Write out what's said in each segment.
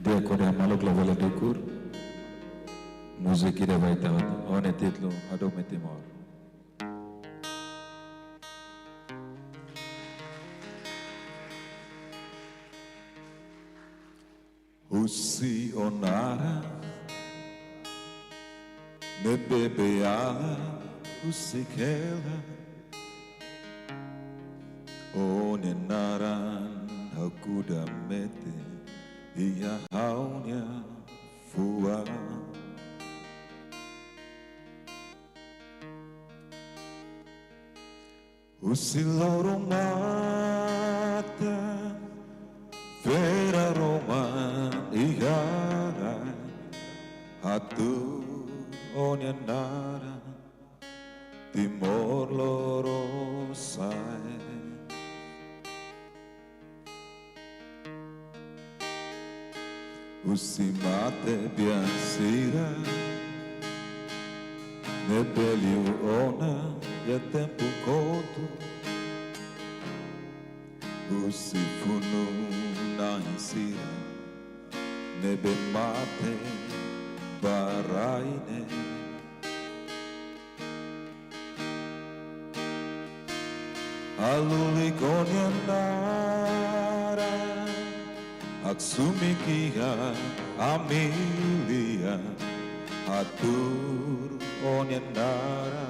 de acordo maluk la vola de cur, música de vai estar on título Adome Timor. Usi onara, ne bebeala, usi kela, one naran hakuda mete, ia haunya fua. Usi loro mata, vera roman igara, hatu onya nara, timor loro sai. Usi mate biasira, ne peliu ona, ya tempo conto. Usi funu na insira, nebe mate baraine. Aluli konyandara, aksumikia amilia, atur onyandara,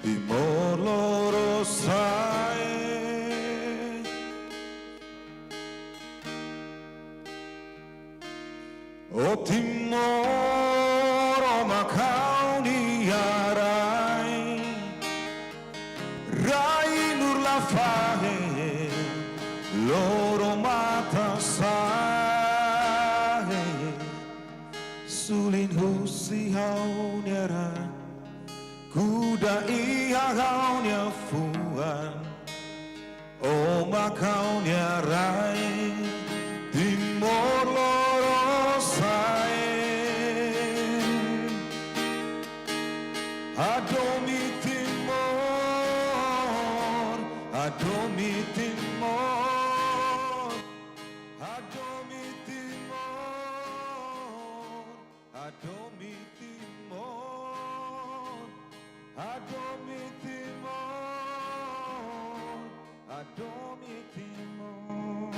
timor loro sai. O timor o macau ni arai, rai nur la fahe, loro mata sai. Sulin husi hauniara, kuda ia haunia fuan, o macau ni arai, timor loro sai. Adomi timor, adomi timor, adomi timor, adomi timor, adomi timor, adomi timor.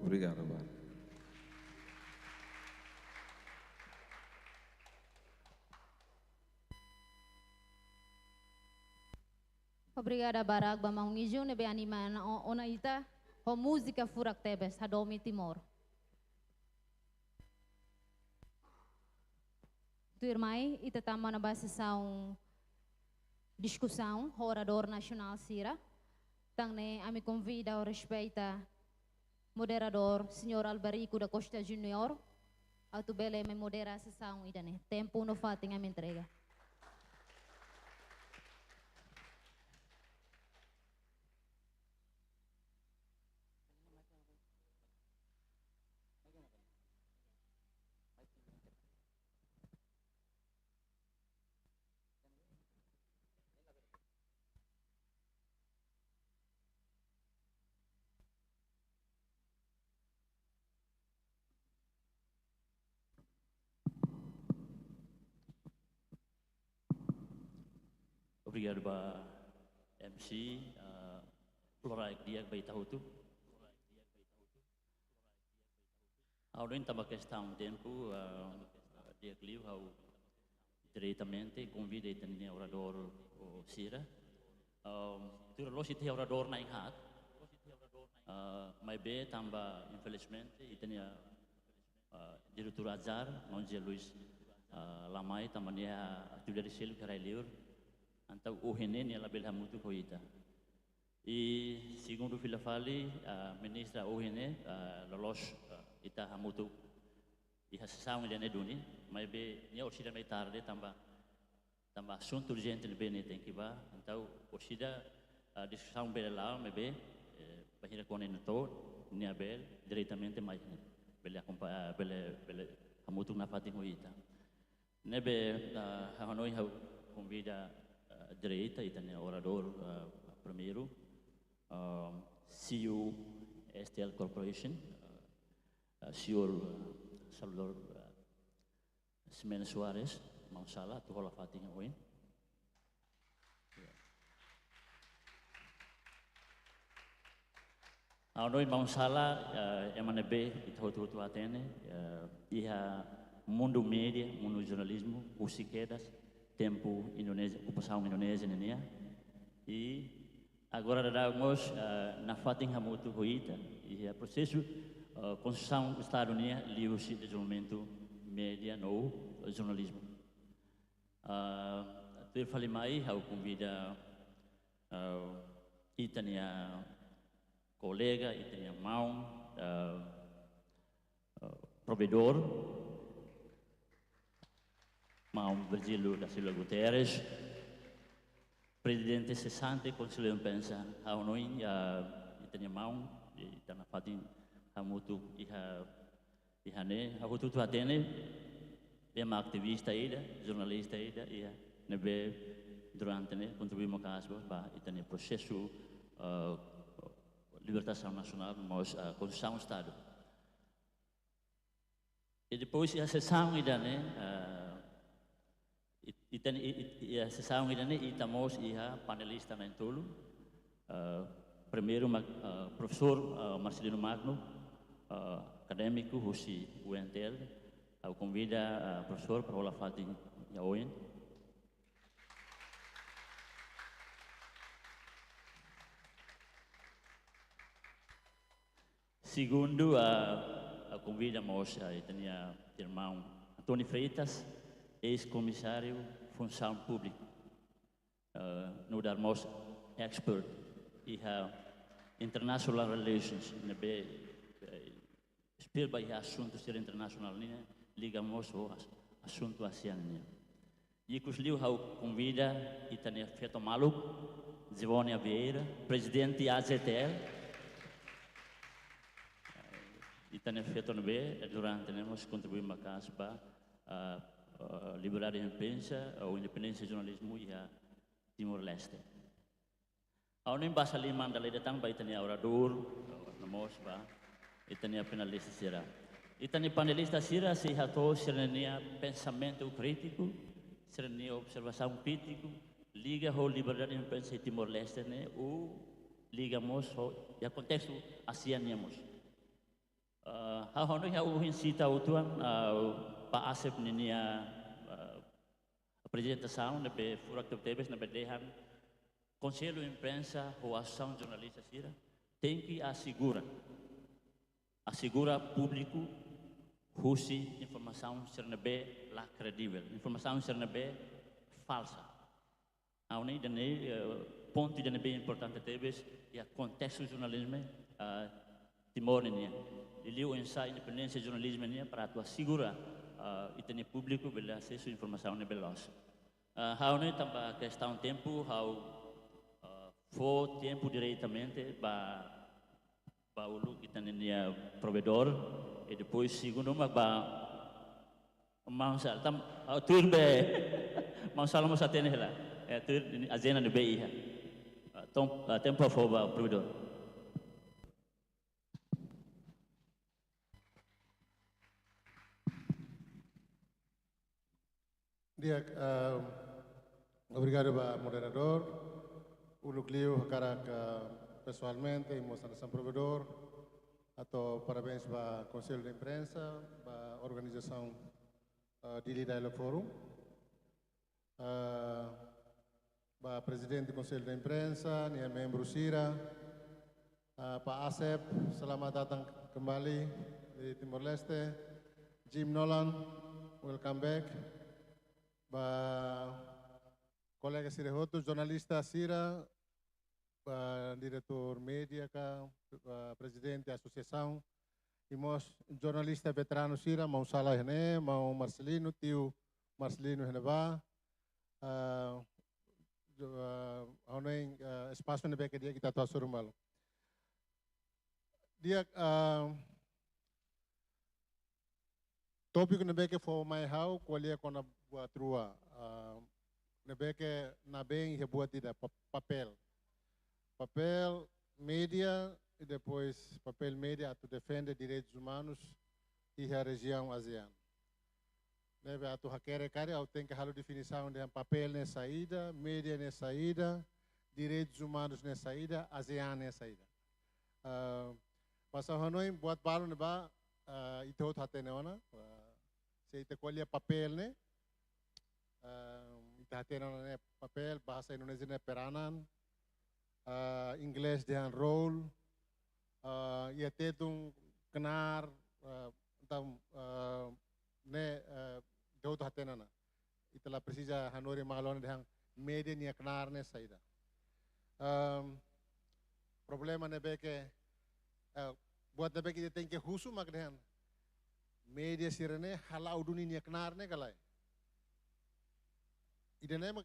Obrigado, Bar. Obrigada Barak bamang ijo nebe animan ona ita ho música furak tebes hadomi timor. Tu irmai ita tama na base são discussão orador nacional Sira. Tangne ami convida ao respeita moderador senhor Albarico da Costa Junior. Autobele me modera a sessão idane. Tempo no fating a me entrega. Obrigado ba MC Floraik dia bai tahu tu. Ahora tama questão tempo dia clio hau diretamente convida também orador o Sira Tu los itu orador na ingat. Mai be tambah infelizmente itania diretor azar Monje Luis Lamai tamania tu dari sel karai liur antau uhene ni la belha mutu koita. E segundo Filafali ministra uhene lolos ita hamutu iha sesama dia neduni mai be ni orsida mai tarde tambah assunto urgente le bene tem que va então orsida discussão bela lá mai be bahira kone nato ni abel diretamente mai bele hamutu na fatin hoita nebe hanoi hau convida direita itania orador primeiro CEO STL Corporation senhor Salvador Semena Soares Mausala tu hola fatin hoin Hanoi Mausala MNB itu atene iha mundo media, mundo jornalismo, usiquedas, tempo Indonésia, ocupação Indonésia nenia. E agora damos na fatin hamutu hoita e processo construção do Estado nia livro de desenvolvimento media no jornalismo. Ter falei mais ao convida itania colega, itania mão provedor mão Virgílio da Silva Guterres presidente cessante Conselho de Imprensa ao noi itania mão itana fatin hamutu ihane hamutu tu atene bema aktivista ida jornalista ida ia nebe durante ne contribuir makasbo ba itane processo libertação nacional mas construção Estado e depois a sessão ida ne a sessão ida ne itamos ia panelista na tolo primeiro professor Marcelino Magno acadêmico Husi UNTL eu convida professor para ola fatin ya oin segundo a convida mos itania irmão Antônio Freitas ex-comissário função pública no darmos expert iha international relations nebe speel by assunto ser internacional nia ligamos o assunto ASEAN nia Ikus liu hau convida itania Feto Maluk Zivônia Vieira presidente AZTL itania Feto nebe durante nemos contribuir makas ba liberdade de imprensa ou independência de jornalismo iha Timor-Leste. Ao nem basa lima da lei datang ba itania orador namos ba itania penalista sira. Itania panelista sira se hato serenia pensamento crítico, serenia observação crítico, liga ho liberdade de imprensa Timor-Leste ne o ligamos ho ya contexto ASEAN niamos. Ha hono ya uhin sita utuan pa asep ninia apresentação nebe furak tebes nebe dehan Conselho de Imprensa ou ação jornalista sira tem que assegura público husi informação sernebe lá credível informação sernebe falsa a uni dene ponto dene importante tebes ya contexto jornalismo Timor nia liu ensa independência jornalismo nia para tu assegura itene público bela acesso informação nebe los how uni tambah questão tempo how for tempo diretamente ba ulu kita nenia provedor e depois segundo ba mangsal tam turbe mangsal mo sa tenela tur azena de beia tempo for ba provedor dia obrigado ba moderador o núcleo cara pessoalmente e mostração provedor atau parabéns para o Conselho de Imprensa para a organização Dili Dialogue Forum ba Presidente do Conselho da Imprensa, nia membro Sira, Pak Asep, selamat datang kembali di Timor Leste. Jim Nolan, welcome back. Ba kolega Sirehotu, jornalista Sira, diretor media, presidente da associação, e nós jornalista veterano Sira, mau Salah Hene, mau Marcelino, tio Marcelino Heneba, oneng espaço nebe que dia kita tahu surumal. Dia topik nebe que for mai hau, kualia kona buat rua, nebe que na bem ia buat tidak papel. Papel media e depois papel media atu defende direitos humanos e a região ASEAN. Neve atu hakere kare au tem que halo definição de papel nessa saída, media nessa saída, direitos humanos nessa saída, ASEAN nessa saída. Pasal hanoi buat baru neba itu hot hatene ona, se ite kolia papel ne, ite hatene ona ne papel bahasa Indonesia ne peranan. Inglês de role, ia ter kenar, então, né, de outro hatenana. Itulah precisa hanori magalona de media nia kenar ne saída. Problema nebe que buat nebe que tem que husu magdehan media sirene halau duni nia kenar ne galai. Idene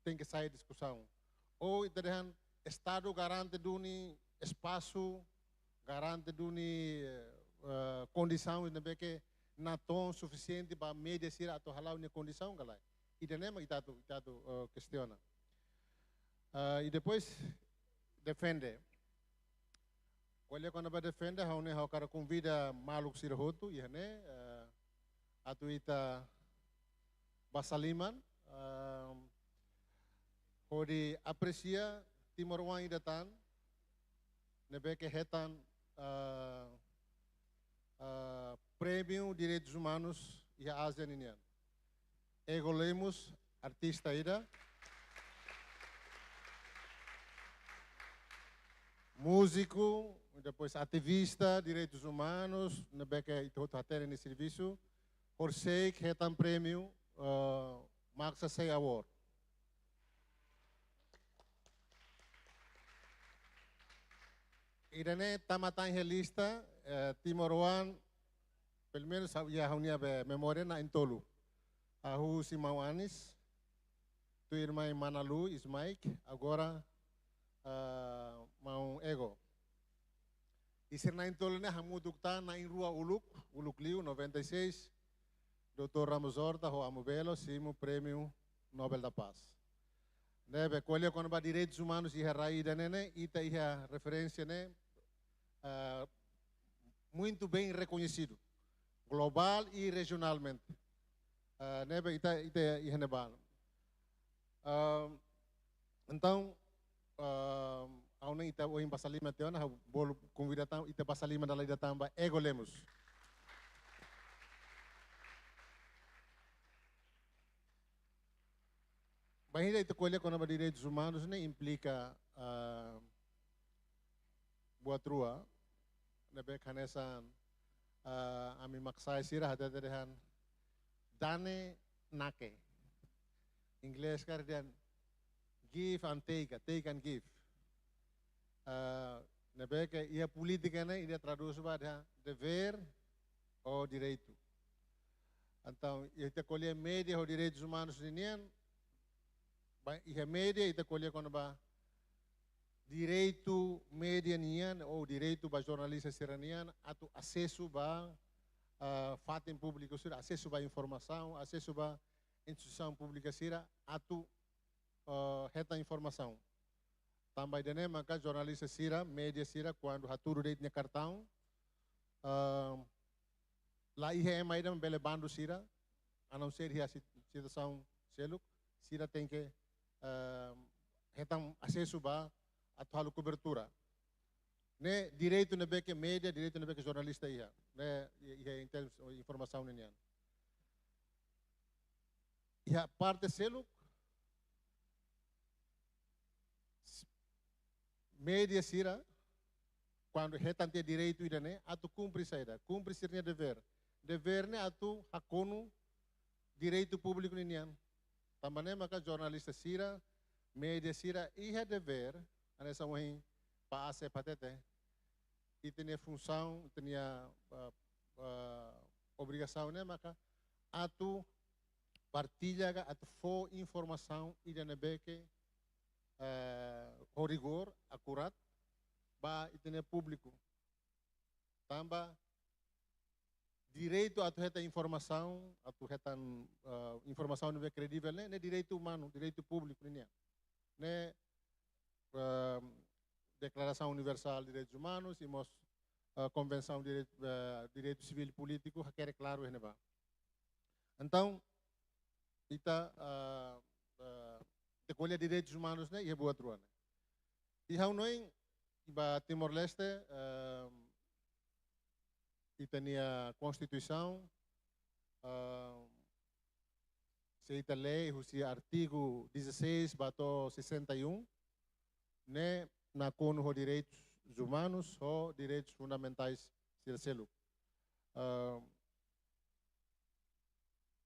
tem que sair discussão. Ou iterhan Estado garante duni espaço, garante duni condição que na tom suficiente para media sira atau halau ni condição galai. Ide nema itatu questiona. E depois defende. Olha quando vai defende, haune hau cara convida maluk sira hotu, ihane atu ita basaliman. Hodi aprecia Timor Wan datang, nebe que retan prêmio direitos humanos e a ASEAN Union. Ego Lemos, artista ida, músico, depois ativista direitos humanos, nebe que itu hater nesse serviço, Horsei retan prêmio Max Say Award. Irene tamatan helista Timor Wan pelo menos ya haunia be memória na intolu. Ahu si mau Anis, tu irmã Manalu Ismaik, agora mau Ego. Isir na intolu ne hamudukta na inrua Uluk Liu 96, Dr. Ramos Horta ho amubelo simu prêmio Nobel da Paz. Deve colher quando ba direitos humanos e raída nene ita ia referência ne muito bem reconhecido, global e regionalmente. Nebe ita ia nebal. Então, ao nem ita o embasalima teona bolo convidatam ita basalima da lei da tamba Ego Lemos. Bahira itu colher quando ba direitos humanos ne implica buat rua, nebe kanesan ami maksai sirah ada dehan dane nake. Inggris kardian give and take and give. Nebe que ia política ne ia traduz pada dever ou direito. Então, ia te colher média ou direitos humanos ninian, ia média ia te colher quando ba direito media nian ou direito ba jornalista seranian atau acesso ba fato público sira, acesso ba informação, acesso ba instituição pública sira atau reta informação. Também dene maka jornalista sira, media sira quando haturu deitnya cartão lá ihe maidam bele bandu sira, a não ser a situação seluk, sira tem que retam acesso ba atau halu cobertura. Ne direito nebe que media, direito nebe que jornalista ia, ne ia em termos de informação nenian. Ia parte seluk Média sira, quando retante direito ida né, atu cumpre saída, cumpre sirnya dever. Dever né atu hakonu direito público ninian. Também maka jornalista sira, média sira, ia dever, anessa wahin paase patete, e tinha função, tinha obrigação né, maka atu partilha, atu fo informação ida nebeke o rigor, akurat, ba itine público. Tamba direito a tu reta informação, a tu reta informação não é credível, né? Direito humano, direito público, né? Né? Declaração Universal de Direitos Humanos e Convenção de Direito Civil e Político, quer claro, né? Então, ita decolher direitos humanos, né? E é boa truana. E há ba Timor-Leste e tinha Constituição, se ita lei, o artigo 16 bato 61, né, na CONU os direitos humanos ou direitos fundamentais do selo.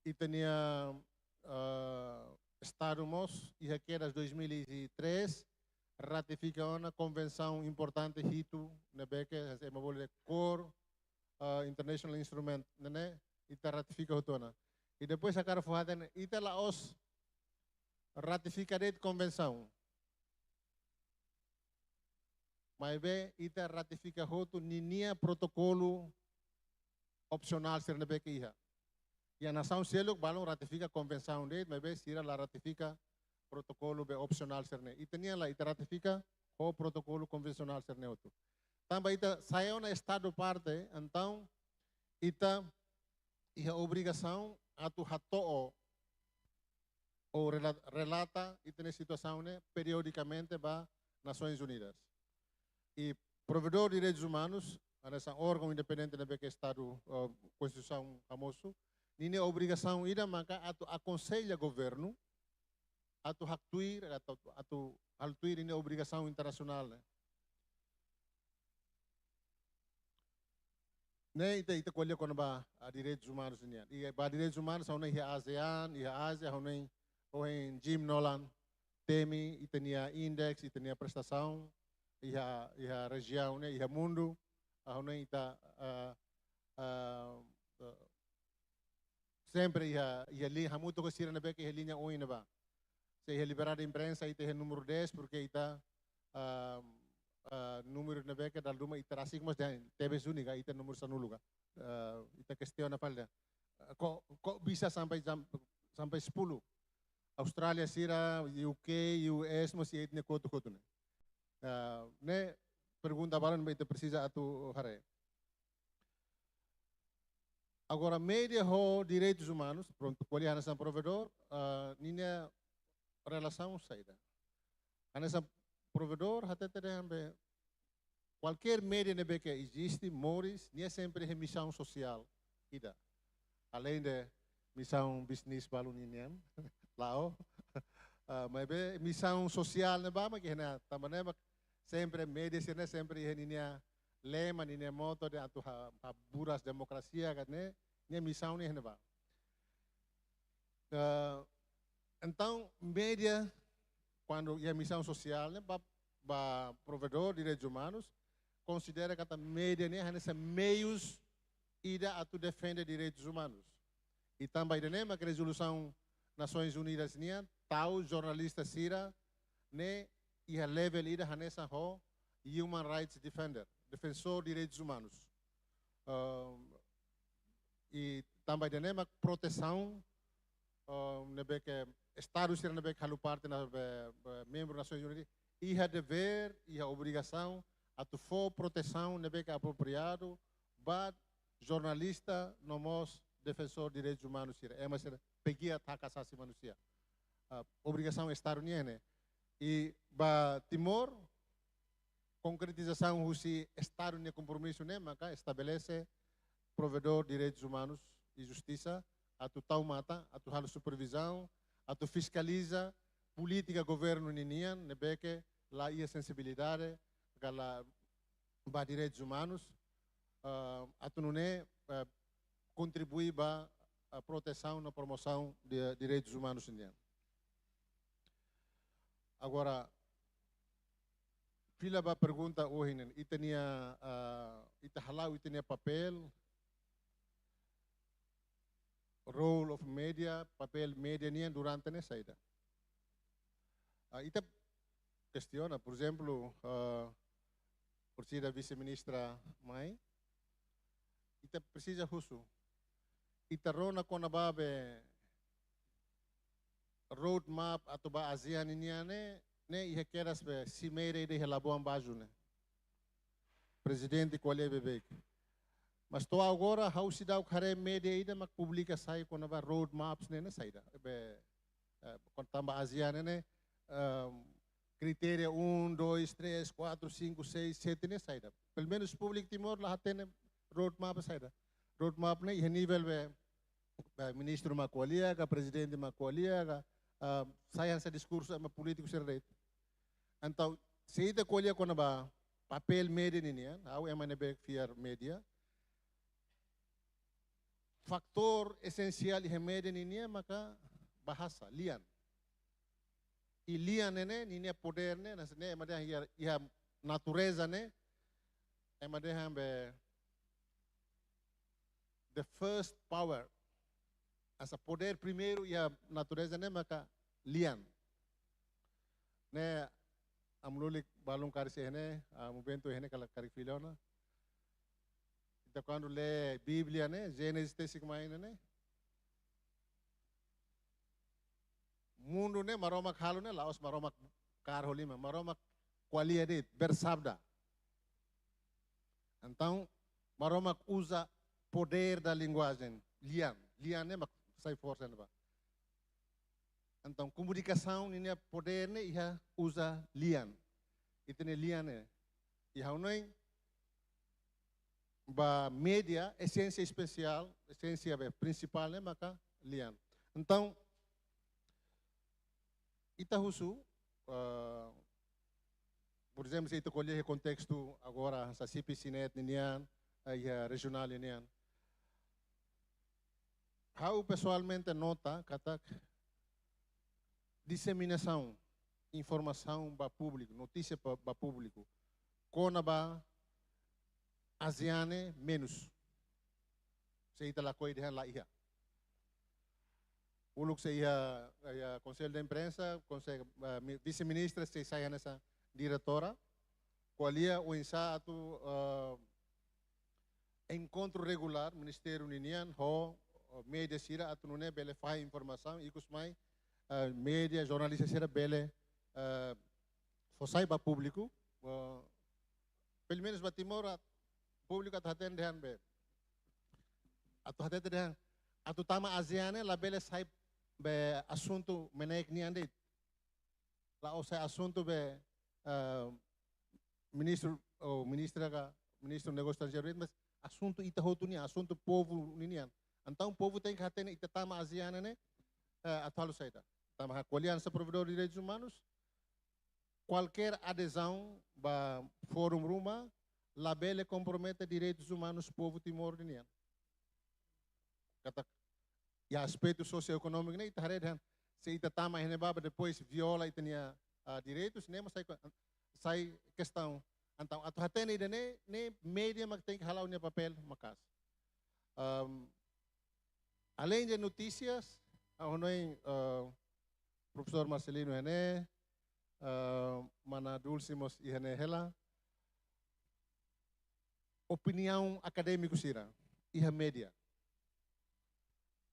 E tinha Estado Mos e requeras 2003 ratifica uma convenção importante hito nebeke é uma bolha core international instrument né e ratifica hotona e depois a cara forrada e lá os ratifica a convenção mas be e ratifica hoto ninia protocolo opcional ser nebeke iha e a nação selo balão ratifica a convenção dele mas be sira lá ratifica protocolo be opcional serne. E tinha lá, ita ratifica o protocolo convencional serne outro. Também ita saiu na estado parte, então ita a obrigação a tu hato ou relata ita na situação né periodicamente para Nações Unidas. E provedor de direitos humanos, nessa órgão independente da que estado Constituição famoso, nem obrigação ida maka a tu aconselha governo atau hak tuir atau hal tuir ini obrigação internacional né ita colhe quando ba direitos humanos nian e ba direitos humanos são nem ASEAN e Ásia são nem ou em Jim Nolan temi ita nia index ita nia prestação e a região né e a mundo são nem ita sempre e ali hamuto ko sira na be que linha oi na ba se liberar a imprensa ita é número 10 porque ita número na beca dal duma ita rasik mas dan TV única ita número sanuluga ita questiona palda ko bisa sampai 10 Australia sira UK US mas ita koto ne pergunta balan ita precisa atu hare agora média ho direitos humanos pronto poliana san provedor ninha relação saída. Nessa provedor, até terem qualquer média que existe, mores, nem é sempre missão social, ida. Além de missão business balunian, lá, mas missão social ne ba, mas que na também sempre média se sempre ninia lema ninia moto de atu buras democracia, né? Nem missão nem ba. Então, média, quando é missão social, né, para provedor de direitos humanos, considera que a média né, há meios ida a tu defender direitos humanos. E também, né, a resolução Nações Unidas, né, tal jornalista sira, né, e a level ida há nessa Human Rights Defender, defensor de direitos humanos. E também, né, a proteção, que Estado ser na halu parte na membro das Nações Unidas e a dever e a obrigação a tu for proteção na que apropriado but jornalista nomos defensor de direitos humanos é mas peguia ataca sasi manusia obrigação Estado né e ba Timor concretização se Estado né compromisso né maka estabelece provedor de direitos humanos e justiça a tu tau mata a tu halu supervisão a tu fiscaliza política governo ninian nebeke lá ia sensibilidade gala ba direitos humanos, atunune contribui para a proteção e promoção de direitos humanos indianos. Agora, fila ba pergunta hoje, itania itahalau itania papel, role of media, papel media nian durante a saída. Ita questiona, por exemplo, por ser a vice-ministra Mai, ita precisa husu. Ita rona kona babe roadmap atau ba ASEAN ne ihe keras be simere de helabuan baju ne. Presidente Kuala Bebek. Mas to agora how si daw kare media ida mak publika sai kona ba roadmaps ne saida. Be kontamba ASEAN ne criteria 1, 2, 3, 4, 5, 6, 7 ne saida. Pelo menos Public Timor lahat ne roadmap saida. Roadmap ne ihe nível be ministro Makualia, presidente Makualia, saya sa diskurso ama político ser reit. Então, se ida Kualia kona ba papel media niya, how am I fiar media? Faktor esensial ihe media niya maka bahasa, lian. I lian ne niya poder ne, nasne emade iha natureza ne, emade hambe the first power. Asa poder primeiro e a natureza ne maka lian. Ne amlulik balong kari sehne, mubento hene kala kari filona. Ita quando lê Bíblia ne, Gênesis tesigmain ne. Mundo ne maromak halu ne, laos maromak karholima, maromak qualia dit, bersabda. Então, maromak usa poder da linguagem, lian. Lian ne mak sai força ne ba. Então, comunicação ne poder ne ia usa lian. Itene lian ne. Ia unoi ba media essência especial, essência principal ne maka lian. Então, itahusu por exemplo, se ita colher o contexto agora sa CPCNet nian, ia regional nian. How pessoalmente nota katak disseminação, informação para público, notícia para público, kona ba ASEAN menos. Se ita la koi dehan la iha. Uluk se iha conselho de imprensa, vice-ministra se saya nessa diretora, qualia o insa atu encontro regular, Ministério União, ho media sira atu nune bele fai informação, ikus mai media jornalista sira bele fosai ba público, pelo menos ba Timor público atu haten dehan be, atu haten dehan, atu tama ASEAN la bele sai be assunto menaik ni ande, la o sai assunto be ministro do negócio estrangeiro, mas assunto ita hotu ni, assunto povo ninian. Então, o povo tem que ter itatama ASEAN, né? Atual saída. Tama a Aliança Provedor de Direitos Humanos, qualquer adesão para Fórum Ruma, labele compromete direitos humanos do povo timor-leste. E aspecto socioeconômico, né? Itaharedan, se itatama henebaba depois viola e tinha direitos, né? Mas sai questão. Então, atu hatene ne media magteng halau niya papel makas. Além de notícias, ahonoy professor Marcelino hene, mana dulcimos ihene hela, opinião acadêmico sira, iha media.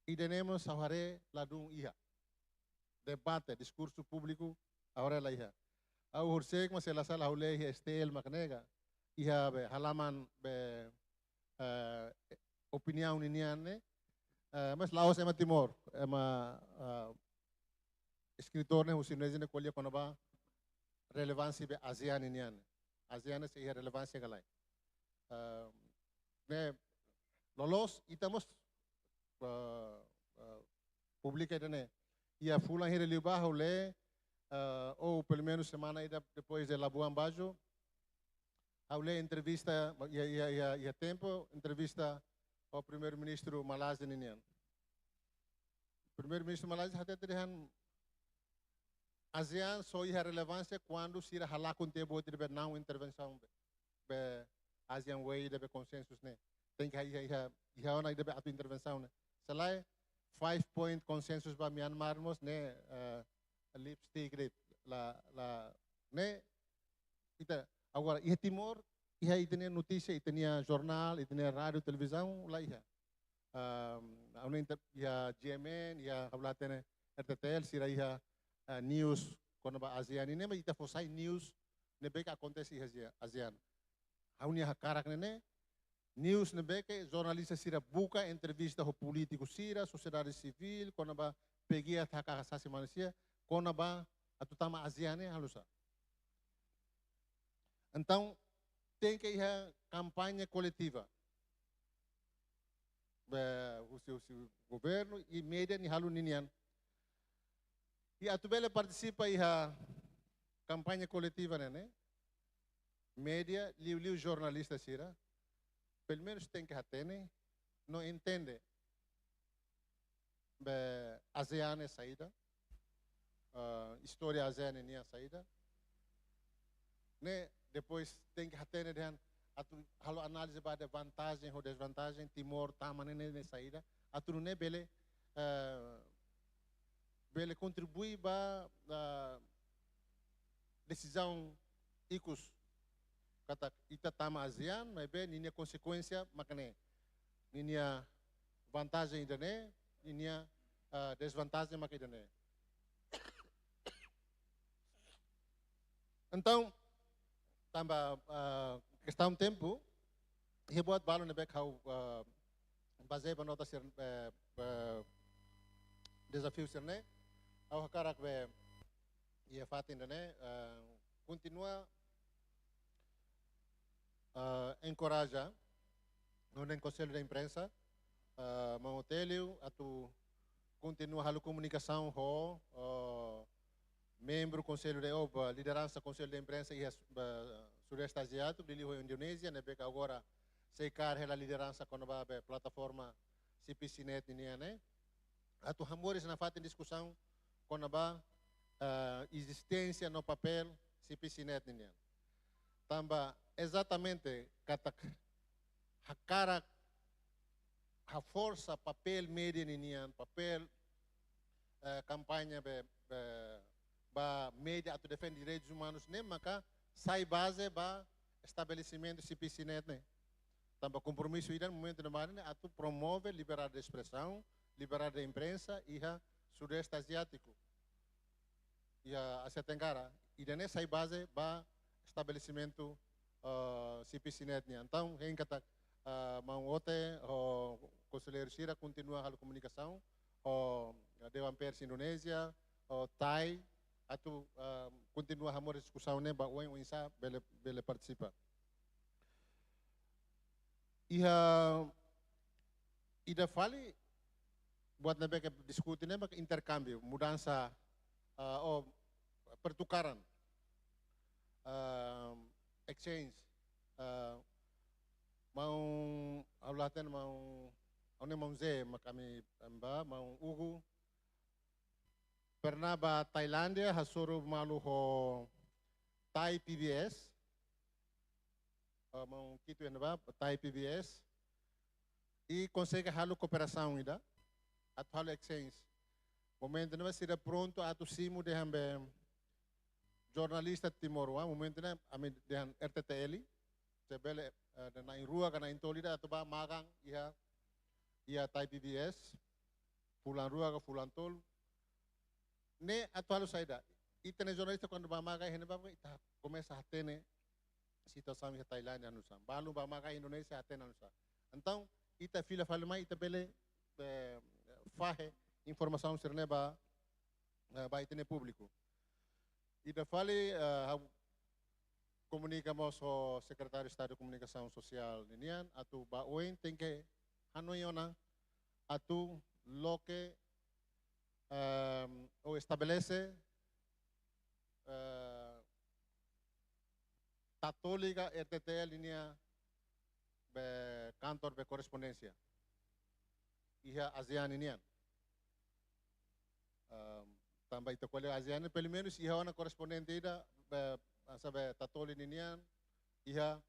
Idenemos ahare ladung iha. Debate, discurso público, ahora la iha. Au hursek mas ela sala hule iha estel maknega, iha be halaman be opinião niniane, mas Laos ema Timor, ema escritor ne husinese ne kolya konaba relevância be ASEAN niniane. ASEAN se iha relevância galai. Ne lolos itamos publica ne ia fulan hire liba hule ou pelo menos semana ida depois de Labuan Bajo hablé entrevista, tempo, entrevista ao primeiro-ministro Malaysia ninian. Primeiro-ministro Malaysia até terihan ASEAN só ia relevância quando se ralar com tempo de não intervenção be ASEAN way de consensus né. Tem que ia ona de a intervenção né. Selai 5-point consensus ba Myanmar mos né lipstick rate la né ita agora ia Timor ia itenia notícia itenia jornal itenia rádio televisão lá ia ia GMN ia hablatene RTTL sira ia news quando ba ASEAN ini mas ita fosai news nebe que acontece em ASEAN haunia hakarak nene news nebe que jornalista sira buka entrevista ho político sira sociedade civil quando ba pegia hak asasi manusia quando ba atutama ASEAN halusa. Então tem que ir campanha coletiva o governo e mídia ni halu ninian. E a tubele participa em campanha coletiva, né? Média, liu jornalista sira, pelo menos tem que atender, não entende. ASEAN é saída, história ASEAN é saída, né? Depois tem que atender halo análise pada vantagem ou desvantagem, Timor, Taman é saída, atu né bele ele contribui para a decisão ICUS kata ita tama ASEAN mas bem ninia consequência makane ninia vantagem idane ninia desvantagem makidane. Então tambah questão tempo ia buat balo nebe kau base banota ser desafio ser né ao hakarak be ia fatin né continua encoraja no conselho da imprensa mangotelio atu continua halu comunicação ho membro conselho de oba liderança conselho da imprensa e sudeste asiático de Indonésia né beca agora secar a liderança quando vai plataforma CPCnet né atu hamores na fatin discussão quando ba existência no papel CPCnet niyan. Tamba exatamente katak hakara a força papel média niyan, papel campanha ba média atu defende direitos humanos nem maka sai base ba estabelecimento CPCnet né. Tamba compromisso ida no momento de marne atu promove liberdade de expressão, liberdade de imprensa e a sudeste asiático e a Ásia Tenggara e nessa base ba estabelecimento CPCnet nya. Então quem kata mau ote o conselheiro Sira continua a comunicação o Dewan Pers Indonesia o Thai atu continua a discussão né ba o insa bele participa. E ida fali buat nabe que discute né intercâmbio, mudança ou pertukaran, exchange, mau aulaten mau ze makami amba mau ugu pernah ba Thailandia hasuru malu ho Thai PBS mau kitu yang ba Thai PBS e consegue halu cooperação ida at halu exchange. Momento não será pronto a tu simu de jornalista Timor momento não ami de RTTL sebele na rua kana intolida atau ba magang ia Thai PBS fulan rua ke fulan tol ne atau halu saida itene jornalista quando ba magang hene ba ita começa a ter situação em Tailândia anusa balu ba magang Indonesia aten anusa então ita fila falma ita bele fahe informação serneba ba itene público. E da fale comunicamos ao secretário de Estado de Comunicação Social ninian atu ba oin tem que hanoiona atu loque ou estabelece Católica RTTL linea be kantor be korespondensia. Iha ASEAN inian. Tambah itu kuali ASEAN pelo menos iha wana korespondente ida be sabe tatoli inian iha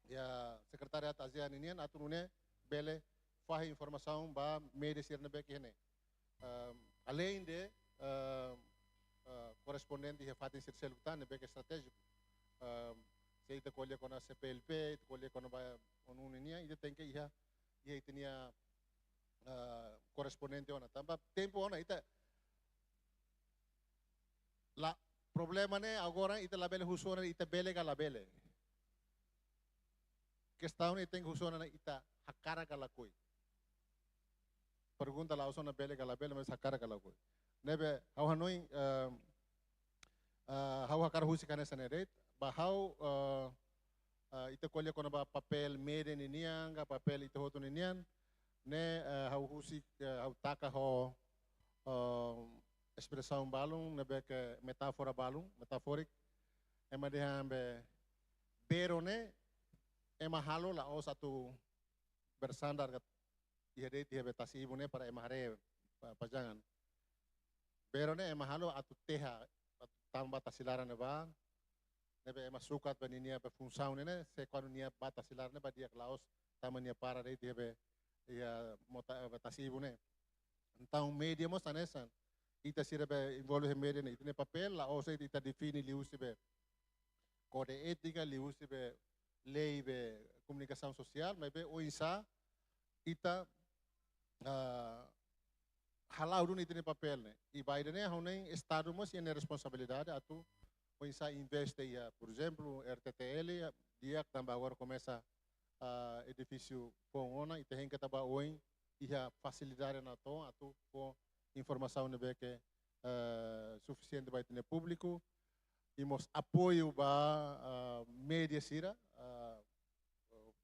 ya sekretariat ASEAN inian aturune bele fahi informação ba media sirna be kene. Além de correspondente iha fatin sir selutan be estratégico. Se ita kuali kona CPLP, ita kuali kona ba onun inian ita tem que iha tinha correspondente ona. Tambah tempo ona ita la problema ne agora ita labele husona ita bele ga labele. Questão ne tem husona ita hakara ga lakoi. Pergunta la usona bele ga labele mas hakara ga lakoi. Nebe hau hanoi hau hakara husi kana saneret ba hau ita kuali kona ba papel mede ninianga papel ita hoto ninian ne hau husi hau taka ho expressão balung nebe ke metafora balung metaforik ema dehan be berone ema halo la o satu bersandar kat ihede tihe betasi ibune para ema hare pajangan berone ema halo atu teha atu tamba tasilaran neba nebe ema sukat beninia be função ne se quando nia batasilar ne badia klaus tamania para de tihe be ia mota betasi ibune então media mo sanesan ita sira be involve media ne itne papel la o se ita define li usi be kode etika li usi be lei be comunicação social mas be o insa ita halau dun itne papel ne e baide ne honen estado mo sine responsabilidade atu o insa investe ia por exemplo RTTL dia tambah agora começa edifício com ona e tem que taba oin ia facilidade na tom atu com informação nebe que suficiente vai ter público e mos apoio ba media sira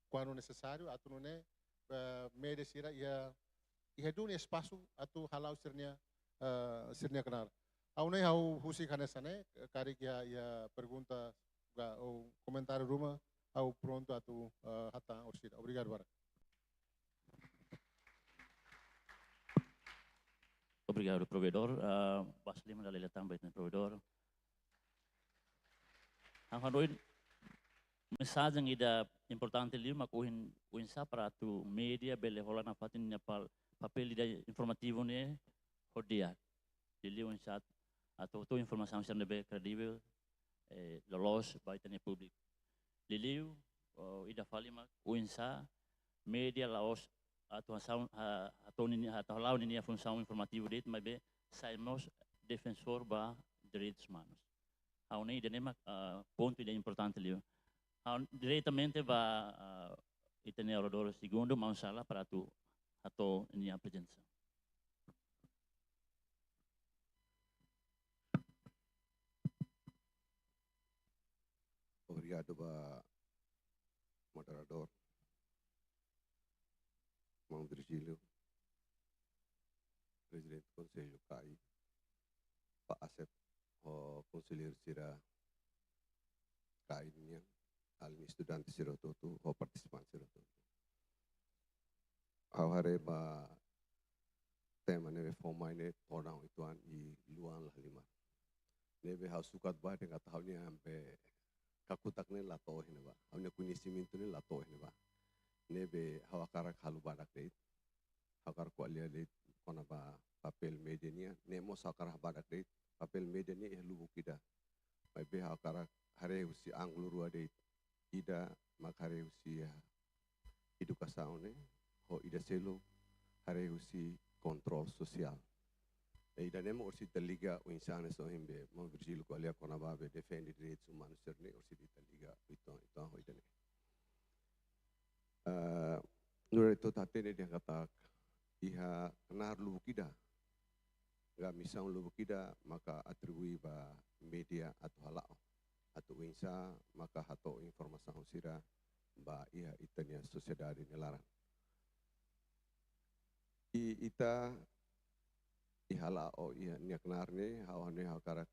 quando necessário atu não é media sira ia dun espaço atu halau sirnia sirnia kenar au ne hau husi kanesane kari kia ia pergunta o comentário rumah au pronto atu hata orsida obrigado bara. Obrigado, provedor. Baslim dalila também no provedor. Ang hanoi mensagem ida importante ali makuhin uinsa para tu media bele hola na fatin nya papel ida informativo ne hodia. Dili uinsa atau tu informação sendo be credível lolos baita ne public. Liliu ida falima uinsa media laos atau nini atau lau nini função informativo dit mas be saímos defensor ba direitos humanos. Hau nem denema ponto ida importante ali. Hau diretamente ba itene orador segundo mausala para tu atau ini presença. Obrigado, moderador, Mão Virgílio, presidente do Conselho CAI, Pak Asep, o conselheiro Sira CAI, almi estudante Sira Toto, o participante Sira Toto. Ao hari ba tema neve forma ini orang ituan I luang lah lima. Neve hau sukat ba dengan tahunnya sampai kakutak ne lato hene ba awne conhecimento ne lato hene ba nebe hawakara halu badak deit hakar ko alia deit kona ba papel media nia ne mo sakara badak deit papel media ni lubu kida bai be hakara hare usi anglo rua deit ida makare usi educação ne ho ida selo hare usi kontrol sosial ida nemo orsi liga o insane so himbe mo Virgílio ko alia kona ba be defende direitos humanos serne orsi liga itu ho ida ne nure to tatene dia kata iha kenar lubu kida ga misang lubu kida maka atribui ba media atau halao atau insa maka hato informasi sira ba iha itania sociedade nelaran ita ihala o ia niak narne hawane hakara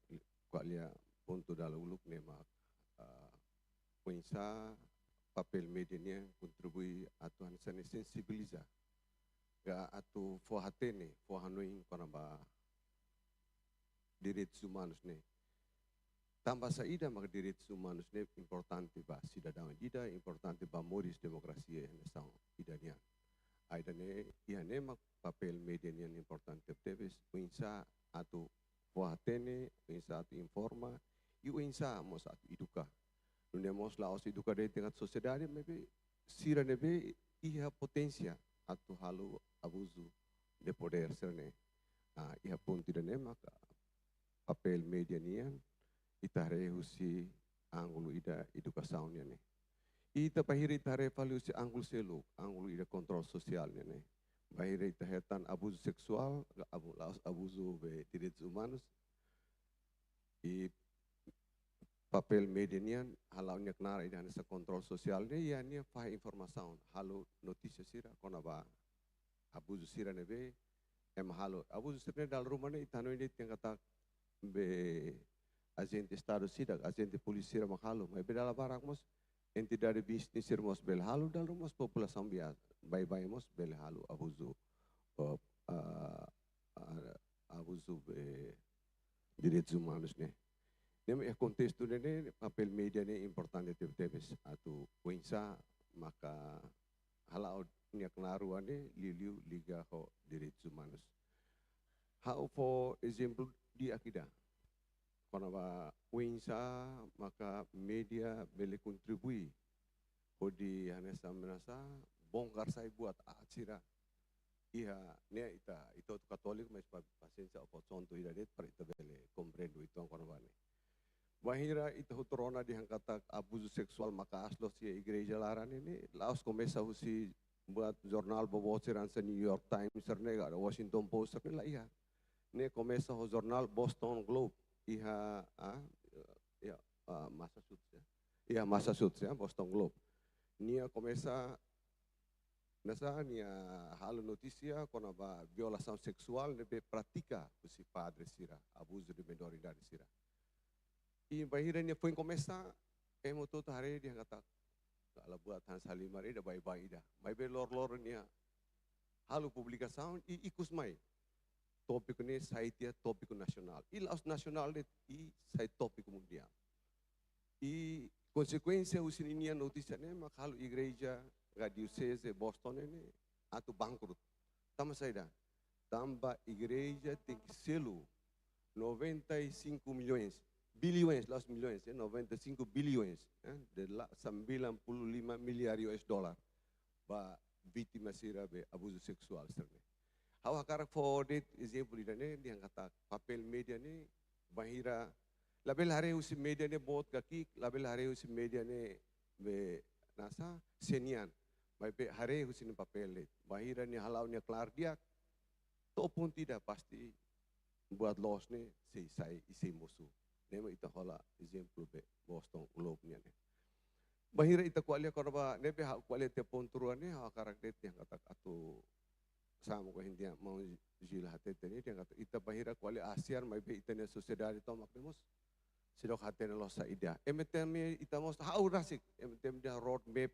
kwalia ponto dala uluk ne mak pensa papel medianya contribui atau hansane sensibiliza ga atau fohatene fohanoi konaba direitos humanos ne tambah saída maka direitos humanos ne importante ba cidadão ida importante ba moris demokrasia nessa idania aidane ihane mak papel medianya importante teves pensa atau fohatene pensa atau informa e pensa mos atau educa Nunemos laos educa de tengah sociedade maybe sira nebe iha potensia atau halu abuso de poder serne iha pun tidak maka papel media nian itare husi angulu ida educação ne ita pahiri itare valu si angulu selu angulu ida kontrol sosial ne bahiri ita hetan abuso seksual laos abuso be direitos humanos e papel media nian halau nya knara ida nessa kontrol sosial ne ya nia fah informação halu notícia sira konaba abuso sira nebe halu abuso sira dal rumah ne itano ini yang kata be agente estado sida agente polisi sira halu mas bedala barak mos entidade bisnis sira mos bel halu dal rumah população biasa bai mos bel halu abuso abuso direitos humanos ne Neme contexto ne papel media ne importante teves atau pensa maka halau nia claro ane liu liga ho direitos humanos. How for example di akida. Konaba pensa maka media bele kontribui ho di hanesa menasa bongkar sai buat acira iha ne ita katolik mas pasensa apa contoh ida det para ita bele comprendo itu konaba ne. Bahira itu hutorona dihangkata abuso seksual maka aslo si igreja laran ini laos começa husi buat jurnal boboceran sa New York Times sernega Washington Post sernela iha ne começa ho jurnal Boston Globe iha Massachusetts ya Boston Globe nia começa nasa nia halo notícia konaba violação sexual nebe pratica husi padre sira abuso de menoridade sira E bahira niya foi começar, mo todo hari dia kata, kalau buat Hans Halimar ida bye-bye ida. May be lor niya, halu publikasaon, ikus may. Topik ni saitia topik nasional. Ilaos nasional i sai topik mundial. I konsekuensia usin ini notícia ne, maka halu igreja, diocese Boston ini, atau bangkrut. Tama saida, tambah igreja tem selo 95 milhões. Bilhões, los milhões, 95 bilhões, de 95 miliar US dollar, ba vítima sira be abuso seksual serne. Hawa karak for det exemplo idane dia kata papel media ni bahira label hari usi media ne bot kaki label hari usi media ne be nasa senian. Be hari usi ni papel le bahira ni halau ni klar dia to pun tidak pasti buat los ne sai isi musuh. Nemo ita hola exemplo be Boston Globe niya ne. Bahira ita kualia korba nebe ha kualia te ponturuan ne ha karakter yang kata atau sama ko hindi mau jil hate teni yang kata ita bahira kualia ASEAN mai be ita ne sociedade to makdemos sidok hate ne losa ida. Emetem ita mos ha urasik emetem dia road map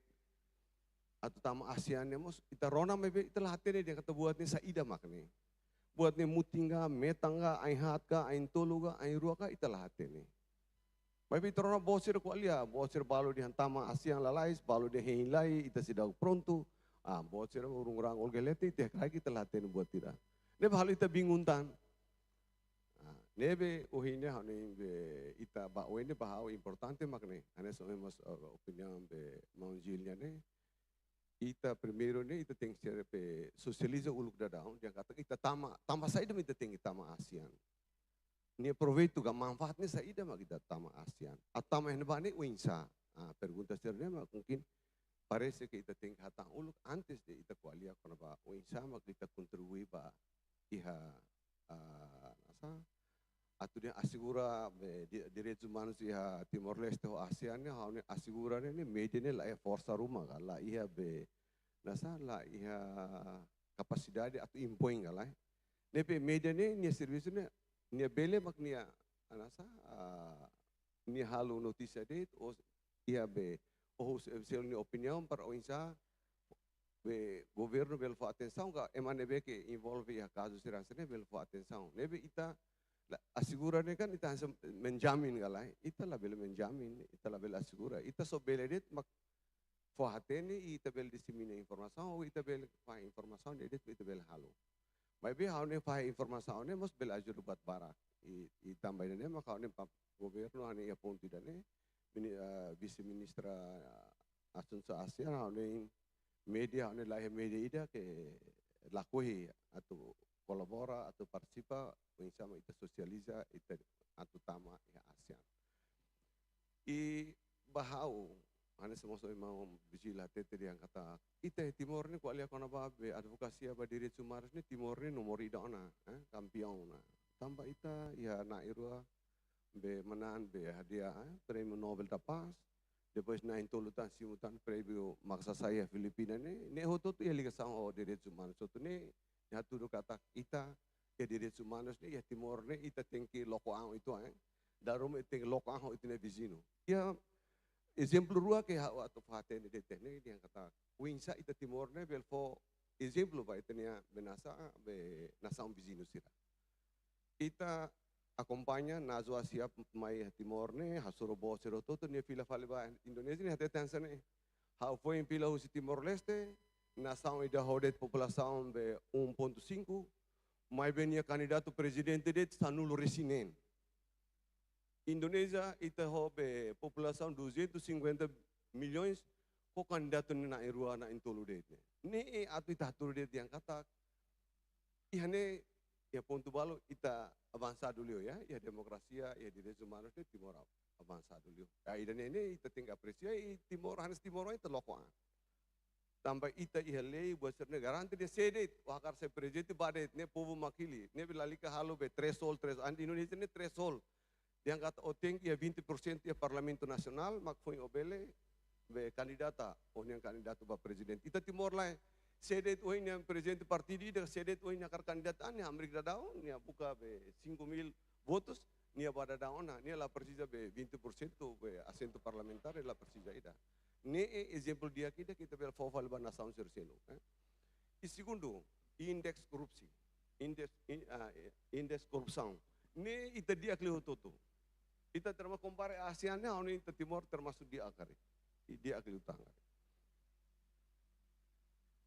atau tama ASEAN ne mos ita rona mai be ita hate ne dia kata buat ne sa ida makne. Buat ni mutingga, metangga, aihatka, aintoluga, airuaka italah hati ni. Baik itu orang bosir kualia, bosir balu di hantama ASEAN lalais, balu di heinlai, ita sidau pronto. Bosir urung orang olgelete, ita lagi italah hati ni buat tidak. Nebe hal ita binguntan. Nebe uhine hani be ita ba ini bahau importante makne. Ane somos opinião be maunjilnya ne. Ita primeiro ne ita tem que ser socializa uluk dadão dia kata ita tama saída ita tem tama ASEAN ni aproveito ga manfaatnya saída mak kita tama ASEAN atau mah nebane uinsa pergunta sernya mungkin parece que ita tem que hatang uluk antes de ita kualia konaba uinsa mak kita contribui ba iha nasa atau dia asegura direitos humanos iha Timor Leste ho ASEAN ne ha asegura ne media ne la força rumah la iha be nasa la iha capacidade atau impõe galai nepe media ne nia serviço ne nia bele mak nia nasa nia halu notícia det ia be o se ni opinião para o insa be governo bel fa atenção ka emane be que envolve ia caso sirasene bel fa atenção nebe ita assegura ne kan ita hansa menjamin galai ita la bel menjamin ita la bel assegura ita so beledet mak fa hatene ita bel disseminar informação ou ita bel fa informação dedet ita bel halo mas be haune fa informação ne mos bel ajur bat barak i tambah ne maka ne governo ane ia ponti dane vice ministra Assunção Asia haune media haune lah media ida ke lakuhi atau kolabora atau participa sama ita sosializa ita atau tama ya ASEAN. I bahau ane semua mau bijila tete yang kata ita Timor ni kualia kona babe advokasi aba diri sumaris ni Timor ni nomor ida ona kampion na tambah ita ya na irua be menan be hadiah prêmio Nobel da Paz depois na intolutan simutan prêmio maksa saya Filipina ne hoto tu ya ligação ao direitos humanos so tu ne ya tudo kata ita ya direitos humanos ni ya Timor ni ita tem que locoang itu darum tem locoang itu ne vizinho ya exemplo rua que atau fate ni de teknik yang kata winsa ita Timor ni belfo exemplo ba ita nia benasa be nação vizinho sira ita acompanha na zona siap mai Timor ne hasuro bo sero toto ne fila faliba Indonesia ne hate Tanzania ha foi em pila o Timor Leste nação ida hodet população be 1.5 mai venia candidato presidente det sanulo resinen Indonesia ita hobe população 250 milhões ko candidato na irua na intolu det ne atu ita tulu det yang kata ihane ya ponto balo ita avançado dulu ya demokrasia ya direitos humanos de Timor avançado dulu ya ida nene ita tinggal apresiasi Timor hanes Timor itu lokoan tambah ita ihale buat negara de sede wakar se presidente badet ne povo makili ne bilalika halo be threshold and Indonesia ne threshold yang kata oteng ya 20% ya Parlamento Nasional mak foi obele be kandidata yang kandidato ba presidente ita Timor lain sedet oin yang presidente partido de sedet oin akar kandidataan ni Amerika daun ni buka be 5.000 votos ni pada daun ni la precisa be 20% be assento parlamentar la precisa ida ni exemplo dia kita bel fofal ba nação serselo e segundo indeks korupsi indeks korupsi ni ita dia klio toto ita terma compare ASEAN ni ita Timor termasuk dia akar dia klio tangga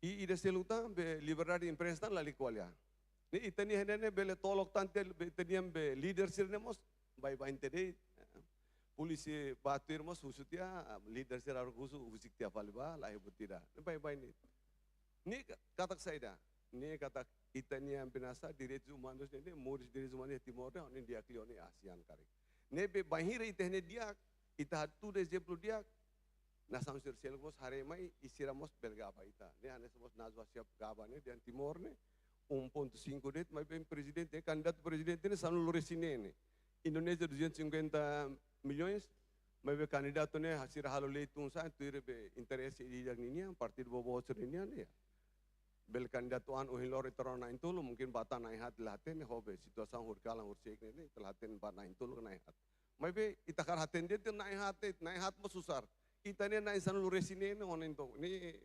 ida seluta be liberdade de imprensa la likualia ni itani henene bele tolok tante itaniam be leadership nemos bai bai intede polisi batir mos husutia leadership ar husu husiktia falba la hebutira bai bai ni katak saida ni katak itaniam binasa direitos humanos ni moris direitos humanos Timor ni dia klioni ASEAN kari ne be bahire itene dia ita tu exemplo dia nação social mos haremai isiramos belgaba ita ne hanes mos nazwa siap gaba ne dan Timor ne 1.5 det mai bem presidente candidato presidente ne sanu loresine ne Indonesia 250 milhões mai be candidato ne hasira halo leitung sa tuire be interesse di yang ninia partido bobo serinia ne bel candidato an ohilor terona intulu mungkin bata naihat laten hobe situasi hurkalang hursek ne telaten ba naintul naihat mai be itakar haten dia naihat mo susar itane na isan luresine no onento ni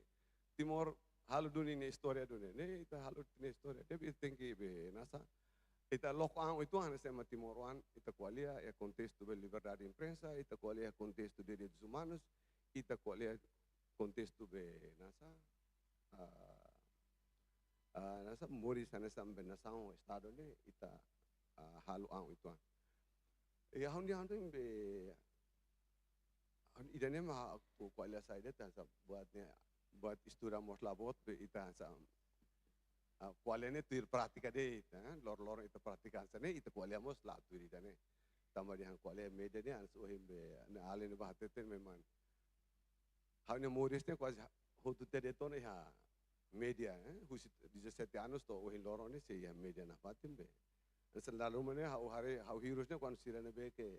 Timor halu duni ni historia duni ni ita halu ni historia debi tengki be nasa ita lokang itu hanes sama Timoran ita kualia ya contexto de liberdade de imprensa ita kualia contexto de direitos humanos ita kualia contexto be nasa nasa moris hanes sambe nasa estado ni ita halu ang itu ya hondi hondi be idane mah aku kualia saida tansa buat estudamos labot ita sa kualia ne tuir pratika de lor ita pratika sane ita kualia mos la tuir idane tambah dia kualia media ne ans ohim be ne ale ne bahateten memang hanya moris ne quase hotu tedeton ya media husit 17 anos to ohim lor ne se ya media na patim be selalu mene hau hirus ne kan sirane be ke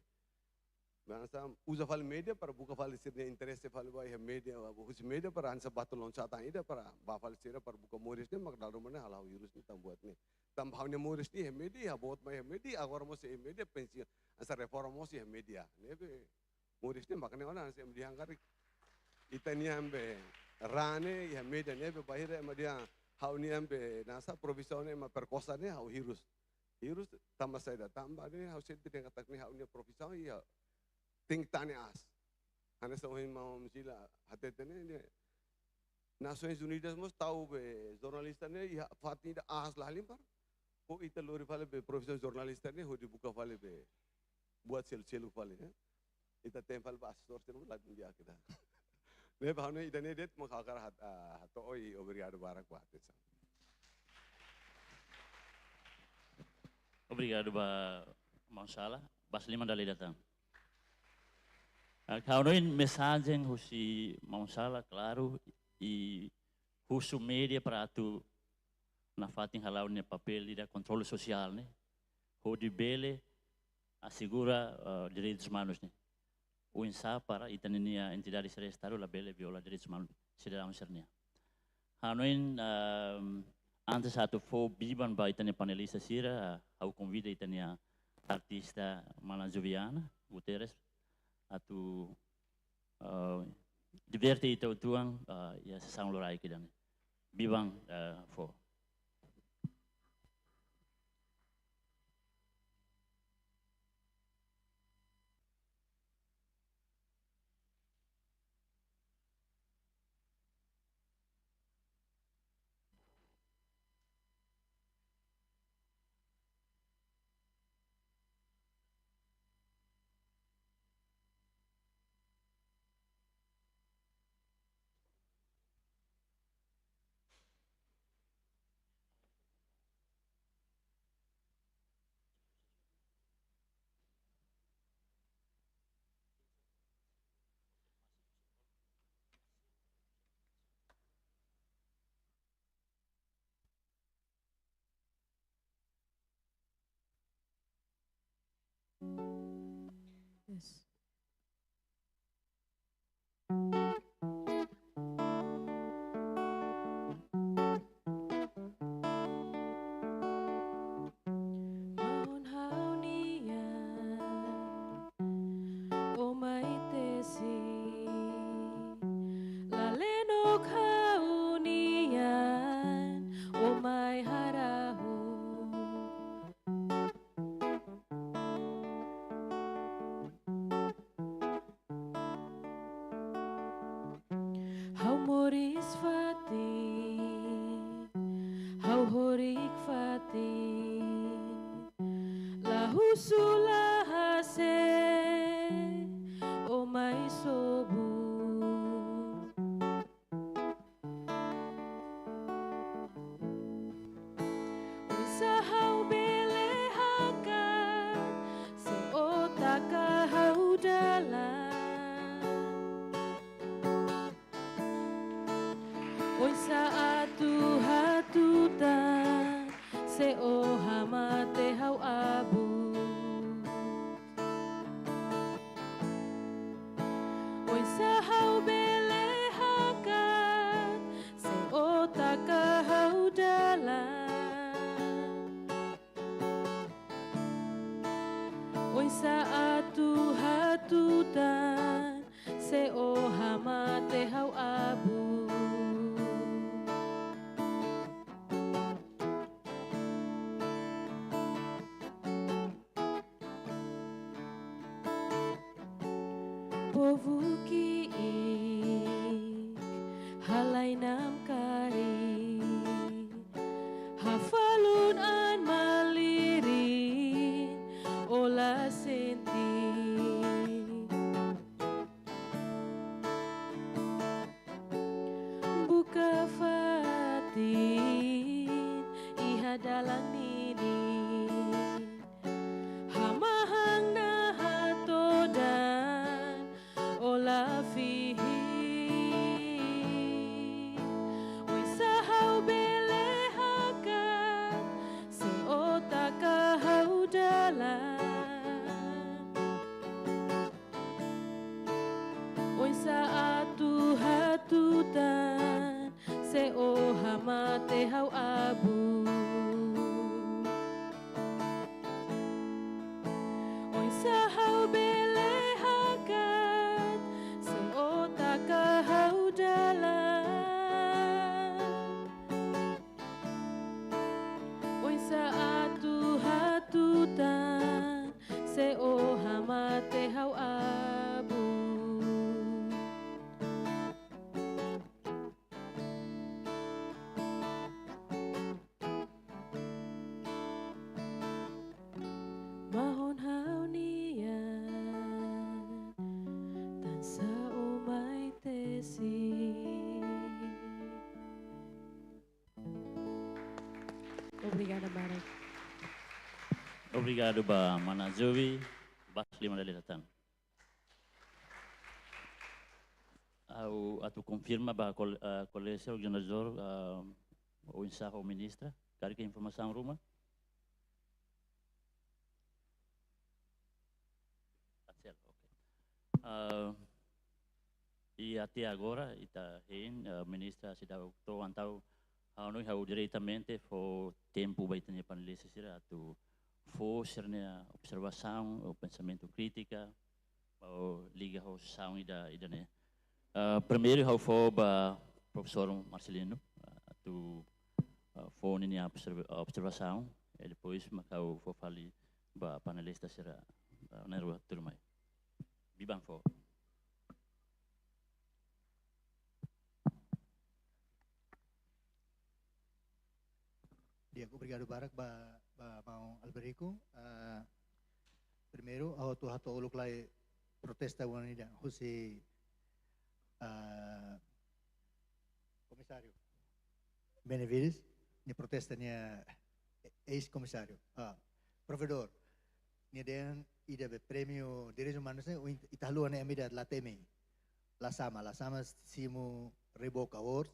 Bangsa usa fal media para buka fal sirne interesse fal ba media hus media para ansa batulon sata ida para ba fal sira para buka moris ne mak dalu mana halau virus ni tam buat ni tam bhavne moris ni media bot mai media agora mo se media pensi asa reforma mo se media ne be murisnya makanya orang saya diangkat ita ni ambe rane ya medan ya be bahira ma dia hau ni ambe nasa provisone ma perkosa ne hau hirus tambah saya tambah ni hau sedih dengan kata ni hau ni provisone ya ting tane as ane sohin mau msila hatetene ni Nações Unidas mos tahu be jornalista ne ya fati da as lalim par ko ita lori fale be profission jornalista ne ho dibuka fale be buat sel-selu fale ya ita tempal ba astor sel lagu dia kita ne bahane ita ne det mo khakar hato oi obrigado barak ba atenção. Obrigado, Mansala. Baslima dali datang. Kaunoin mensagem husi Mansala, claro, e husu media para tu na fatin halau ne papel da controle social ne, ho di bele assegura direitos humanos ne. O insa para itania entidades de Estado la bele viola direitos humanos cidadão sernia. Hanoin antes satu fo biban ba itania panelista sira, au convida itania artista Mana Joviana Guterres atu diverte itu tuang ya sesang lorai kidan bibang fo. Yes. Maun haunian, o maitesi, lalenok haunian, o mai harahu. Hau moris fati, hau horik fati, lahu sulahase, o mai sobu. Uisa hau belehakan, se otaka hau dalam. Oi saat tu hatutan se o hamate hau abu. Oi sa hau belehakan se o taka hau dalam. Oi saat tu hatutan se o hamate hau abu. Povo que halay nam kari hafalun an malirin ola senti buka fatin ihadalang nini hamahang na hatodan ola fi Sulawesi. Obrigada, Barak. Obrigado ba Mana Zoe, Basli Madalilatan. Atu confirma ba Colégio Organizador o ensaio ministra, quer que informação ruma? E até agora, ministra se dá o antau hau diretamente for tempo vai ter panelistas atu for sernya observação ou pensamento crítica ou liga ao sound ida né. Primeiro hau for ba professor Marcelino atu for niya observação e depois macau for fali ba panelistas na rua turmai. Bibang for. Obrigado, Barak, Mau Alberico. Primeiro, ao tu hato uluk lai protesta wanita, Jose Comissário Benevides, ni protesta nia ex-comissário, provedor, ni den ida be prêmio direitos humanos ne italuan ne amida latemi, la sama simu Reboca Award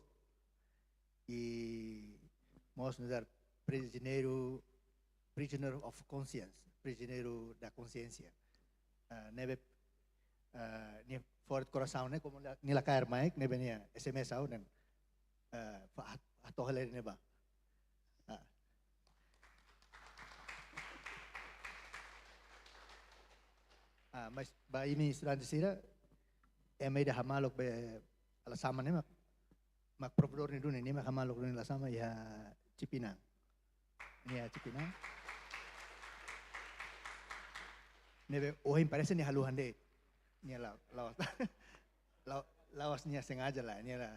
e mos dar prisoner of conscience, prisioneiro da consciência. Nebe ni fort coração né como ni la cair mai nebe ni SMS au dan atohele neba. Mas ba ini sudah disira eda hamalok be ala sama ne mak provedor ni dunia ni mak hamalok ni la sama ya Cipinang. Ni a Cipinang. Nebe ohin parece ni haluhan de. Ni lawas ni sengaja lah ni la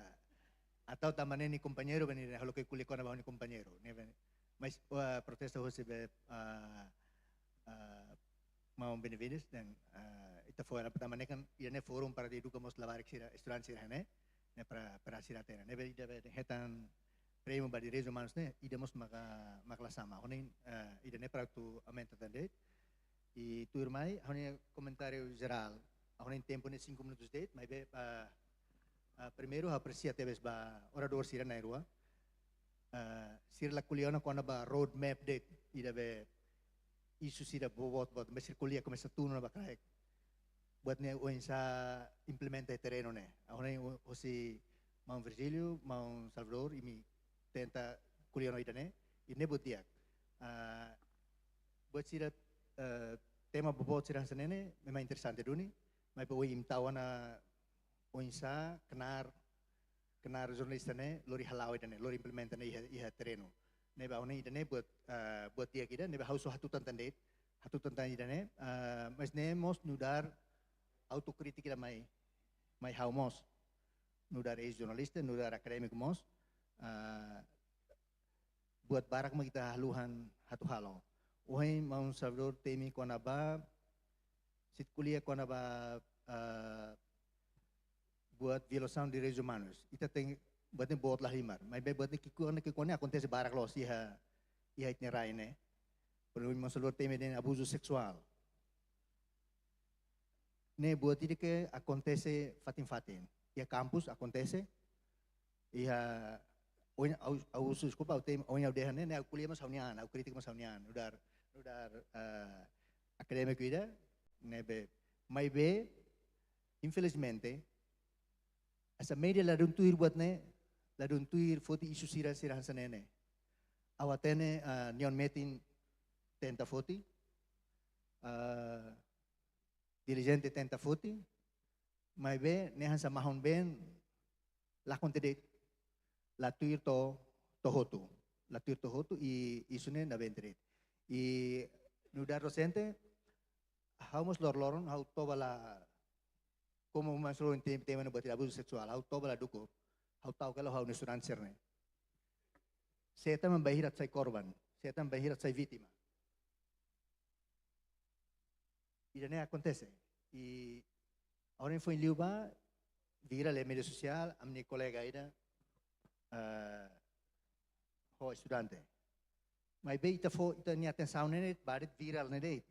atau tamane ni compañero venir halu ke kuliko na ni compañero. Nebe mas protesta Jose be mau Benevides dan ita fora tamane kan ine forum para educamos lavar estudantes ne para siratena. Nebe debe hetan prêmio para direitos humanos né idemos maklasama honin idene para tu aumenta tande e tu irmai honin comentário geral honin tempo ne 5 minutos de mas be primeiro aprecia teves ba orador sira na rua sir la kuliona kona ba road map de ida be isu sira bobot mas kulia começa tudo na ba crack buat ne o insa implementa terreno ne honin osi Mount Virgílio, Mount Salvador e mi tenta kuliah idane ini butiak buat sira tema bobot sira senene memang interessante duni mai po im tawana oinsa kenar jurnalista ne lori halau idane lori implementa ne iha terreno ne ba oni idane buat dia kita ne ba hausu hatutan tande hatutan idane mas ne mos nudar autokritik ida mai haumos nudar ex-jurnalista nudar akademik mos buat barak kita haluhan hatu halo. Uhay Mount Salvador temi ko na ba sit kuliah ko na ba buat violação de direitos humanos. Ita tem buat ni bot lahimar. May buat ni kikuan acontece barak los iha itnerai ne. Pero Mount Salvador temi din abuso sexual. Ne buat ini ke acontece fatin. Iha kampus acontece. Iha au desculpa o tem o dehan ne au kuliah mas haunian au kritik mas haunian udar acadêmico ida nebe mai be infelizmente asa media la duntuir buat ne la duntuir foti isu sira sanene awatene neon meeting tenta foti diligente tenta foti mai be nehan sa mahon ben la kontede la tuir to hotu y isune na vendret y nudar docente hamos loron how toba la como maslo en tema no batir abuso sexual how toba la duko how tau kalau how nesuran serne setan membahirat sai korban setan membahirat sai vítima y dene acontece y ahora foi liuba viral le media sosial amni kolega ida ho estudante. Mai be ita fo ita ni atenção nele barit viral nele.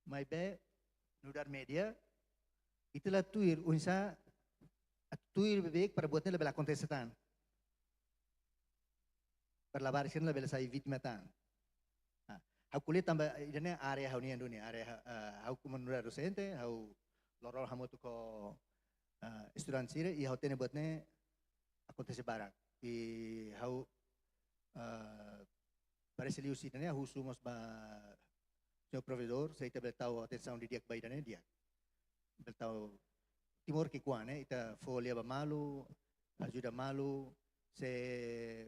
Mai be nudar media itulah tuir unsa tuir bebek para buatnya lebih kontesetan. Perlabar sini lebih saya vítima tan. Hau kuliah tambah ini area hau ni dunia area hau kumenura docente hau lorol hamu tu ko estudante sira i hau tene buatnya acontece barak. I hau parece liu si tene hau sumos ba seu provedor saya tidak tahu atenção di dia baik dan dia. Tahu timur ke kuane ita folia ba malu ajuda malu se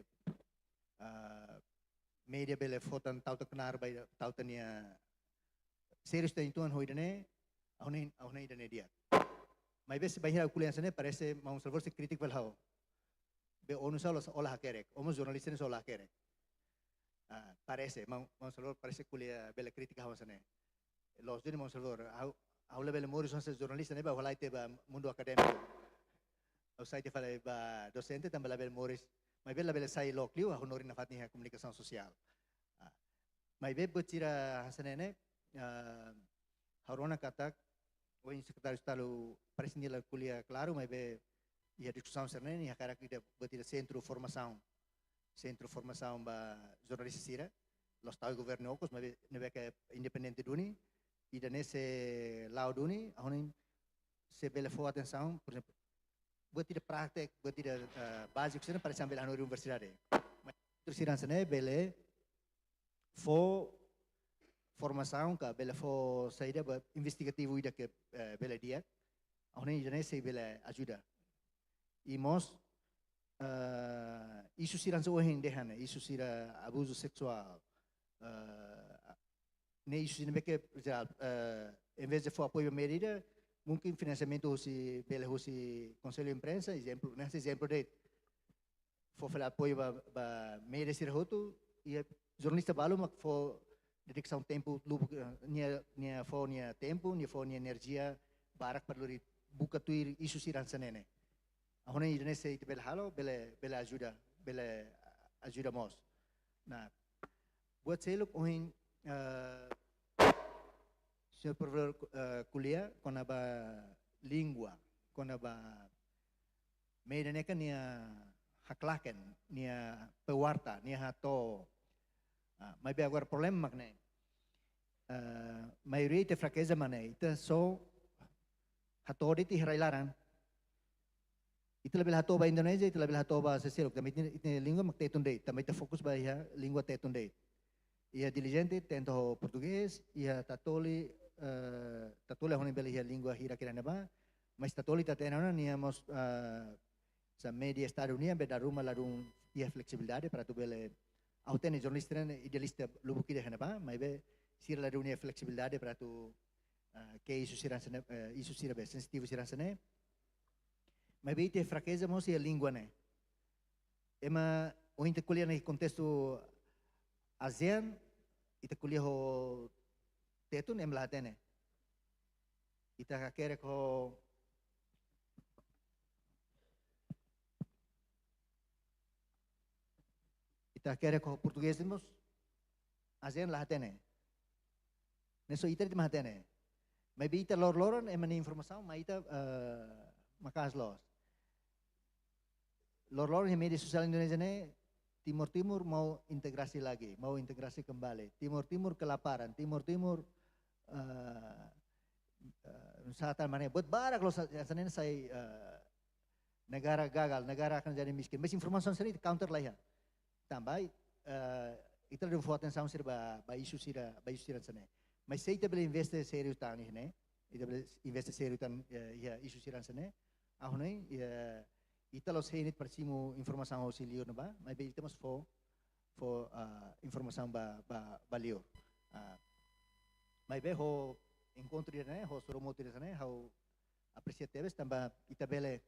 media bele fotan tau terkenar by tau tania serius dan tuan hoidane ahune idane dia mai bes bahira kuliah sana parece mau salvar se kritik vel hau be onu sala olah kerek omo jurnalisten olah kerek parece mau salvar parece kuliah bele kritik hau sana los dini mau salvar hau bele morison se jurnalista ne ba holaite ba mundo akademiko au sai te fale ba docente tambah bele moris mai bela bela sai lokliu honorin na fatni komunikasi sosial. Mai be bocira hasanene harona katak o sekretaris talu presindila kuliah claro mai be ia discussão serne ia cara que botira centro formação ba jornalista sira los tal governo okos mai be que independente duni e nesse lao duni honin se bela fo atenção por exemplo buat tidak praktek, buat tidak basic sana pada sambil anu universitas. Terus siran sana bele fo formação ka bele fo saída buat investigativo ida ke bele dia. Ahone jane se bele ajuda. E mos isu siran so hin dehana, isu sira abuso sexual. Ne isu sira beke em vez de fo apoio medida mungkin financiamento husi bele husi conselho de imprensa exemplo nesse exemplo de for apoio ba media sir hotu e jornalista balu mak for dedicação tempo lubu nia for nia tempo nia for nia energia barak perlu buka tuir isu siran senene ahona Indonesia itu bele halo bele ajuda mos nah buat saya luk ohin Senhor provedor kuliah kona ba língua kona ba media neka nia haklaken nia pewarta nia hato mai be agora problema magne maioria te fraqueza mane ita so hato di hirailaran ita lebih hato ba Indonesia ita lebih hato ba sesirok também ita língua mak tetundei também ita fokus ba ya língua tetundei ia diligente tento português ia tatoli honin beli ia língua hira kirana ba mas tatoli tatena nia mos sa media Estados Unidos beda rumah larung ia flexibilidade para tu bele autene jornalista idealista lubu kide hana ba mai be sir larung ia flexibilidade para tu que isu sira be sensitivo siran sene mai be te fraqueza mos ia língua ne ema o inte kuliah nei contexto ASEAN ita kuliah ho tetun em latene ita kakere ko português temos ASEAN latene neso ita di matene maybe ita loron emani informação mas ita makas los lor yang media sosial Indonesia ne Timur mau integrasi lagi, mau integrasi kembali. Timur kelaparan, Timur Nusatan mana? Buat barak loh, senin saya negara gagal, negara akan jadi miskin. Mas informasi sendiri counter lah ya. Tambah itu ada buatan sama sih ba isu sira sana. Mas saya tidak boleh investasi serius tang ini, tidak boleh investasi serius tang ya isu sira sana. Ahune ya ita los henit persimu informasi hosi liur na ba mai be ita mas fo informasi ba liur mai be ho encontro dia ne ho soromo dia sana ho apreciate ves tambah ita bele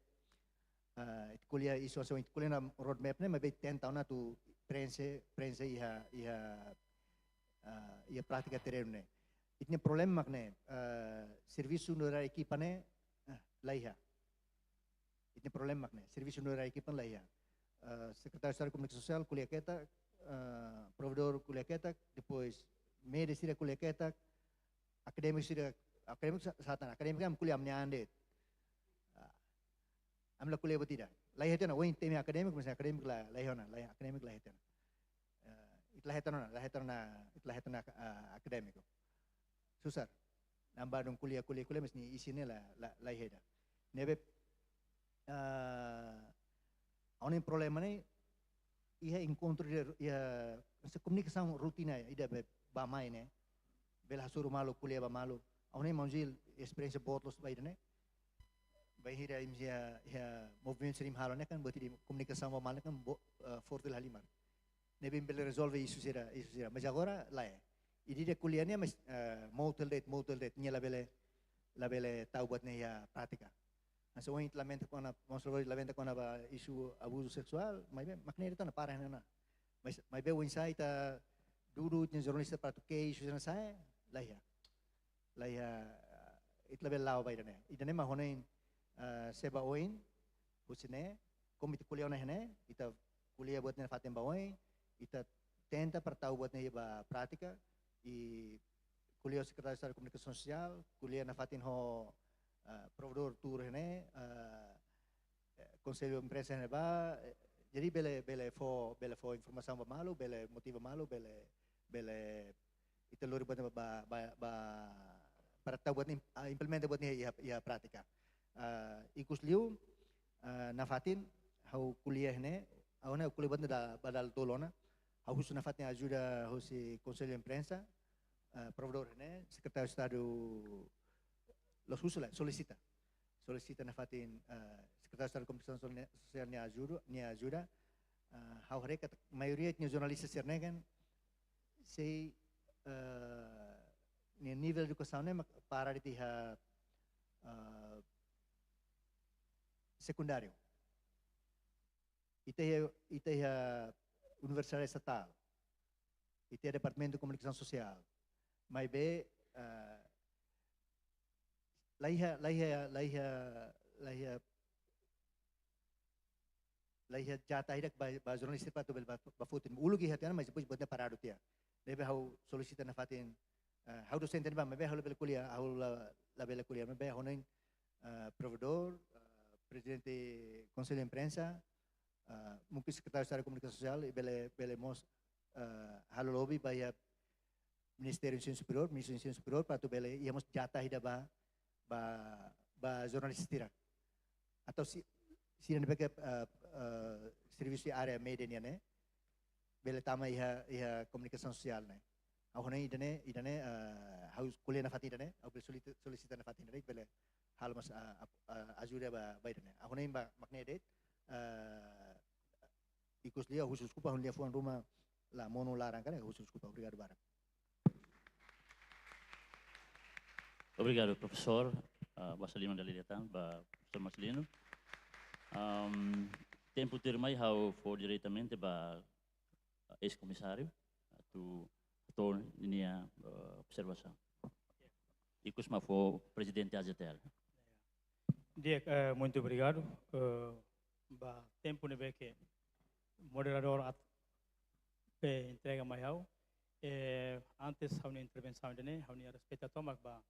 kuliah isu aso kuliah na roadmap ne mai be 10 tahun na tu prense ia pratica terreno ne itne problem makne serviço no equipa ne laiha Ini problema nih. Serviço no era equipan lah ya. Secretário de Estado de Comunicação Social, kuliah kita, provedor kuliah kita, depois media sira kuliah kita, akademik sira, akademik satan, akademik am kuliah amnya ande. Amla kuliah betida. Lah itu na, wain temi akademik, misalnya akademik lah hona, lah akademik lah itu na. Itlah itu na akademik. Susah. Nambah dong kuliah mesti isinya lah heda. Nebe Ang problema ni ia encontro ia se comunicação rotina ida ba mai ne bela suru malu kuliah ba malu ang manjil experiência botlos ba ida ne ba hira imja ya movimento serim halo ne kan berarti comunicação ba malu kan forte halimar ne bem bela resolve isso será mas agora lá é idi de kuliah ne mas motel date nya la bela tahu buat ne ya prática. Nasa wang lamenta ko na lamenta ko na ba isu abuso sexual, may be makneri to na parang na. May be wang sa ita dudut ni jurnalista para to kay isu na sa laya itla bel law ba idane. Idane mahonin seba oin husine komite kuliah na hene ita kuliah buat na fatem ba oin ita tenta para tahu buat na ba prática e kuliah Secretario de Estado de Comunicação Social, kuliah na fatin ho provedor tour ini, konselio imprensa ini ba, jadi bele fo informasi ba malu, bele motiva malu, bele itu lori buat ba para tahu buat implementa buat ni ya praktika. Ikus liu nafatin hau kuliah ini, hau na kuliah buat badal tolona, hau husu nafatin ajuda husi konselio imprensa, provedor ini, Secretario de Estado los usulah solicita na fatin Secretario de Estado de Comunicação Social ni ajuda hau mereka maioria de jornalistas sernegan se ni nível de educação ne para di secundário ite Universidade Estatal ite Departamento de Comunicação Social mas be laiha jatah hidak ba jornalista pa to ba futin ulugi hatian mas depois botna parado tia debe hau solicita na fatin hau docente ba mebe hau lebel kuliah hau la bela kuliah mebe honin provedor presidente conselho de imprensa mungkin secretário de Estado de Comunicação Social bele mos halo lobby ba ya Ministério de Ensino Superior para tu bele íamos jatah hidak ba jornalis tira atau si nabe serviço area media ne bele tama iha komunikasi sosial ne au hone idane haus kuliah na fati idane au bele solicita na fati idane bele hal mas ajuda ba idane au hone ba makne det ikus lia khusus kupa hon lia fuan rumah la mono larang kan khusus kupa obrigado bara. Obrigado, professor Marcelino da Lidetan, professor Marcelino. Tempo termai hau for diretamente ba ex-comissário tu ini observação. Ikus ma for presidente AZTL. Dia, muito obrigado. Ba tempo ne que moderador entrega mai hau. Antes hau intervenção dene, hau ni respeita tomak ba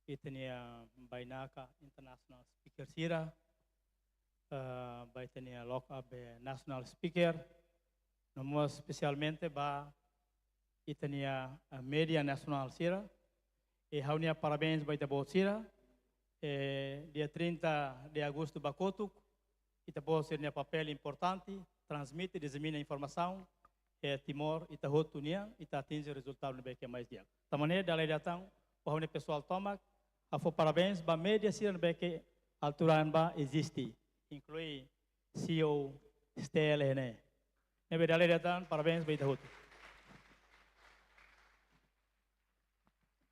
itania bainaka international speaker sira ba itania local national speaker nomor especialmente ba itania media nacional sira e haunia parabéns ba ita bot sira dia 30 de agosto ba kotuk ita bot sira papel importante transmite dissemina informação Timor ita hotunia ita atinge o resultado no que mais dia tamane dalai datang o pessoal tomak afo parabéns ba media sira beke alturan ba existe inclui CEO Stelle ne nebe dalai datang parabéns ba ita hotu.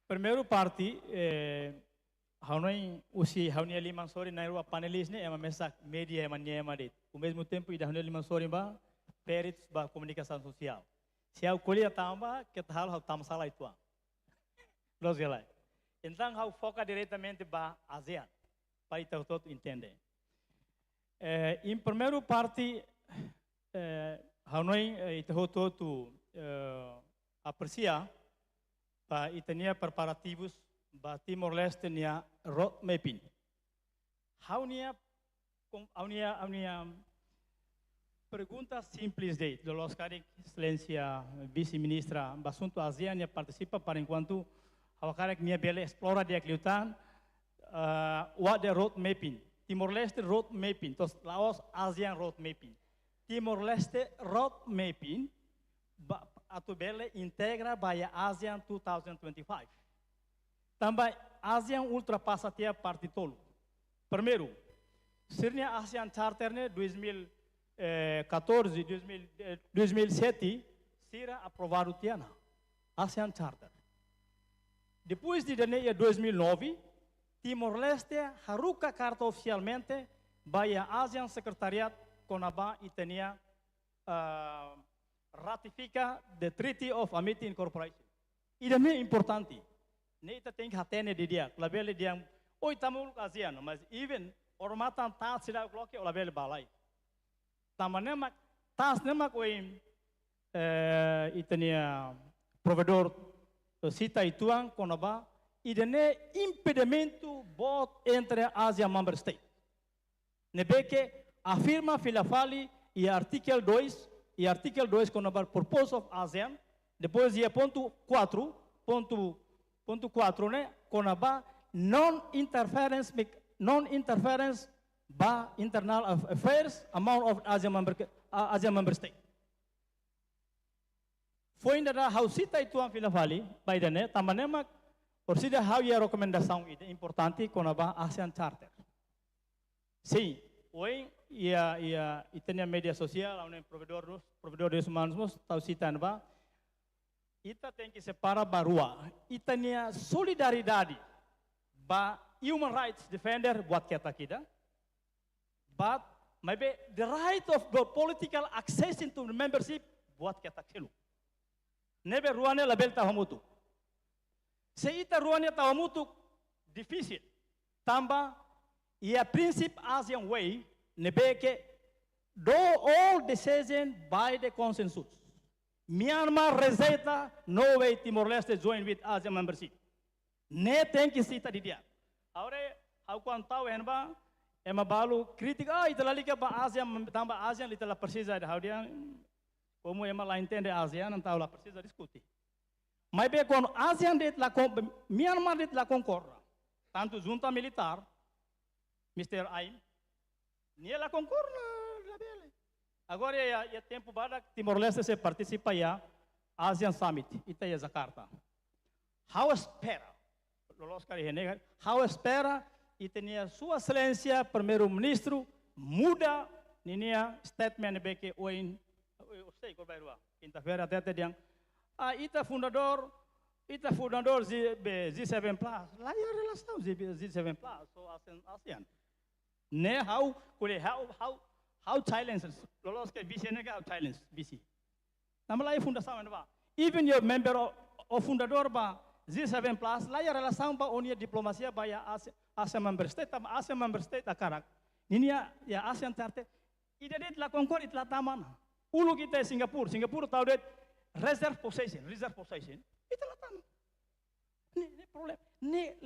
Primeiro parte haunai usi haunia limang sori na rua panelis ne ema mesak media ema nyema dit ao mesmo tempo ida haunia limang sori ba perits ba comunicação social se au kuliah tamba que tal hau tam sala itu los gelai então hau foca diretamente ba ASEAN para ita todo entender Em primeiro parte, Hanoi ita hotu apreciar para itania preparativos para Timor-Leste nia road mapping. Haunia pergunta simples de los cari excelência vice-ministra Basunto ASEAN participa para enquanto awakare nia bele explora dia kliutan what the road mapping. Timor-Leste road mapping, tos Laos ASEAN road mapping. Timor-Leste road mapping atau bele integra via ASEAN 2025. Também ASEAN ultrapassa tia parte tolo. Primeiro, sirnya ASEAN Charter ne 2014, 2007, sira aprovado tiana ASEAN Charter. Depois de 2009, Timor-Leste haruka carta oficialmente via ASEAN Secretariat Conaba itania ratifica the Treaty of Amity Incorporation. Isso é importante. Neita tem que hatene de dia, labele dia, oi tamul ASEAN, mas even ormatan tas sila bloque o labele balai. Tamanemak tas nemak oi itania provedor cita ituang Conaba. Idene impedimento bot entre ASEAN member state. Nebeke afirma filafali e artikel 2 com o purpose of ASEAN, depois ia ponto 4 né, com a non-interference ba internal affairs amount of ASEAN member state. Foi ainda da hausita itu ang filafali, by the net, tamanemak Orsida how ia recomendação ide importante com a ASEAN Charter. Sim, hoje ia itenia media social, onde provedores humanos tahu citan ba, ita tem que separar barua, itenia solidariedade ba human rights defender buat kita, but maybe the right of the political access into the membership buat kita kelu. Nebe ruane label tahamutu. Seita ruannya tahu mutu difícil. Tambah ia prinsip ASEAN way nebeke do all decision by the consensus. Myanmar rezeita no way Timor-Leste join with ASEAN membership. Ne tem que cita di dia. Agora aku tahu enba ema balu kritika ita lali ke ba ASEAN tambah ASEAN ita la precisa de how dia como ema la entende ASEAN não tahu la precisa discutir. Mas bem, quando a ASEAN Myanmar concorda, tanto junta militar, Mr. Aim, nem ela concorda, agora é tempo para Timor-Leste se participa ya ASEAN Summit, ita é Jakarta. How espera, how espera e tinha sua excelência primeiro-ministro muda ninia statement beke oin, eu sei qual vai lá, quinta-feira até dia. Ita fundador Z7 Plus. Lá é a relação Z7 Plus, so ASEAN. Ne how Thailand, lolos ke BC ne how Thailand BC. Namala é fundação ba. Even your member of fundador ba Z7 Plus, lá é a relação ba onia diplomacia ba ya ASEAN member state, tam ASEAN member state akarak. Ninia ya ASEAN Charter. Ida det la concord it la tamana. Ulu kita Singapura tahu det reserve possession, itu lah tamu. Ini problem. Ini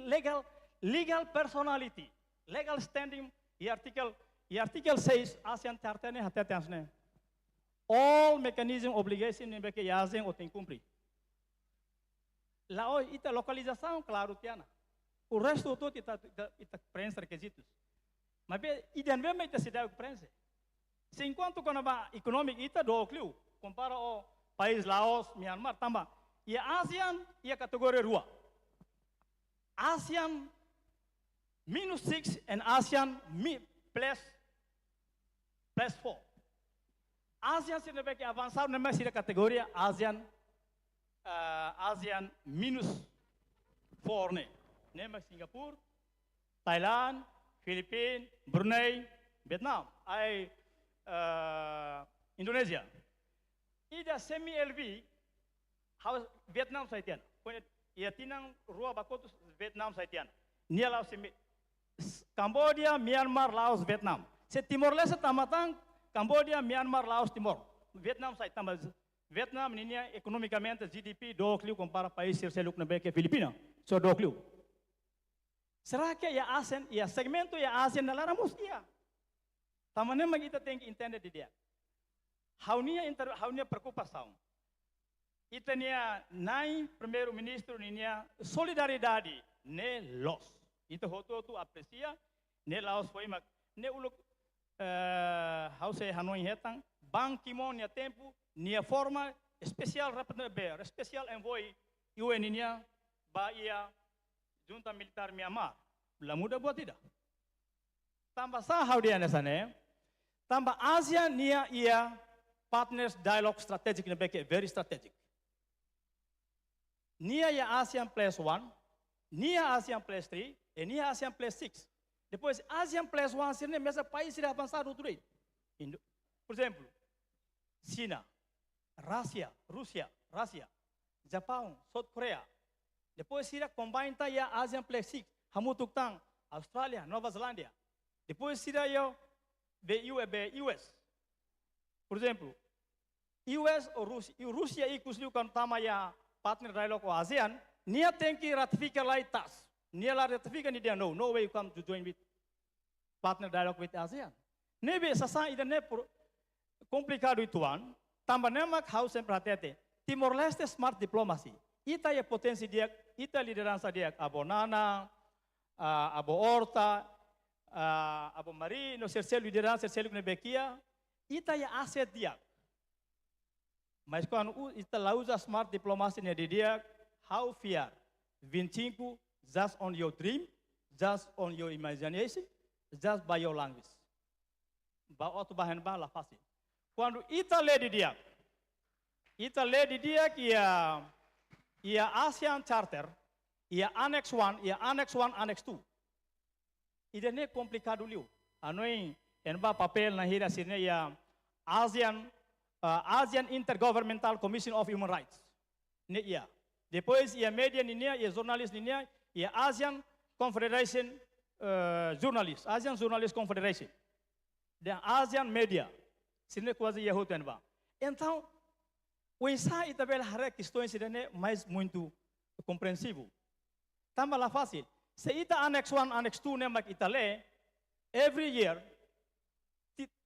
legal personality, legal standing. I artikel 6 ASEAN Charter ne hati-hati ne. All mechanism obligation ne beke ASEAN otem cumprir. Lá ita localização claro tiana. O resto todo ita preenche requisitos. Mas be idan be ita sidai preenche. Se enquanto quando ba economic ita do clue compara o país Laos, Myanmar, tambah. Ia ASEAN, ia kategori 2. ASEAN -6 and ASEAN plus 4. ASEAN sih lebih avançado, nama sih kategori ASEAN -4 ne. Nama Singapura, Thailand, Filipina, Brunei, Vietnam, Indonesia. Ida semi-LV, Vietnam saitian. Ia tinang rua bakotus Vietnam saitian. Nia Laos Cambodia, Myanmar, Laos, Vietnam. Se Timor Leste tamatang Cambodia, Myanmar, Laos, Timor. Vietnam sai tambah Vietnam ini ekonomicamente GDP 2 compara país terceiro na que Filipina. So 2. Será que a ASEAN, a segmento a ASEAN na laramos ia? Tamannya kita tem que entender dia. Haunia preocupação. Ita nia nai primeiro-ministro nia solidariedade ne los. Ita hoto tu aprecia ne Laos foi mak ne uluk hause Hanoi hetang Ban Ki-moon nia tempo nia forma especial rapporteur especial envoy UN nia ba ia junta militar Myanmar. La muda buat tidak. Tambah sahau dia nesane. Tambah ASEAN nia ia partners dialogue strategic na beke very strategic. Nia ya ASEAN +1, nia ASEAN +3, e nia ASEAN +6. Depois ASEAN +1 sirne mesa país sira avançado tudo. Por exemplo, China, Rússia, Japão, South Korea. Depois sira combine ta ya ASEAN +6, hamutuk tang Australia, Nova Zelândia. Depois sira yo US. Por exemplo, US ou Rússia inclusive kan tama ya partner dialogue o ASEAN, nia tem que ratificar lá TAS. Nia lá ratifica ni dia no way you come to join with partner dialogue with ASEAN. Nebe sasa ida ne complicado ituan, tambah nemak harus sempre hati-hati. Timor Leste smart diplomacy. Ita ya potensi dia, ita lideransa dia abo Nana, abo Horta, abo Marino, sercelo lideransa, sercelo nebekia, ita ya aset dia. Mas quando ita lá usa smart diplomacy ne dia, how fear, 25 just on your dream, just on your imagination, just by your language. Ba outro bahan ba la fácil. Quando ita lê de dia que ia ASEAN Charter, ia Annex 1, Annex 2. Ida ne complicado liu. Anoi enba papel na hira sirne ia ASEAN Intergovernmental Commission of Human Rights. Ne ia. Depois ia media ninia, ia jornalis ninia, ia ASEAN Confederation Journalists, ASEAN Journalist Confederation. Dan ASEAN Media. Sirne quase ia hotenba. Então, o ensaio também há questões sirene mais muito compreensivo. Também lá fácil. Se ita Annex 1, Annex 2 ne mak ita le, every year,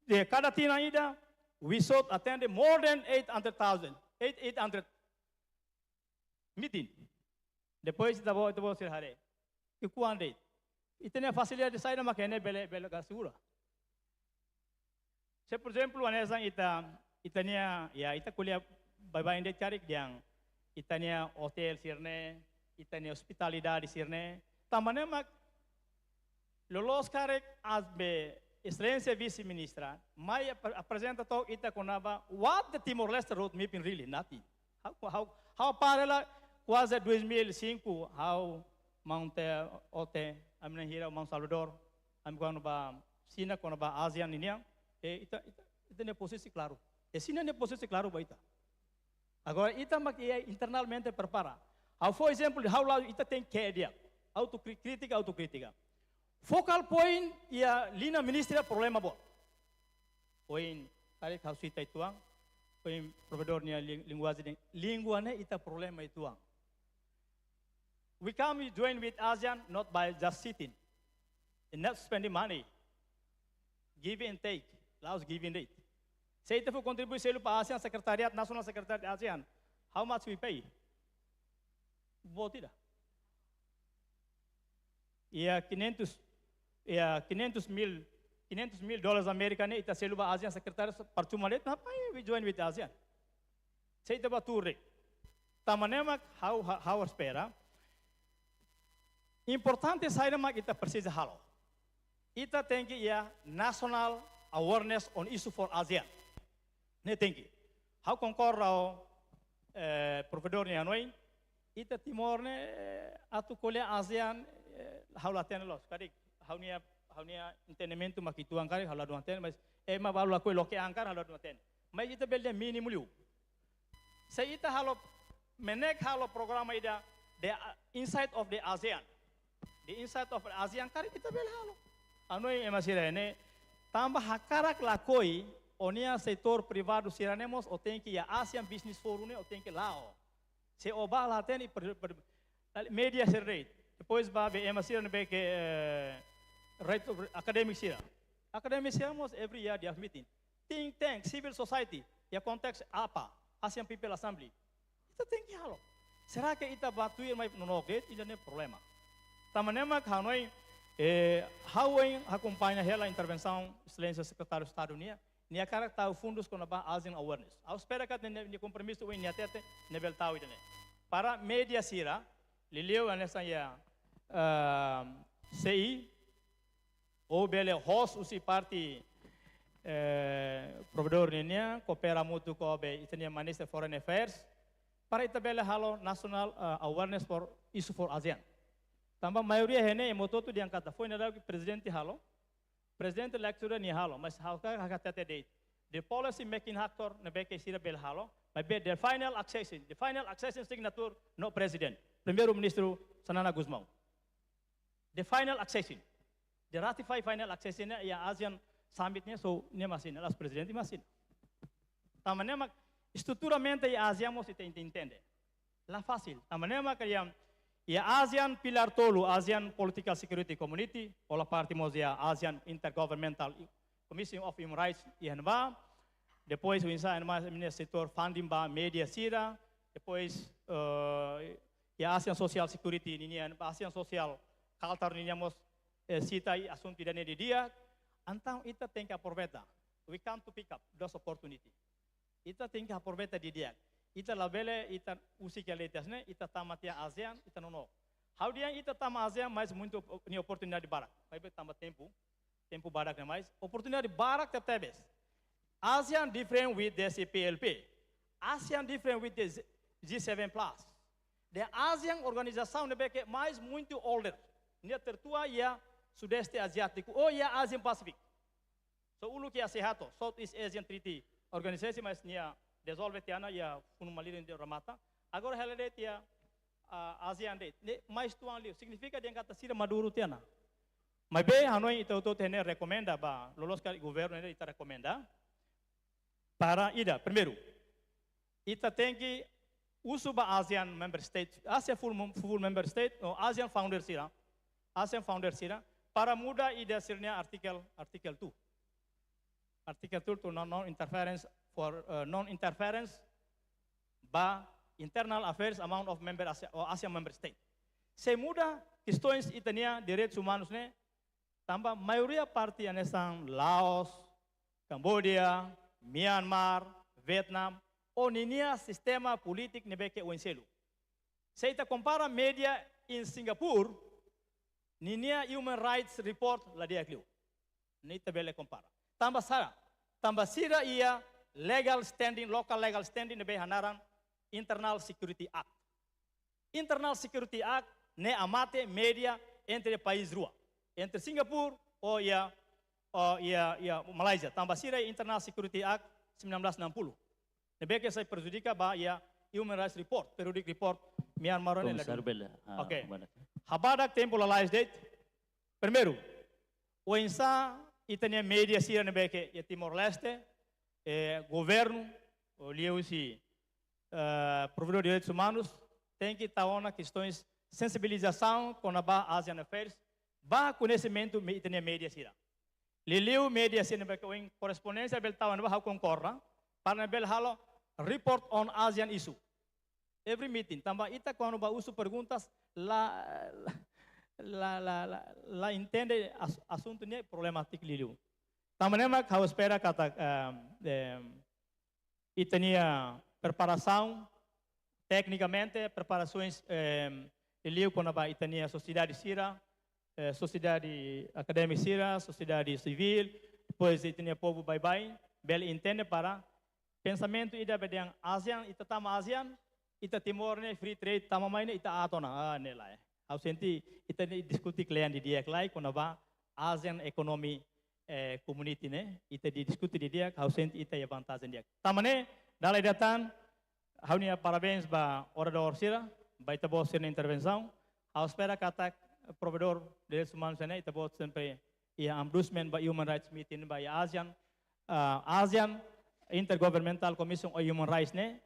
de cada tina ida, we should attend more than 800 meeting. Depois ita bo sir hare. Ikuan date. Ita ne facilidade sai na makene bele segura. Se por exemplo, anesang itania ya ita kuliah bye-bye inde carik yang itania hotel sirne, itania hospitalidade sirne, tamane mak lolos karek as be excelência vice-ministra, mai apresenta to ita konaba what the Timor Leste road mapping really nothing. How parela quase 2005 how Mount Ote amna hira Mount Salvador am kono ba Sina kono ba ASEAN ninia ita ne posisi claro. Sina ne posisi claro ba ita. Agora, ita internamente prepara. For example, how long ita tem que dia? Autocrítica. Focal point ia lina ministra problema bo. Poin tarik harus ita ituang. Poin provedor nia língua ne ita problema ituang. We come join with ASEAN not by just sitting, and not spending money. Give and take. Laos give and take. Say ita for contribution para ASEAN Secretariat, National Secretariat ASEAN. How much we pay? Bo tidak. Ia 500 mil dollars Amerika ne ita selu ba ASEAN Secretariat percuma let napa we join with ASEAN. Say ita ba tour. Tamanemak how espera. Importante saya mak ita precisa halo. Ita tem que ia national awareness on issue for ASEAN. Ne tinggi. How concordo provedor ni anoi, ita Timor ne atu kuliah ASEAN how laten los. Kadi how nia entendimento makituang kari how laduan ten, mas ma balu aku loke angkar how laduan ten. Mas ita belde minimum liu. Sa ita halo menek halo programa ida the inside of the ASEAN. The inside of ASEAN kari ita belde halo. Anoi emasira ne tambah hakarak lakoi, onia setor privado siranemos, o tem que a ASEAN Business Forum, o tem que lao. Se oba lá tem media rate. Depois vai BM sira be que right academic sira. Academic sira mos every year dia meeting. Think tank, civil society, ya context apa? ASEAN People Assembly. Itu tem que halo. Será que ita batuir mai nonoget? Itu nem problema. Tamanema Hanoi Hawaii acompanha a intervenção excelência secretário de Estado Unido, nia caracter fundos com a ASEAN awareness. Eu espero que tenha compromisso o nia tete nível tal ide. Para media sira, lileu nessa ya CI ou bele host usi parti provedor nia coopera mutu ko be itania Minister Foreign Affairs para itabele halo national awareness for issue for ASEAN. Tambah maioria hene emototo diangkat foi nada que presidente halo, presidente lecture ni halo, mas hauka hakatete date. The policy making actor nebe que sira bel halo, mas be the final accession signature no president, primeiro ministro Sanana Guzmão. The final accession, the ratify final accession ya ASEAN summitnya so ni masin, as presidente masin. Tamanema estruturamente ya ASEAN mos ite entende. La fácil, tamanema kaya ya ASEAN pilar tolu, ASEAN Political Security Community, ola parte mos ya ASEAN Intergovernmental Commission of Human Rights ihanba, depois o insa no setor funding ba media sira, depois ya ASEAN Social Security nian, ASEAN Social Culture nian mos cita assunto dane de dia, então ita tem que aproveitar. We come to pick up those opportunity. Ita tem que aproveitar de dia. Ita labele, ita usi que letasne, ita tamatia ASEAN, ita não. How dia ita tama ASEAN, mas muito ni oportunidade barak. Vai be tama tempo barak mais. Oportunidade barak tebes. ASEAN different with the CPLP. ASEAN different with the G7 Plus. The ASEAN organização nebe que mais muito older. Nia tertua ia Sudeste Asiático ou ia ASEAN Pacific. So ulu que asehato, Southeast Asian Treaty Organization, mas nia dissolve tiana ya funumalirin de ramata. Agora helade tia ASEAN date. Mais tuan liu significa dia kata sira maduro tiana. Mas be Hanoi itu tene recomenda ba lolos kali governo ele ita recomenda para ida primeiro. Ita tem que uso ba ASEAN member state, ASEAN full member state ou ASEAN founder sira para muda ida sirnya artikel 2. Artikel 2 to non-interference for non-interference by internal affairs among of member ASEAN member state. Se muda questões itania direitos humanos ne, tambah maioria parte anesan Laos, Cambodia, Myanmar, Vietnam, o ninia sistema politik nebeke uenselu. Se ita compara media in Singapore, ninia human rights report la dia kliu. Ni tabele compara. Tambah sira ia legal standing, local legal standing nebe hanaran Internal Security Act. Internal Security Act ne amate media entre país rua. Entre Singapura ou ia Malaysia. Tambah sira Internal Security Act 1960. Nebe que sai prejudica ba ia human rights report, periodic report Myanmar ne lagi. Okay. Habadak tempo la last date. Primeiro, o insa itania media sira nebe que ia Timor Leste, governo, o liusi provedor de direitos humanos tem que taona questões sensibilização com a ASEAN Affairs, ba conhecimento itania media sira. Liliu media sira nebe que o correspondência bel taona ba concorra para bel halo report on ASEAN issue. Every meeting, tambah ita quando ba uso perguntas la entende assunto ne problemático liliu. Tamanema kau espera kata itania preparação tecnicamente preparações liliu quando ba itania sociedade sira, sociedade acadêmica sira, sociedade civil, depois itania povo bye bel entende para pensamento ida bedang ASEAN ita tama ASEAN ita Timor ne free trade tama mai ne ita atona ne lai. Au senti ita ne diskuti klien di dia klai kona ba ASEAN economy community ne ita di diskuti di dia au senti ita ya vantagem dia. Tamane dalai datan hau nia parabéns ba orador sira ba ita bo sira intervenção. Au espera kata provedor de direitos humanos ne ita bo sempre ia endorsement by Human Rights Meeting by ASEAN Intergovernmental Commission on Human Rights ne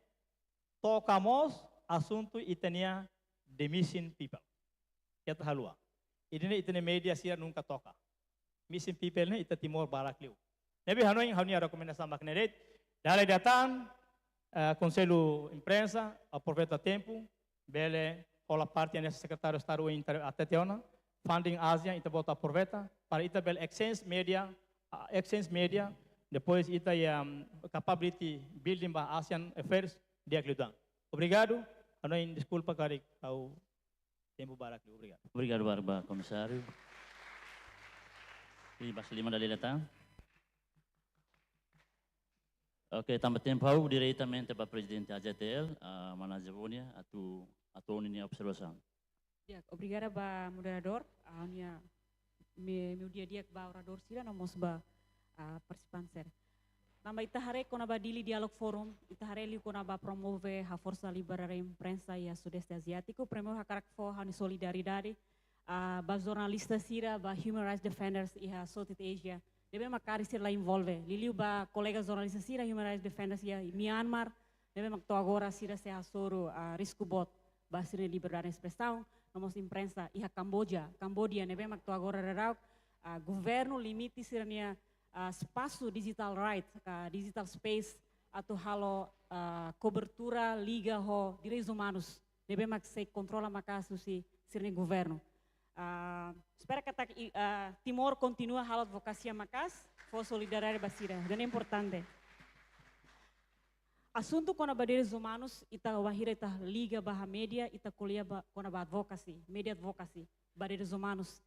tocamos assunto itania de missing people. Ita halua. Itene media sia nunca toca. Missing people ne ita Timor Barak liu. Nebe Hanoi haunia rekomendação makneret. Dale datang Conselho Imprensa, aproveita tempo, bele ola parte nesse secretário de Estado ateteona, funding Ásia, ita bota aproveita para ita bel exchange media, depois ita capability building ba ASEAN Affairs dia klidan. Obrigado, Hanoi desculpa kari ao tempo barak, obrigado. Obrigado, Barba, Comissário. E basta lima dali datang. Oke, tambah tempo diretamente para Presidente AJTL, Manajabonia, atau ini observação. Ya, obrigada ba moderador, ania meu dia ba orador sira nomos ba participan ser. Tambah ita hare kona ba dili dialog forum, ita hare li kona ba promove a força liberare imprensa ya sudeste asiático, premo hakarak fo hani solidariedade, ba jornalista sira, ba human rights defenders iha Southeast Asia. Deve makari sira lá envolve. Liliu ba colega jornalista sira human rights defenders ya Myanmar, deve makto agora sira se hasoro risco bot ba sira liberdade de expressão, nomos imprensa iha Cambodia deve makto agora rarau governo limite sira nia espaço digital right, digital space atau halo cobertura liga ho direitos humanos. Deve mak se controla makasu si sira governo. Espero que Timor continue a advocacia macas, for solidariedade basira, dan é importante. Assunto com a direitos humanos, ita wahira ita liga bah media, ita kuliah com a advocacy, media advocacy, direitos humanos.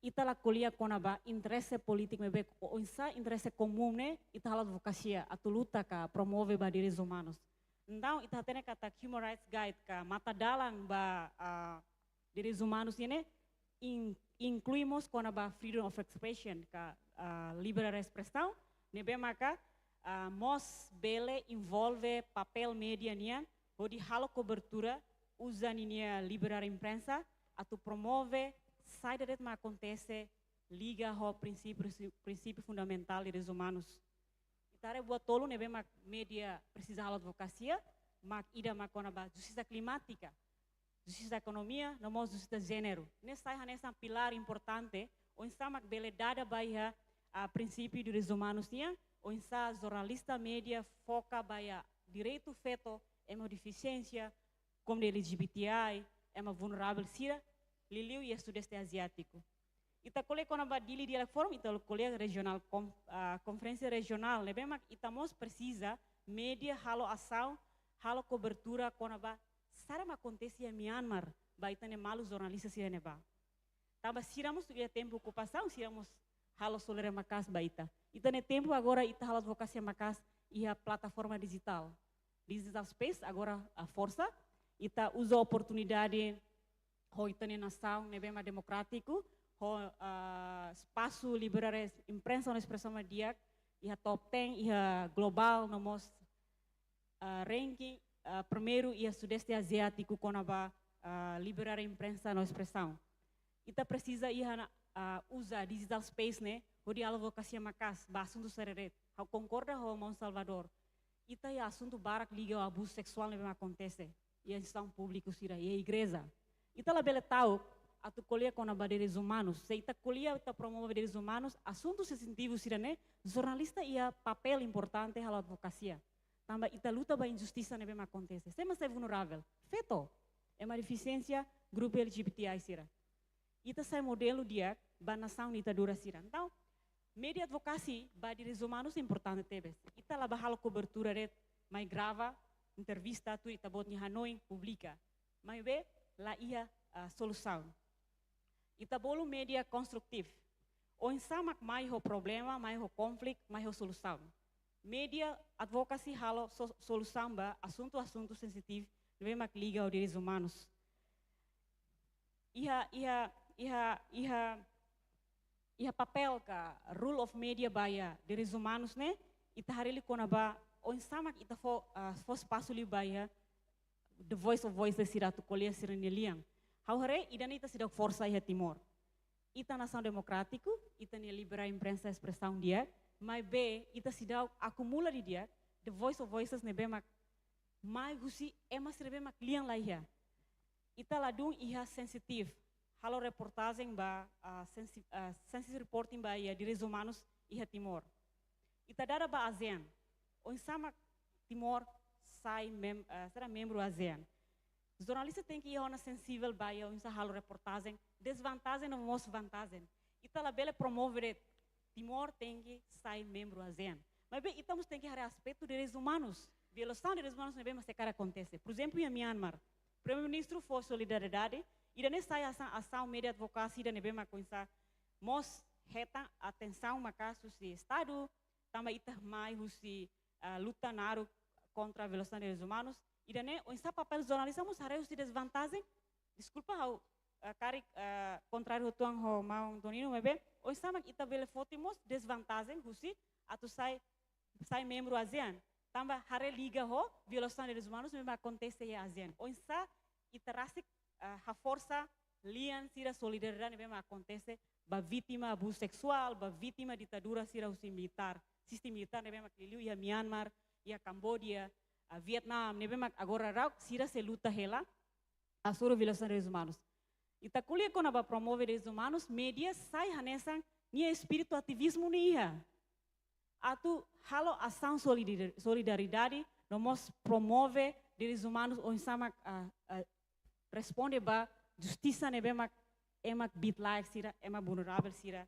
Ita la kuliah com a interesse político, mebe o insa interesse comum né, ita hal advocacia, atu luta ka promove direitos humanos. Então, ita tem kata Human Rights Guide ka mata dalang ba direitos humanos né, incluímos com a freedom of expression, a liberdade de expressão, nebe maka mos bele envolve papel media nia, onde halo cobertura usa nia liberdade de imprensa, atu promove saída de acontece liga ao princípio fundamental de direitos humanos. Itare buat tolo nebe mak media precisa halo advocacia, mak ida mak com a justiça climática. Justiça economia, nomos justiça gênero. Nessa pilar importante, onde está uma beledade baia a princípio dos direitos humanos tinha, onde está jornalista média foca baia direito feito é uma deficiência, como de LGBTI, é uma vulnerável sira, liliu e sudeste asiático. Ita colhe com a dili dialog forum, ita colhe regional conferência regional, lebe mak itamos precisa média halo ação, halo cobertura com a Sarama acontece em Myanmar, baitane malu jornalista sira neba. Taba siramos ia tempo ocupação, siramos halo solere makas baita. Itane tempo agora ita halo advocacia makas ia plataforma digital. Digital space agora a força, ita usa oportunidade ho itane nação nebema democrático, ho espaço liberare imprensa na expressão media, ia top 10, ia global nomos ranking primeiro e a sudeste asiático com a liberar a imprensa na expressão. Ita precisa usar digital space né, onde a advocacia macas, ba assunto sereret. How concorda com Mão Salvador. Ita é assunto barak liga ao abuso sexual que acontece. E a instituição pública sira e a igreja. Ita la bele tau atu colher com a direitos humanos. Se ita colher ita promove direitos humanos, assuntos sensitivos sira né, jornalista ia papel importante à advocacia. Também ita luta ba injustiça nebe acontece. Sema se vulnerável. Feto. É uma deficiência grupo LGBTI sira. Ita sai modelo dia ba nação ita dura sira. Então, media advocacy ba direitos humanos importante tebes. Ita la bahalo cobertura red, mai grava entrevista tu ita bot ni Hanoi publica. Mai be la ia solução. Ita bolo media constructive. O insamak mai ho problema, mai ho conflito, mai ho solução. Media advocacy halo solução ba assunto sensitivo deve mak liga aos direitos humanos. Iha papel ka rule of media baya direitos humanos né? Ita harili kona ba o insamak ita fo espaço li baya the voice of voices sira tu colher sira neliang. How hare idani ita sira força iha Timor. ita nação democrático, ita ne libera a imprensa a expressão dia, mas B, ita se dá acumula de dia, the voice of voices ne bem mais husi é mais rebe mak liang lá ia. Ita ladung ia sensitif. Halo reportagem ba sensitive reporting ba ia direitos humanos ia Timor. Ita dada ba ASEAN. O sama Timor será membro ASEAN. Os jornalistas têm que ir ona sensível ba ia o halo reportagem, desvantagem não mostra vantagem. Ita la bele promover Timor tem que ser membro ASEAN. Mas bem, estamos tem que ter respeito dos direitos humanos. Violação de direitos humanos não é bem, mas sequer acontece. Por exemplo, em Myanmar, o primeiro-ministro foi solidariedade, e daí sai ação média advocacia, daí bem, mas coisa, mos reta atenção, mas caso se Estado, também ita mais se luta naro contra a violação de direitos humanos, e daí o essa papel jornalista mos harus de desvantagem. Desculpa, cari contrário tuang ho mau Tonino, mas bem, o essa ita bele fotimos desvantagem, husi atau sai membro ASEAN. Tambah hari liga ho violação de direitos humanos memang acontece em ASEAN. Onsa iterasik a força lian sira solidariedade memang acontece ba vítima abuso sexual, ba vítima ditadura sira usi militar. Sistem militar memang keliu ia Myanmar, ia Cambodia, a Vietnam, memang agora rau sira se luta hela a sobre violação de direitos humanos. Ita kuliah kona ba promove direitos humanos, media sai hanesan nia espírito ativismo nia. Atu halo ação solidariedade, nós promove direitos humanos, ou sama responde ba justiça nebe emak bitlaik sira, emak vulnerável sira,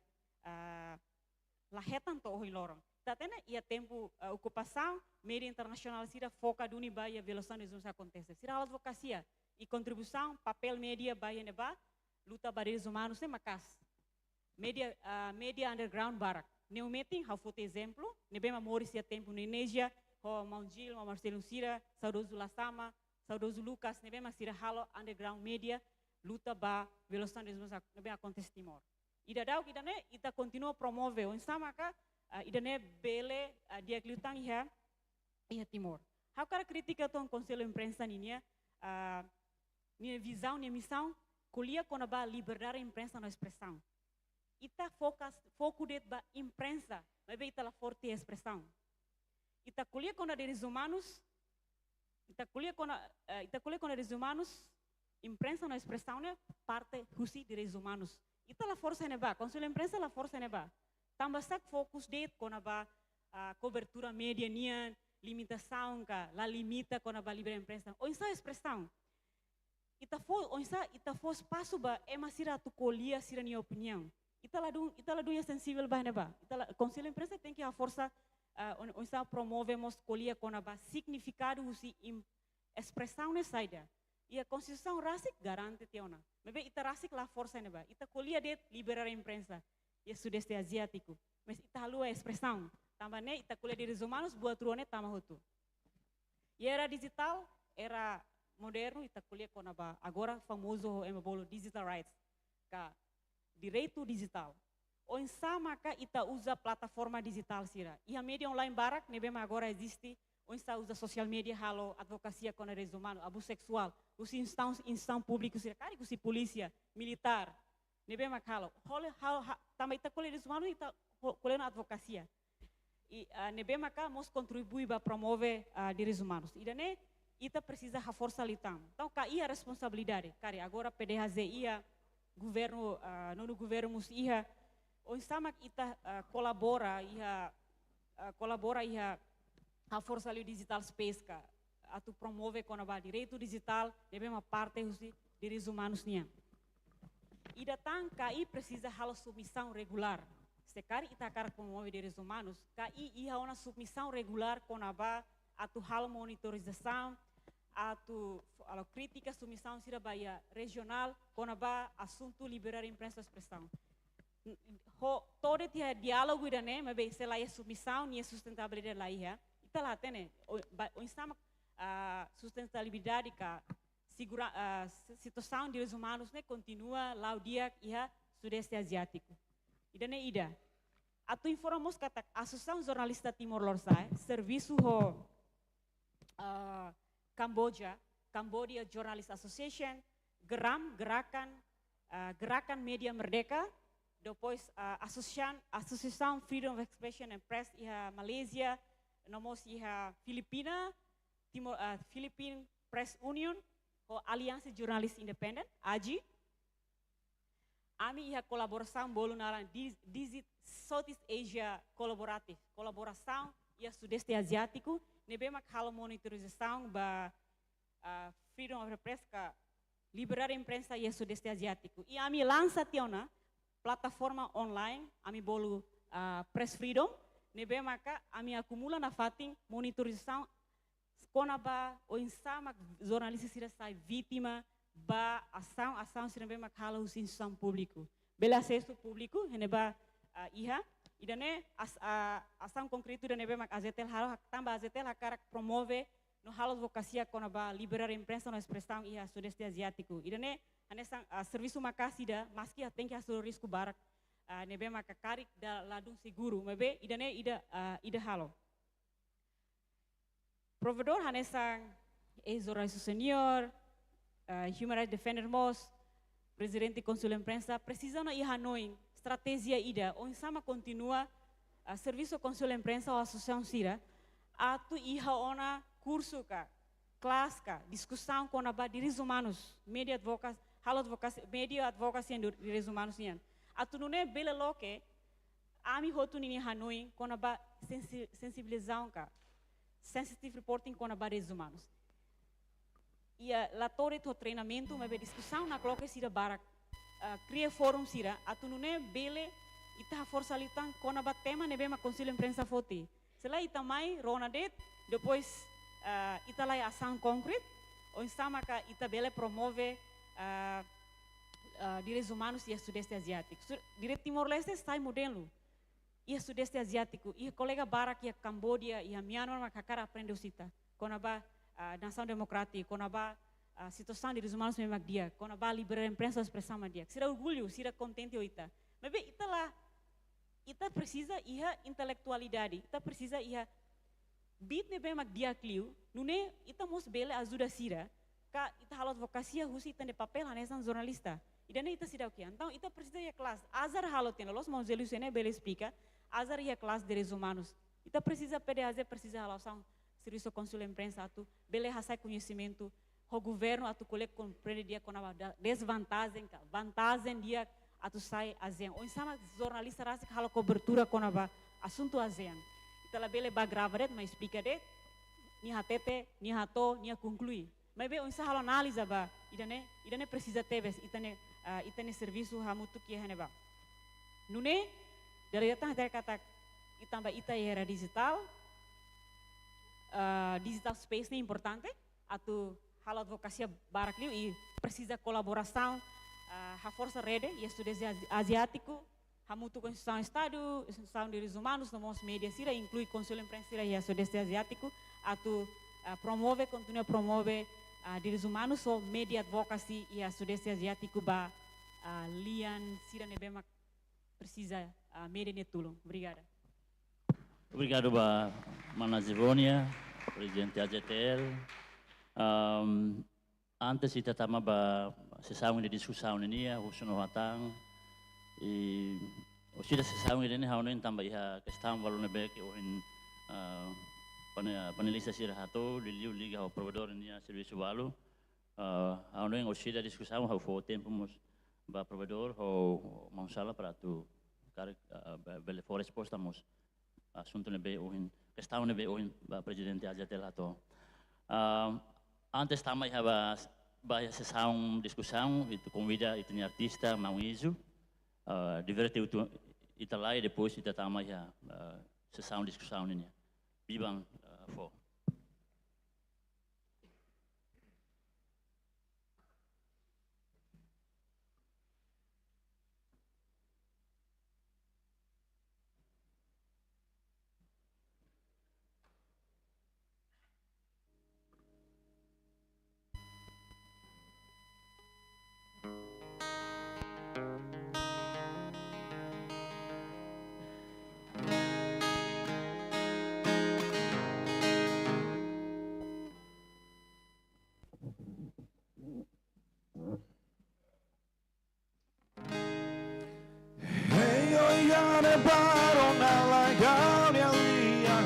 lahetan to oi lorong. Tatena ia tempo ocupação, mídia internacional sira foca duni ba ia violação de direitos humanos acontece. Sira a advocacia e contribuição, papel média ba ia neba luta ba direitos humanos ne makas. Media underground barak. Neu meeting, hau foto exemplo, nebe memória sia tempo na Indonésia, ho Mount Gil, ho Marcelo Sira, saudoso Lasama, saudoso Lucas, nebe masira halo underground media, luta ba violação de direitos humanos nebe acontece Timor. Ida dau kita ne, ita continua promove, on sama ka, ida ne bele dia klutang iha Timor. Hau cara crítica ton conselho imprensa ninya, minha visão, minha missão, colhia quando ba liberdade imprensa na expressão. Ita foco det ba imprensa, mas ita la forte expressão. Ita kuliah com direitos humanos, direitos humanos, imprensa na expressão né parte husi direitos humanos. Ita la força neba, conselho imprensa la força neba. Tambah sak fokus det com ba cobertura média nian, limitação ka, la limita com ba livre imprensa. O essa expressão. Ita fo espaço ba emasira tu colhia sira ni opinião. Ita ladung yang sensível bah neba. Conselho imprensa tem que a força onsa promovemos colhia com a significado usi expressão nessa e a Constituição rasik garante teona. Mas ita rasik la força neba. Ita colhia det liberar a imprensa e sudeste asiático. Mas ita halu a expressão. Tambah ne ita colhia direitos humanos buat ruane tambah hotu. E era digital, era moderno ita colhia com a agora famoso emabolo digital rights. Ka direito digital. O sama ka ita usa plataforma digital sira. E a mídia online barak nebema agora existe. O usa social media halo advocacia com direitos humanos, abuso sexual, os instâncias públicos sira, cari os polícia, militar. Nebema halo. Também ita colhe direitos humanos ita colhe na advocacia. E nebema ka mos contribui para promover direitos humanos. E daí ita precisa a força litam. Então ka ia responsabilidade. Cari agora PDHZ ia governo no governo mus iha o sama ita colabora iha a força ali digital space ka atu promove com a direito digital deve uma parte dos direitos humanos nia ida tan kai precisa halo submissão regular se cari ita cara promove direitos humanos kai iha uma submissão regular com a atu halo monitorização atu a crítica submissão sira baia regional com a assunto liberar imprensa expressão todo esse diálogo ida né mas bem se lá é submissão e sustentabilidade lá ia ita lá tem né o insama sustentabilidade ka segura situação de direitos humanos né continua lá o dia ia sudeste asiático ida né ida atu informamos kata associação jornalista Timor Leste serviço ho Cambodia Journalist Association, GERAM, Gerakan Media Merdeka, depois Associação Freedom of Expression and Press iha Malaysia, nomos iha Filipina, Philippine Press Union, o Aliança Jurnalis Independen, AJI. Ami iha kolaboração bolu naran Digit Southeast Asia kolaboração ia Sudeste Asiático, nebe mak halo monitorização ba Freedom of Press ka liberar imprensa ia Sudeste Asiático. E ami lança tiona plataforma online, ami bolu Press Freedom, nebe maka ami acumula na fating monitorização kona ba o insama jornalista sira sai vítima ba ação sira nebe mak halo instituição público. Bela acesso público, neba iha idane ação concreto nebe mak azetel halo tambah azetel hakarak promove no halo advocacia kona ba liberar imprensa no expressão iha Sudeste Asiático. Idane anesang serviço makasida maski tem que asur risco barak nebe makakarik da ladung seguro mebe idane ida halo. Provedor hanesang ex-jornalista senior, human rights defender mos, presidente consul imprensa precisa no iha noing estratégia ida ou sama continua serviço consul imprensa ou associação sira atu iha ona curso ka classe ka discussão com aba direitos humanos media advocacy halo advocacy media advocacy and direitos humanos nian atu nune bele loke ami hotu nini hanoi com aba sensibilização ka sensitive reporting com aba direitos humanos ia latore to treinamento mebe discussão na coloque sira barak cria fórum sira atu nune bele ita força litan com aba tema nebe ma conselho imprensa foti sela ita mai ronadet depois ita lai ação concreta ou sama ka ita bele promove direitos humanos e Sudeste Asiático. Direito Timor-Leste sai modelo e Sudeste Asiático e colega barak e Cambodia e Myanmar makakara aprendeu cita konaba nação democrática konaba situação de direitos humanos memang dia konaba liberar imprensa expressão dia. Sira orgulho, sira contente ita. Mas ita lá ita precisa iha intelectualidade, ita precisa iha bit ne bemak dia kliu, nune ita mos bele ajuda sira, ka ita halo advocacia husi ita de papel hanesan jornalista. Idane ita sida oke. Então ita precisa ia kelas azar halo tena los monzelu sene bele explica, azar ia kelas de direitos humanos. Ita precisa PDAZ precisa halação serviço consul imprensa atu bele hasai conhecimento, o governo atu colek compreende dia com a desvantagem, vantagem dia atu sai ASEAN. Ou sama jornalista rasa halo cobertura com a assunto ASEAN. Ita la bele bagrava det, mas explica det, ni hatete, ni hato, ni conclui. Mas be onsa halo analisa ba, idane precisa teves, itane serviço hamutu kia haneba. Nune, dari datang dari kata itamba ita era digital, digital space ni importante, atu halo advocacia barakliu e precisa colaboração, a força rede, e Sudeste Asiático, hamutu Constituição Estado, Instituição de Direitos Humanos, nomos media sira, inclui Conselho Imprensa sira e Sudeste Asiático, atu promove, continua promove direitos humanos, ou media advocacy e Sudeste Asiático ba lian sira nebema precisa media netulung. Obrigada. Obrigado ba Mana Zivonia, Presidente AJTL. Antes kita tama ba sesawang di diskusão ini ya, husuno hatang e o sida sesawang ini haunin tambah iha questão valor nebe que ohin panelista sira hato liu liga o provedor ini ya serviço valu haunin o sida diskusão hau fo tempo mus ba provedor o mansala para tu kar bele for resposta mus assunto nebe ohin questão nebe ohin ba presidente AJTL hato antes tambah iha ba sesawang diskusão itu convida itu ni artista Mauizu divertiu ita lá e depois ita tama ya sessão discussão ini bibang for barona la gaudia lia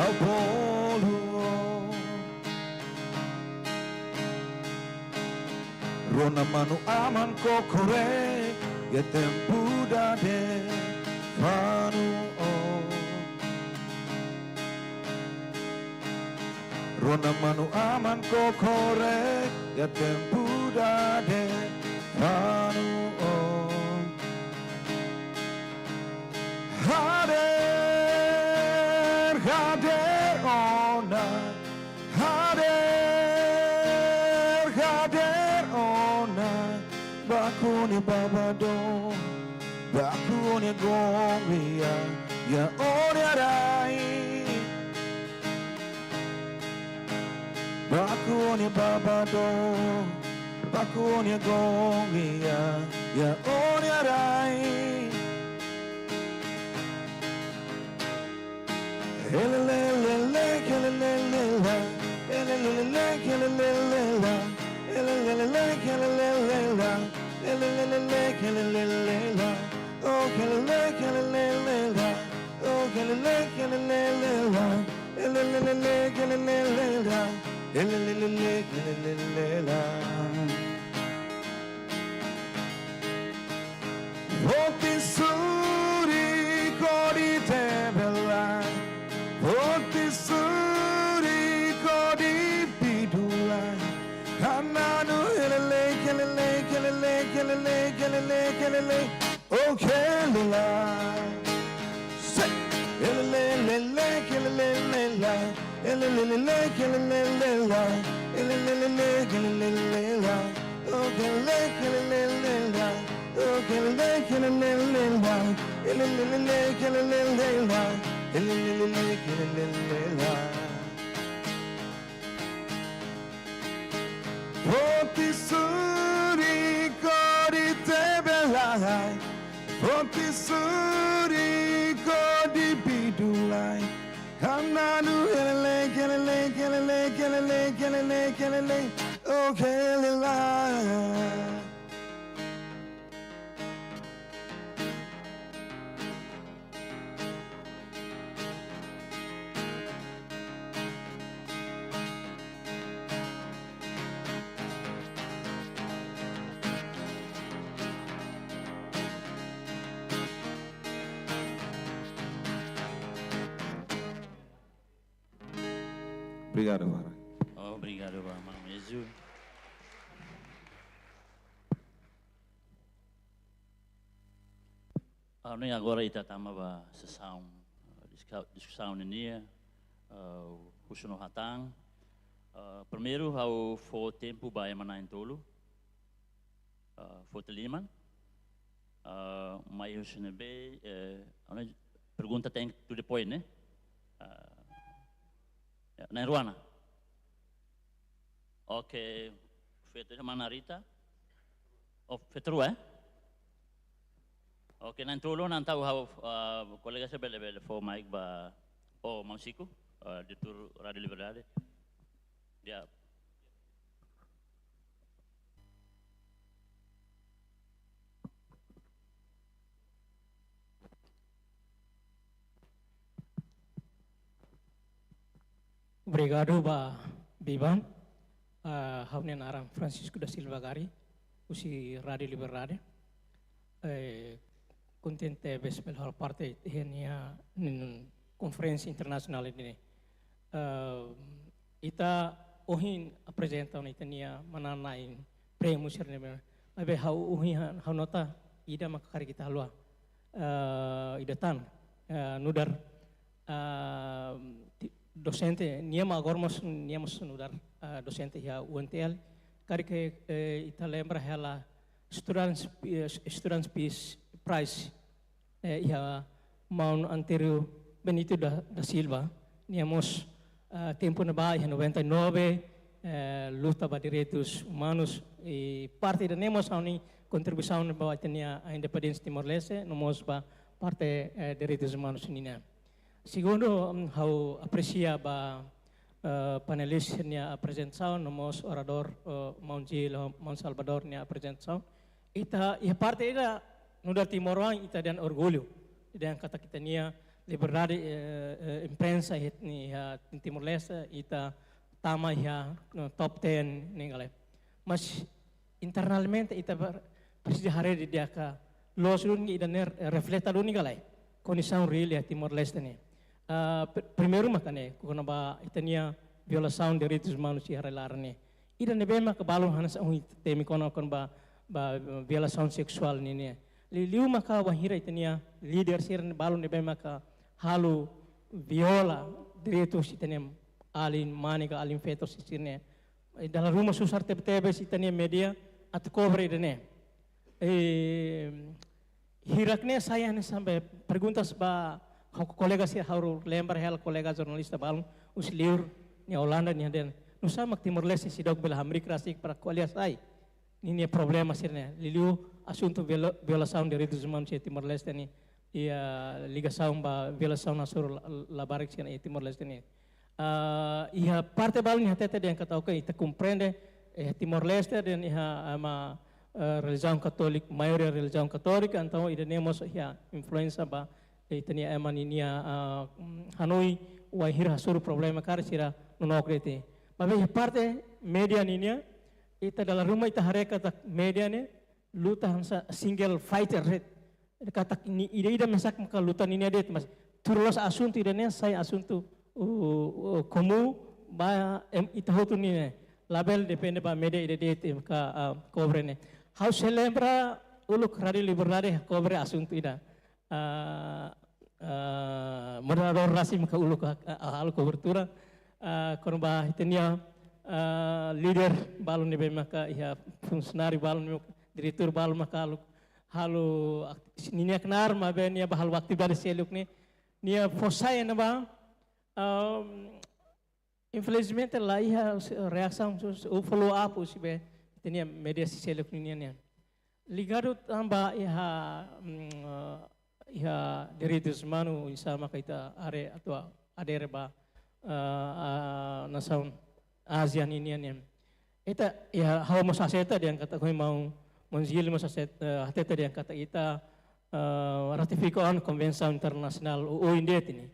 ao bolo Rona manu aman kokore ya tempu dade fanu Rona manu aman kokore ya tempu dade fanu Hader hader ona Hader hader ona Bakuni babado Bakuni gongria ya rai Bakuni babado Bakuni gongria ya rai Elelelele kelelelela Elelelele kelelelela Elelelele kelelelela Elelelele kelelelela Oh kelele kelelelela Oh kelele kelelelela Elelelele kelelelela Elelelele kelelelela Voti suri kodi tebela Voti suri kodi bidulai Hananu kelele kelele kelele kelele kelele kelele Oh kelele Elelelele kelelelela Elelelele kelelelela Elelelele kelelelela Oh kelele kelelelela Oh kelele kelelelela Elelelele kelelelela Elelelele kelelelela Voti suri kodi tebelai Voti suri kodi bidulai Hananu kelele kelele kelele kelele kelele kelele Oh kelele Obrigado, Vara. Obrigado, Mano Jesus. Agora kita tama ba sa discussão ini huso no hatang. Primeiro hau fo tempo ba emana tolo. Fo teliman. Mai huso ne be pergunta tem to the point, né? Na Ruana. Oke, fetu mana Rita? Oh, fetru Oke, nanti ulo nantau hau kolega saya bele fo Mike ba Mamsiku di tur Radio Liberdade. Dia Obrigado, Biban. Haunen arang Francisco da Silva Gari, usi Radio Liberdade. Contente bespel hal parte henia conferência internacional ini. Ita ohin apresenta itania mananain prêmio serne. Abe hau ohin hau nota ida makakari kita halua. Ida tan nudar docente niama gormos niamos nudar docente ya UNTL kari ke ita lembra ela students peace prize ya Mount Antonio Benito da Silva niamos tempo na Bahia 99 luta para direitos humanos e parte da nemos ani contribuição para a independência Timor-Leste nomos ba parte direitos humanos nina. Segundo, hau aprecia ba panelis nia apresentação, nomos orador Mount Gil, Mount Salvador nia apresentação. Ita parte ida nudar Timor-Leste ita dan orgulho. dan kata kita nia liberdade imprensa ni em Timor-Leste ita tama no top 10 ningale. Mas internalmente ita precisa hari di dia ka los lungi ida refleta lungi galai condição real Timor-Leste ni. Primeiro makane kuna ba ita nia violação de direitos humanos e ni. Ida nebe mak balon hanas temi kono kon ba violação sexual ni. Liu maka wahira ita nia leader sir balon nebe maka halu viola direitos ita nia alin manika alin fetos sirne. Dalam rumah susar tebe ita nia media at cobre ida ne. Hiraknya saya sampai perguntas ba kolega saya harus lembrar hal kolega jornalista balon us liur ni Holanda ni den nusa mak Timor-Leste sidok bela Amerika Rasik para kualiah sai ini problema sirne liu assunto violação de direitos humanos em Timor-Leste ni ia ligação ba violação nasur labarik sirne em Timor-Leste ni ia parte balon ni hatete yang kata okay ita compreende Timor-Leste dan ia ama religião católica maioria religião católica então ida nemos ia influência ba itania eman inia Hanoi wahir hasur problema kar sira nonokrate. Babe parte media ninia ita dalam rumah ita hareka tak media ne luta hansa single fighter red. Kata ini ida mesak maka luta ninia det mas turlos asunto ida ne sai asunto komu ba ita hotu ni label depende ba media ida det ka cobre ne. How celebra uluk radio liberdade cobre asunto ida. Moderador rasim ka uluk hal cobertura korba hitenia leader balon nebe maka ia funcionário balon diretor balon maka halu ninia kenar ma be nia bahal waktu bari seluk ni nia fosai na ba infelizmente lá ia reação o follow up os be hitenia media seluk ni nia ligado tamba ia direitos humanos sama kita are atau adere ba nasaun ASEAN ini yang eta ya hau masaseta yang kata kau mau menjil masaseta hateta yang kata kita ratifikan konvensi internasional UND ini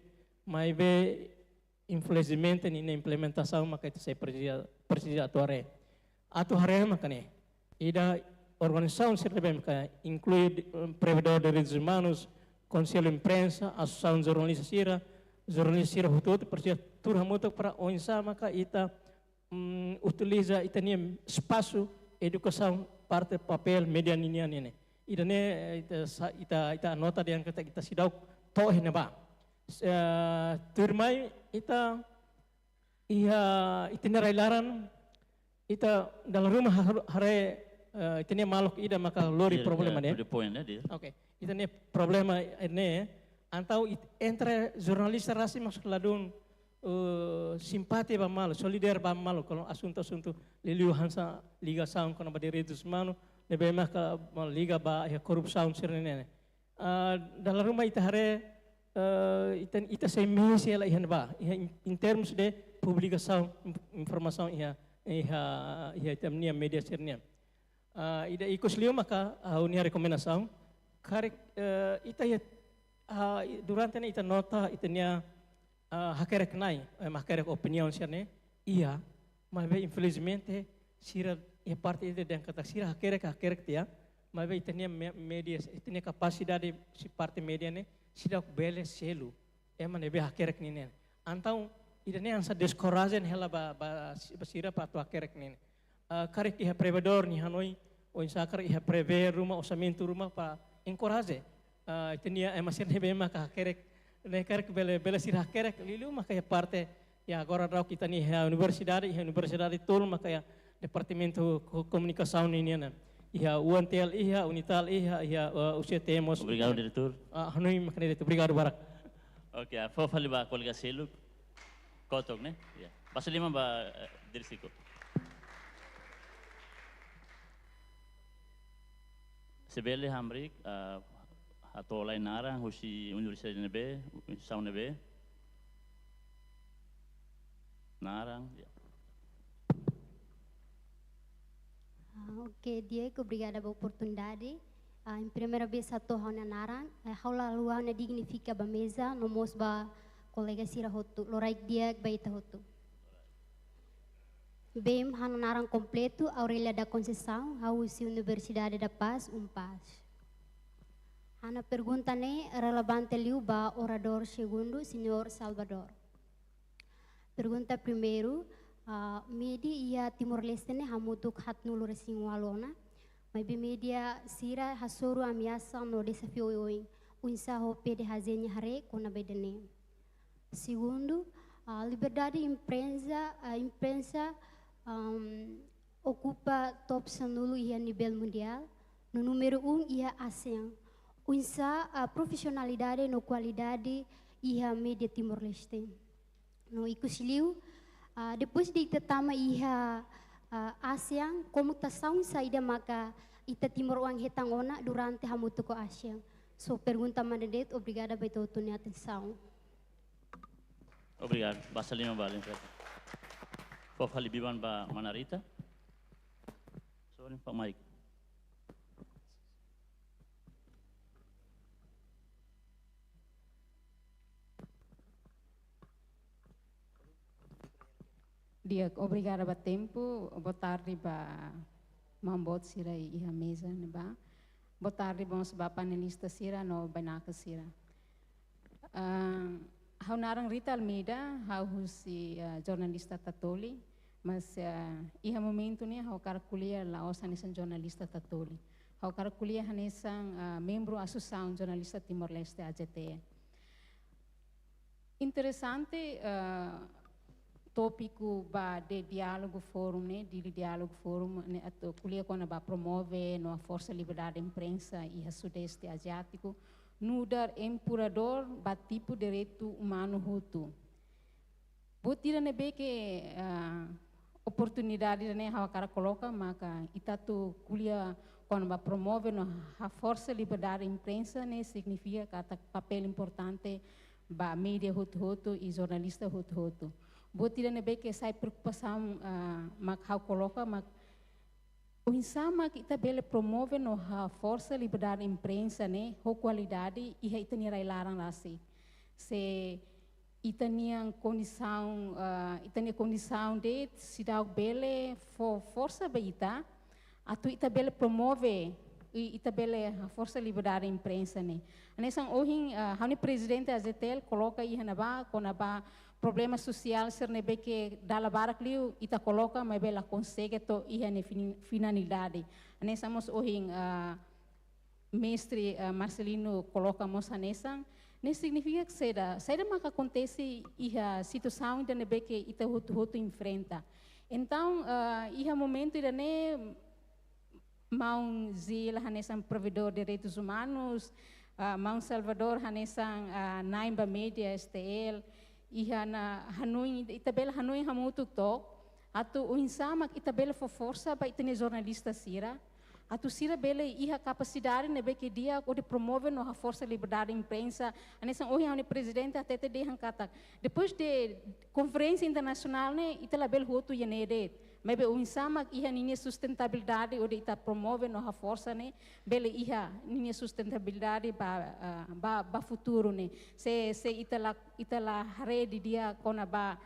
mai be infelizmente ini implementação maka itu saya precisa atuare atu hare makane ida organização serve maka inclui provedor de direitos humanos Conselho Imprensa, Associação Jornalista Sira Hutut, percaya turha mutak para onsa maka ita utiliza itania espaço educação parte papel media ninia nene. Ida ne ita nota yang kata kita sidau toh ne ba. Turmai ita itinerailaran ita dalam rumah hare itania maluk ida maka lori problema ne. Okay. Itu nih problema ini, antau entre jornalista rasi masuk ladun simpati bamalu, solidar bamalu kalau asunto liliu hansa liga sound kono direitos humanos, nebe maka liga ba ya korupsiun sirene. Dalam rumah ita hare ita semisi lah ihan ba, in terms de publicação informação ia temnia media sirene. Ida ikut liu maka unia rekomendasi. Karek ita ya durante ita nota itanya hakerek nai hakerek opinion sirne iya mas infelizmente sira e parte ida dan kata sira hakerek tia mas itanya media itanya capacidade si parte media ne sira bele selu emane be hakerek ninen antau ida ne ansa descoragen hela ba sira patu hakerek ninen karek iha provedor ni Hanoi o insakar iha prever rumah orçamento rumah pa encourage itania masih nebe maka kerek nekerek bele sirah kerek lilu maka ya parte ya agora rau kita ni universidade tol maka ya departamento comunicação ini na ia UNTL ia Unital ia UCTMOS. Obrigado diretor. Hanoi maka diretor obrigado barak. Okay, fo fali ba kolega Selu kotok ne ya basa lima ba dirisiko. Sebelum Hamrik atau lain arah husi universitas nebe, sound nebe, narang. Ok, Diego, obrigada pela oportunidade. Em primeira vez satu hona naran, haula luana dignifica ba mesa, nomos ba colega sira hotu, loraik dia baita hotu. Bem hana naran completo, Aurélia da Conceição, Hausi Universidade da Paz, Paz. Hana pergunta ne relevante liu ba orador segundo, Senhor Salvador. Pergunta primeiro, media Timor-Leste ne hamutuk hatnulu resing walona, mas media sira hasuru ameaça no desafio oing, unsa hope de hazenha hare kona bedene. Segundo, a liberdade imprensa ocupa top sanulu ia nível mundial. No número ia ASEAN. Unsa a profissionalidade no qualidade ia media Timor-Leste. No ikusiliu, depois de tetama ia ASEAN, comutação saída maka ita Timor Uang hetangona durante hamutuko ASEAN. So pergunta mandadet, obrigada por toda a atenção. Obrigado. Basta lima balen. Fof halibiban ba Manarita. Sorry, Pak Mike. Dia, obrigada ba tempo, boa tarde ba mambot sira iha mesa ne ba. Boa tarde bons ba panelista sira no banaka sira. Hau narang Rita Almeida, hau si jornalista tatoli, mas iha momento ni hau kara kuliah laos hanesan jornalista tatoli. Hau kara kuliah hanesan membro Associação Jornalista Timor-Leste AJT. Interessante tópico ba de diálogo fórum né, de diálogo fórum né, atau kuliah kona ba promove no força liberdade imprensa e sudeste asiático no dar empurador ba tipo direito humano hutu. Botira ne be que oportunidade né hawa cara coloca maka itatu kuliah quando ba promove no a força liberdade imprensa né significa kata papel importante ba mídia hutu e jornalista hutu. Botira ne be que sai preocupação mak hawa coloca mak o insama que ita bele promove no a força liberdade imprensa né, ho qualidade e ita ni rai larang lasi. Se ita ni condição de se dar bele força beita, atu ita bele promove e ita bele a força liberdade imprensa né. Anesang ohin hani presidente AZTL coloca iha na ba konaba problema social ser nebe que dala barak liu ita coloca mas bela consegue to iha ne finalidade. Anesamos ohin mestre Marcelino coloca mos anesang ne significa que seda maka acontece iha situação de nebe que ita hutu enfrenta. Então iha momento ida ne Mão Zila hanesang provedor de direitos humanos, Mão Salvador hanesang Naimba Media STL, iha na Hanoi, itabela Hanoi hamutuk to, atu o insama itabela for força ba itene jornalista sira, atu sira bele iha capacidade nebe que dia o de promove no a força liberdade imprensa, anesang ohi o presidente até te dehan katak. Depois de conferência internacional ne itala bel hutu yanede. Mas o insama iha ninha sustentabilidade o de ita promove no a força ne bele iha ninha sustentabilidade ba futuro ne se itala rede dia kona ba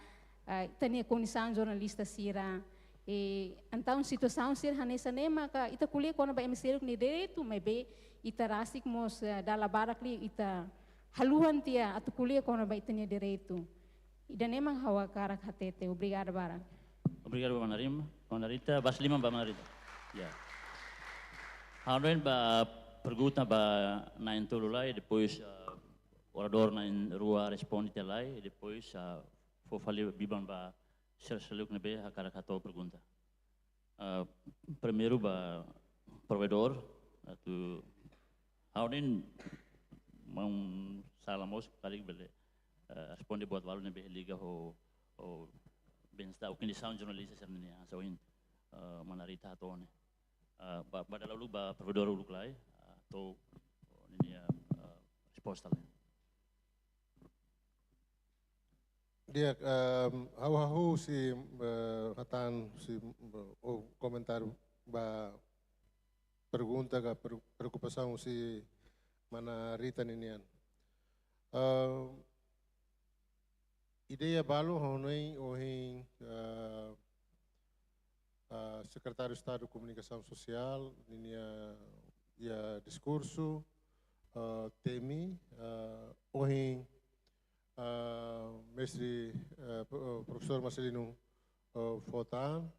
itania condição jornalista sira e então situação sir hanesa ne maka ita kuliah kona ba emisero ni direito mas be ita rasik mos dala barakli ita haluhan tia atu kuliah kona ba itania direito ida nemang hawa karak hatete obrigada bara. Obrigado, Manarita. Basta lima, Manarita. Ya. Haruin ba pergunta ba na intolo lai, depois orador na rua responde te lai, depois fofali biban ba serseluk nebe hakara kato pergunta. Primeiro ba provedor, tu haruin mau salamos kali bele responde buat walu nebe liga ho bem-estar, o condição jornalista sebenarnya, so in Manarita atau ne, pada lalu provedor uluk lai, atau ini resposta lai. Dia, hau si hatan si komentar ba pergunta, a preocupação se mana Rita ninian. Ideia balo honoi ohin secretário de Estado de Comunicação Social, ninia ia discurso, temi, ohin mestre professor Marcelino Fotan,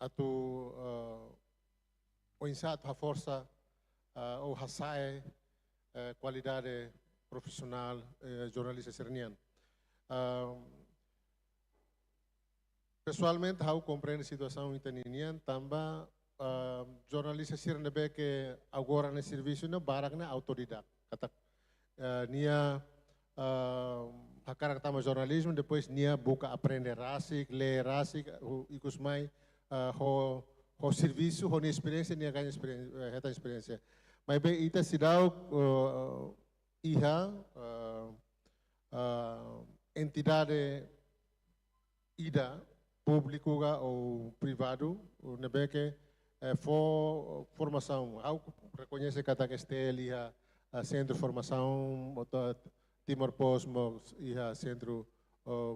atu o insato a força o hasai qualidade profissional jornalista sernian. Pessoalmente, eu compreendo a situação italiana, também jornalista sernian que agora no serviço não barak na autoridade. Kata nia a cara que jornalismo, depois nia buka aprender rasik, ler rasik, ikus mai o serviço, o experiência, nia ganha experiência. Mas bem, ita sidau iha entidade ida público ou privado, nebe que for formação, ao reconhece que a Estel iha centro de formação, Timor Post iha centro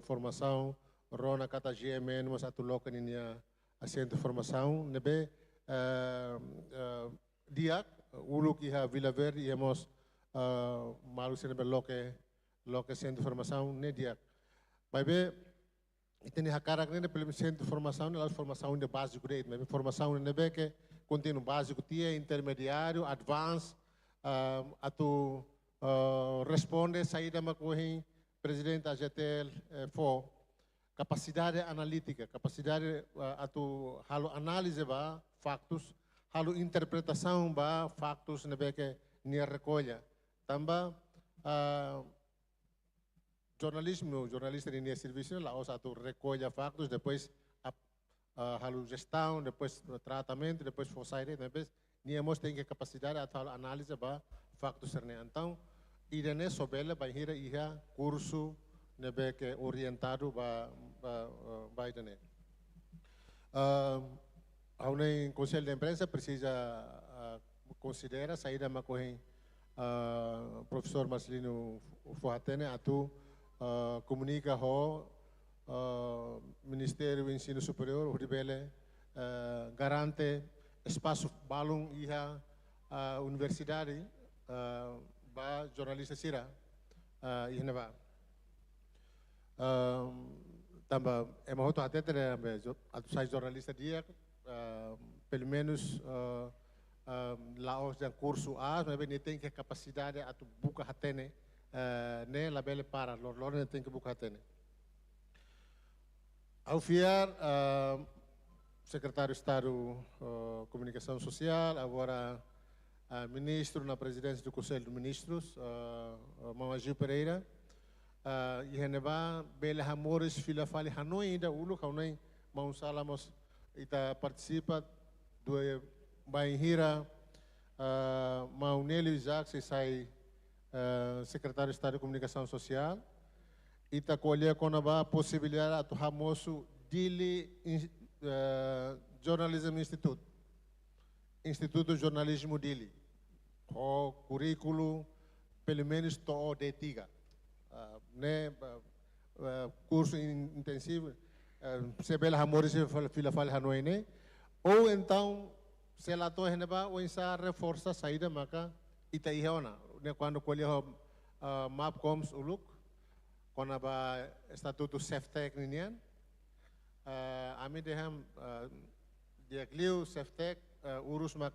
formação, Rona kata GMN mas atu loka ninia centro de formação, nebe diak uluk iha Vila Verde iamos malu sene loke centro de formação ne diak. Mas be itene hakarak ne pelo centro de formação ne formação de básico grade, mas formação ne be que contínuo básico tia intermediário, advance atu responde saída makuhin presidente AGTL for capacidade analítica, capacidade atu halo análise ba factos, halo interpretação ba factos ne be que nia recolha. Também jornalista de nia serviço lá os atu recolha factos, depois halo gestão, depois tratamento, depois forçaire, depois nia mos tem que capacidade atu halo análise ba factos serne. Então irene sobela ba hira iha curso nebe que orientado ba irene. A nem conselho de imprensa precisa considera saída makohin professor Marcelino Fohatene atu comunica ho Ministério do Ensino Superior o ribele garante espaço balung iha universidade ba jornalista sira ihne ba tamba emahoto atete atu sai jornalista dia pelo menos laos dan curso as mas bem tem que capacidade atu buka hatene ne labele para lor ne tem que buka hatene ao fiar secretário de Estado Comunicação Social agora ministro na presidência do Conselho de Ministros Mama Gil Pereira e reneba bele hamores fila fali hanoi ainda ulu kaunai mau salamos ita participa do Bainhira Maunelio Isaac se sai secretário de Estado de Comunicação Social ita colher com a possibilidade de hamoso dili Journalism Instituto de Jornalismo dili o currículo pelo menos to de tiga né curso intensivo se bela hamores fila fala hanoi né ou então se lá to heneba ou insa reforça saída maka ita ihaona né quando colheu Mapcoms uluk quando ba estatuto Ceftec ninian ami deham diagliu Ceftec urus mak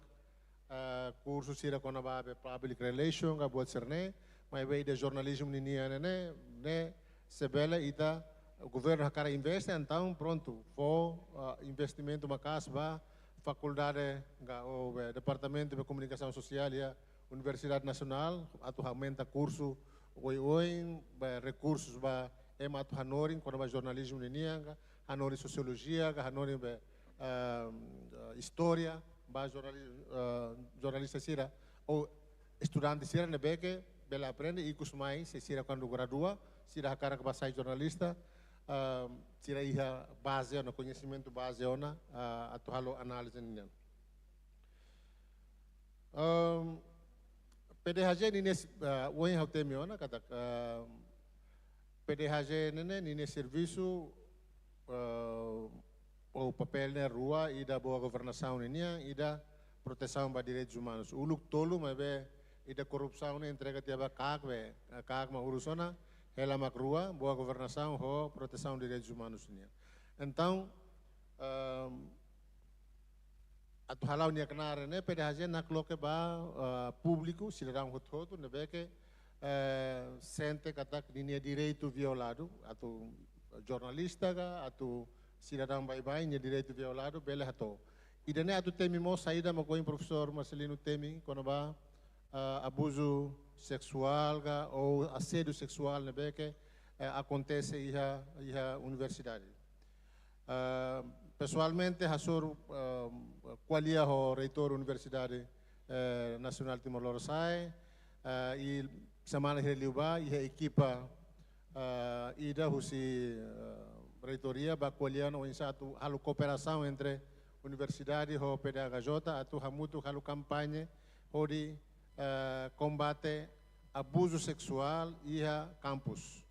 curso sira quando ba public relation ga buat serne mas vai de jornalismo ninian né se bela ita o governo hakara investe então pronto for investimento makas ba faculdade o departamento de comunicação social e a Universidade Nacional atu aumenta curso oi recursos ba atu hanorin quando ba jornalismo ninianga hanorin sociologia hanorin história ba jornalista sira ou estudante sira nebe que bela aprende e kusmai se sira quando gradua sira hakara que sai jornalista sira iha base no conhecimento base ona atu halo análise nian PDHJ nini uang hau temiona kata PDHJ nini serviço o papelnya rua ida boa governação ninia ida proteção para direitos humanos uluk tolu mas ida korupsão entrega tiaba kak ma urusona ela mak rua boa governação ho proteção de direitos humanos ninia então atu halau nia kenara ne PDHJ nak loke ba público cidadão hot ne beke sente kata ninia direito violado atu jornalista ga atu cidadão bai nia direito violado bele hato idane atu temi mo saída mo coin professor Marcelino temi quando ba abuso sexual ga ou assédio sexual ne beke acontece iha universidade pessoalmente hasur qualia ho reitor Universidade Nacional Timor-Leste e semana reliuba e equipa ida husi reitoria ba qualia no insatu halu cooperação entre universidade ho PDHJ atu hamutu halu campanha hodi combate abuso sexual iha campus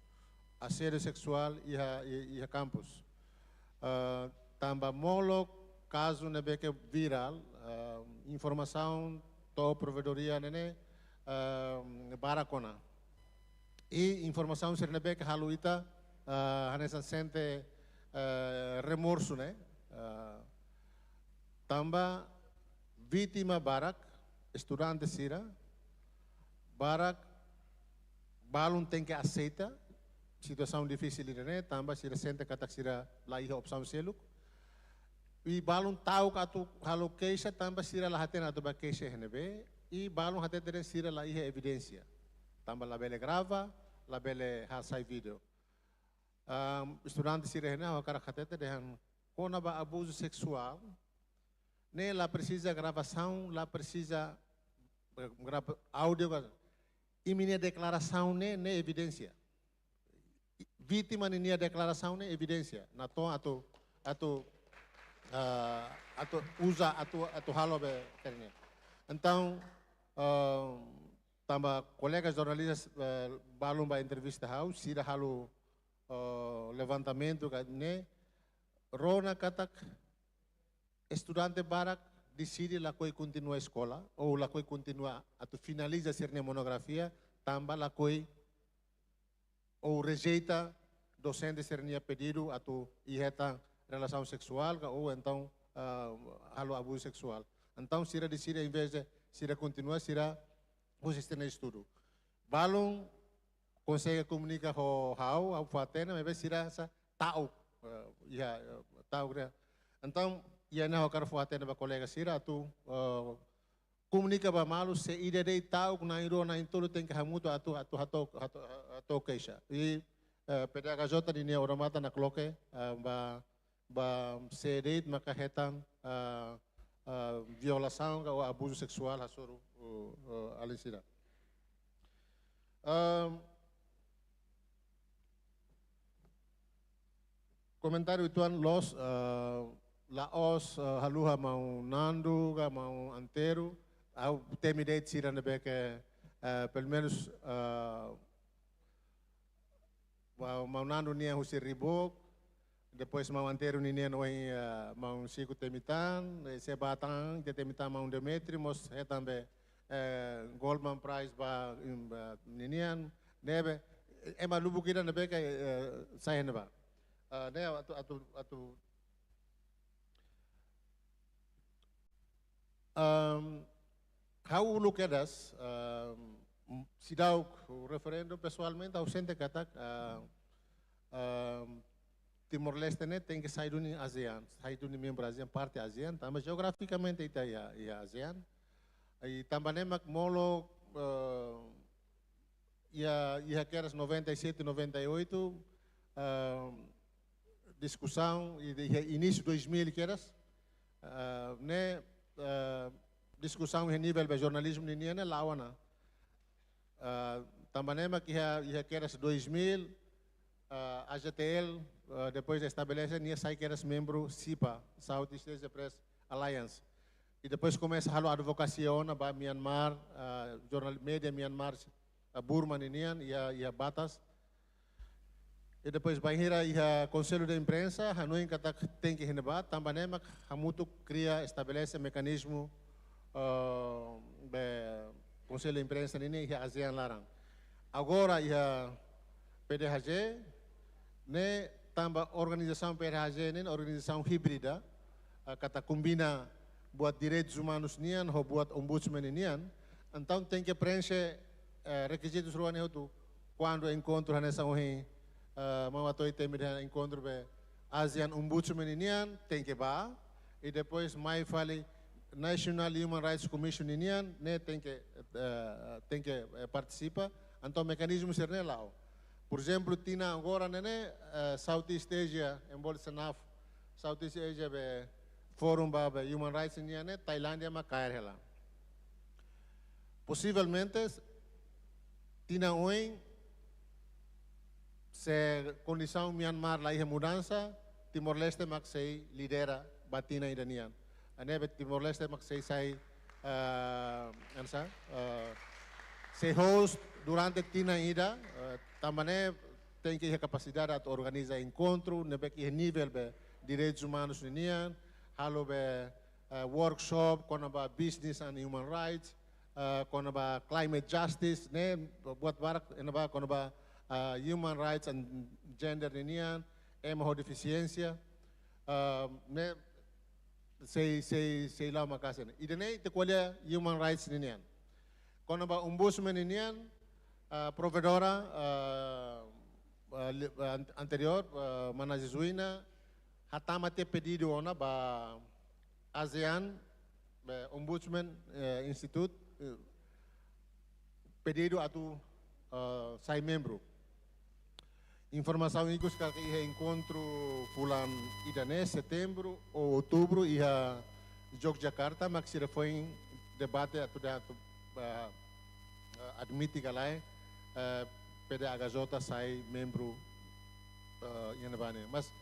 assédio sexual iha campus tambah molo caso nebe que viral informação to provedoria nene barakona e informação ser nebe que haluita hanesan sente remorso né tambah vítima barak estudante sira barak balun tem que aceita situação difícil né tambah sira sente katak sira laiha opção seluk e balun tahu katu halu keisa tambah sira lahaten atau ba keisa henebe e balun haten tere sira laiha evidência tambah labele grava labele hasai video estudante sira hena wakara hatete dengan kona ba abuso sexual ne lá precisa gravação lá precisa áudio e minha declaração ne evidência vítima minha declaração ne evidência na to atau usa atau halo be kerja. Então tambah colegas jornalistas balum ba entrevista hau sira halo levantamento ne rona katak estudante barak decide la koi continua a escola ou la koi continua atau finaliza sirne monografia tambah la koi ou rejeita docente sernia pedido atau iheta relação sexual ou então halo abuso sexual. Então sira decide em vez de sira continua sira o sistema de estudo. Balum consegue comunicar ho hau au fatena mas sira sa tahu tahu dia. Então ia na ho karfuatena ba colega sira tu comunica ba malu se ide dei tahu na iro na intolo tem que hamuto atu keisa. E PDHJ di nia orang mata nak loke ba sedit maka hetan violação ou abuso sexual hasuru alisira. Comentário ituan los laos haluha mau nandu ga mau antero au temi deit sira nebe que pelo menos mau nandu nia husi ribok depois mau antero nia noi mau siku temitan se batang te temitan mau Demetri mos hetambe Goldman Prize ba ninian nebe ema lubu kira nebe que saya neba ne atu How look at us, sidau referendum pessoalmente ausente katak Timor-Leste ne tem que sair do ASEAN, sair do membro ASEAN, parte ASEAN, também geograficamente está aí ASEAN. E também mak molo ia queres 97, 98 discussão e início 2000 queres ne discussão em nível de jornalismo ninguém é lawana. Também mak ia queres 2000 AGTL depois estabelece nia sai queres membro SIPA, Southeast Asia Press Alliance. e depois começa a advocacia na ba Myanmar, jornal media Myanmar, Burma ninian ia batas. E depois vai ia conselho de imprensa, hanoi kata tem que renovar, também mak hamutu cria estabelece mecanismo conselho de imprensa nini ia ASEAN larang. Agora ia PDHG, né tamba organização PDHG né organização híbrida, kata combina buat direitos humanos nian ou buat ombudsman nian, então tem que preencher requisitos ruannya itu quando encontro nessa hoje mawatoi tem encontro be ASEAN ombudsman nian tem que ba e depois mais fale National Human Rights Commission nian né tem que participa então mecanismo ser né lá. Por exemplo, tina agora né Southeast Asia em Bolsonaro Southeast Asia be Forum ba Human Rights nian né Tailândia ma cair lá. Possivelmente tina hoje se condição Myanmar lá mudança Timor-Leste mak sei lidera batina idanian. Ane Timor-Leste mak sei ansa se host durante tina ida também tem que ter capacidade de organizar encontro, nebe que nível de direitos humanos nian, halo be workshop com ba business and human rights, com ba climate justice, né buat barak enaba com ba human rights and gender nian, emo deficiência, né sei lá uma casa. E daí te colhe human rights nian. Com ba ombudsman nian, provedora anterior, Manajesuina, hatama te pedido ona ba ASEAN, Ombudsman Institute, pedido atu sai membro. Informação isso que ia encontro bulan idane setembro ou outubro ia Yogyakarta, mas se foi debate atu admite que lá PDHJ sai membro mas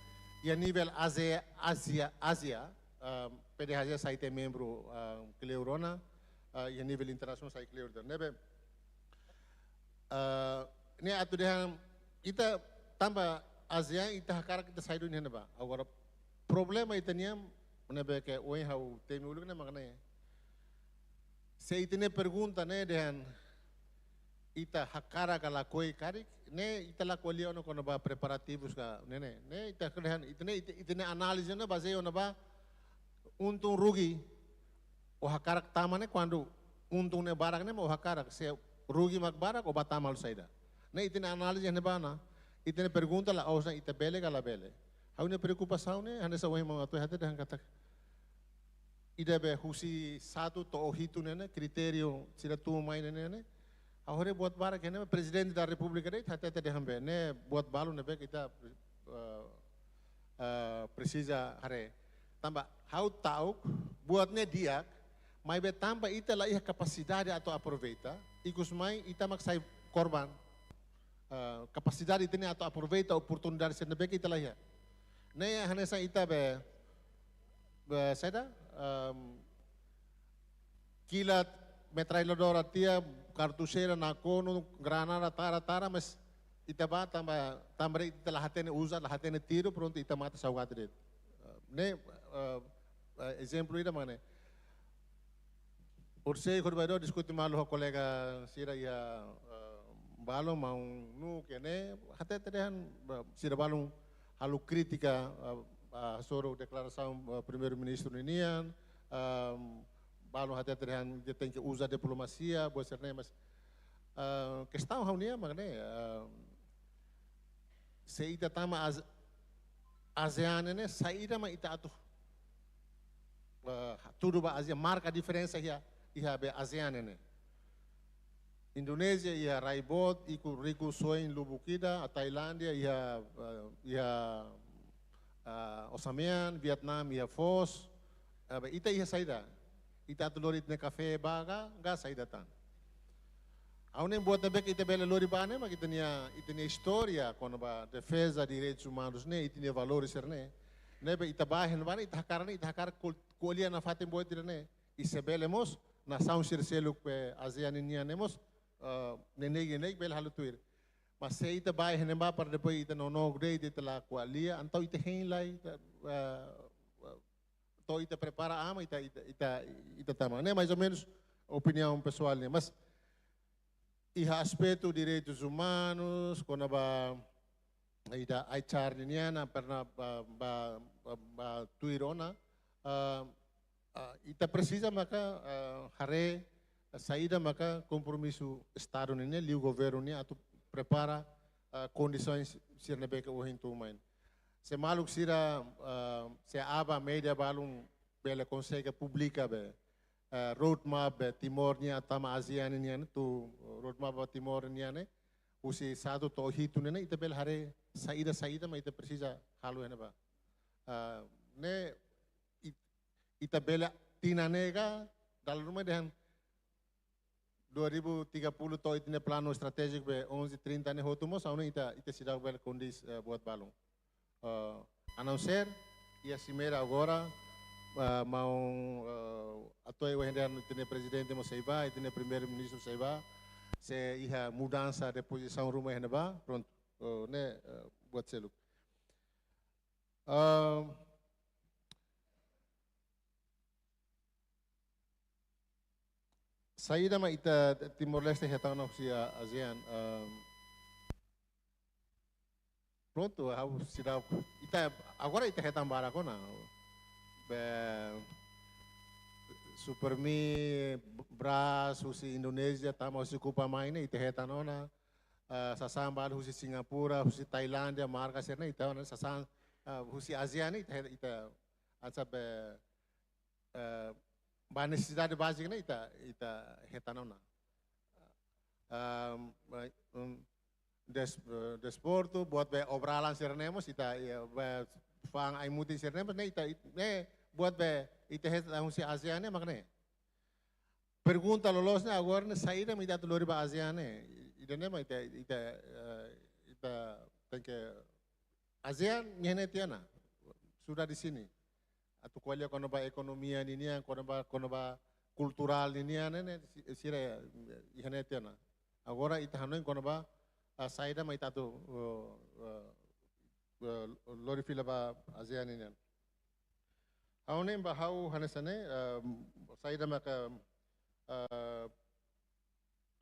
e a nível Ásia PDHJ sai tem membro Cleurona e a nível internacional sai Cleurona nebe ne atu dehan ita tamba ASEAN ita hakara kita sai do neba agora problema itaniam nebe ke oi hau temi ulu ne makna se itine pergunta ne dehan ita hakara kala koi karik ne ita la kolia ono kono ba preparativos ka ne ita kedehan itine análise na base ono ba untung rugi o hakarak tamane quando untung ne barak ne o hakarak se rugi mak barak o batamal saida ne itine análise ne bana itine pergunta la ausna ita bele kala bele hau ne preocupação ne hane sa wema atu hate dehan kata ida be husi satu to hitu ne kriterio sira tu mai ne ahora buat barak ne presidente da República dei hate de hambe ne buat balu ne be kita precisa hare tamba how tauk buat ne dia mai be tamba ita la ia capacidade atau aproveita ikus mai ita mak sai korban capacidade itene atau aproveita oportunidade se ne be ita la ia ne hanesa ita be seda kilat metralhadora tia cartucheira na cono granada tara mas itaba tamba ita lahatene usa lahatene tiro pronto ita mata saugat det ne exemplo ida mane por sei corredor discute malu colega sira ia balong mau nu kene hate tedehan sira balong halu kritika soro declaração primeiro-ministro ninian balong hate tedehan dia tem que usar diplomacia buat serne mas questão haunia magne se ita tama ASEAN ne saída ma ita atu tudo ba ASEAN marca diferença ia be ASEAN ne Indonesia ia raibot iku riku soin lubukida a Tailândia ia Osamean Vietnam ia Fos ita ia saída ita tu lorit ne café baga ga saída tan Aune buat nebek ite bela lori bane mas itania história quando ba defesa de direitos humanos ne itania valores ne be ita bahen bane ita hakar kolia na fatem boy ne isebelemos na saung sirseluk pe ASEAN inianemos neneg bel halutuir. Mas se ita bai henemba para depois ita no grade ita la qualia, então ita hen lai to ita prepara ama ita tama. Né mais ou menos opinião pessoal né, mas iha aspecto direitos humanos, quando ida aichar niana pernah ba tuirona ita precisa maka hare saída maka compromisso estado ninya liu governo niya atau prepara condições sirna beka uhin tumain. Se maluk sira se aba media balung bela consegue publica be roadmap be Timor niya tama ASEAN niya tu roadmap ba Timor niya ne usi satu to hitu ne ita bel hare saída ma ita precisa halu ena ba ne ita bela tinanega dalam rumah dengan 2030 to itine plano strategik be 11:30 ne hotumo sauna ita sidang bel kondis buat balong announcer ia simera agora mau atau yang hendak itine presidente mo saiba itine primeiro ministro saiba se iha mudança de posição rumah hendak ba pronto ne buat seluk saída ma ita Timor Leste hetang na si ASEAN pronto sida ita agora ita hetang bara ko na be supermi bras husi Indonesia tama husi kupa maine ita hetang na sasambal husi Singapura husi Thailandia marka serna ita na sasan husi ASEAN ita asa be ba necessidade básica né ita retanona desporto buat be obralan sernemos ita fang ai mutin sernemos né ita né buat be ita hetang si ASEAN né makne pergunta lolos né agora né saída me ita lori ba ASEAN né ida né ma ita tem que ASEAN nyene tiana sudah di sini atau kualia kono ba ekonomia ninia kono ba kultural ninia ne sira ihane tiana agora ita hanoin kono ba saida ma ita tu lori fila ba ASEAN ninia haune ba hau hanesane saida ma ka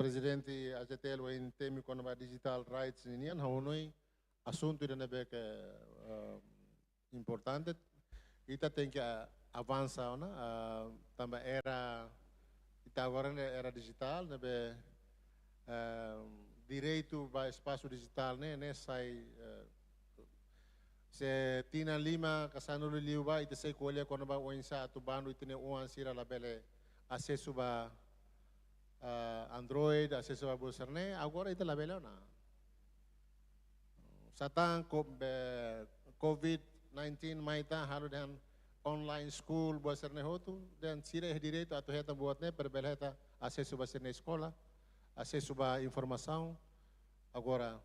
presidente AJTL wa in temi kono ba digital rights ninia haunoi assunto ida nebe ke importante ita tem que avançar, né? Também ita agora era digital, né? Direito para espaço digital, né? Sai se Tina Lima kasano liu ba ita sai kolya kono ba oinsa tu bando itine uan sira la bele acesso ba Android, acesso ba bolserne, agora ita la bele na. Satang COVID-19 maita halu dan online school buat serne hotu dan sira direito atau heta buatnya perbelheta acesso ba serne escola acesso ba informação agora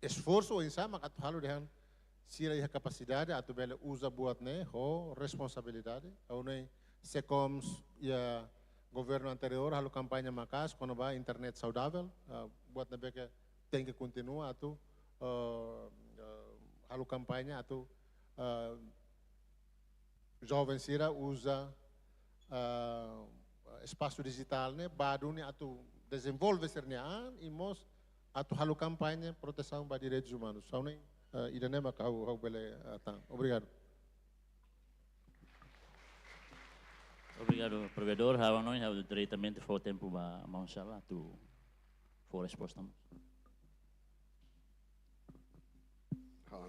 esforço insama kat halu dan sira iha capacidade atau bele usa buatnya ho responsabilidade aunai secoms ya governo anterior halu kampanye makas kono ba internet saudável buat nebeke tem que continuar atau halu kampanye atau jovem sira usa espaço digital né baduni atau desenvolve sernean imos atau halu kampanye proteção ba direitos humanos saune idane maka hau bele tang obrigado. Obrigado, provedor. Nós diretamente for tempo ba mausala tu for resposta.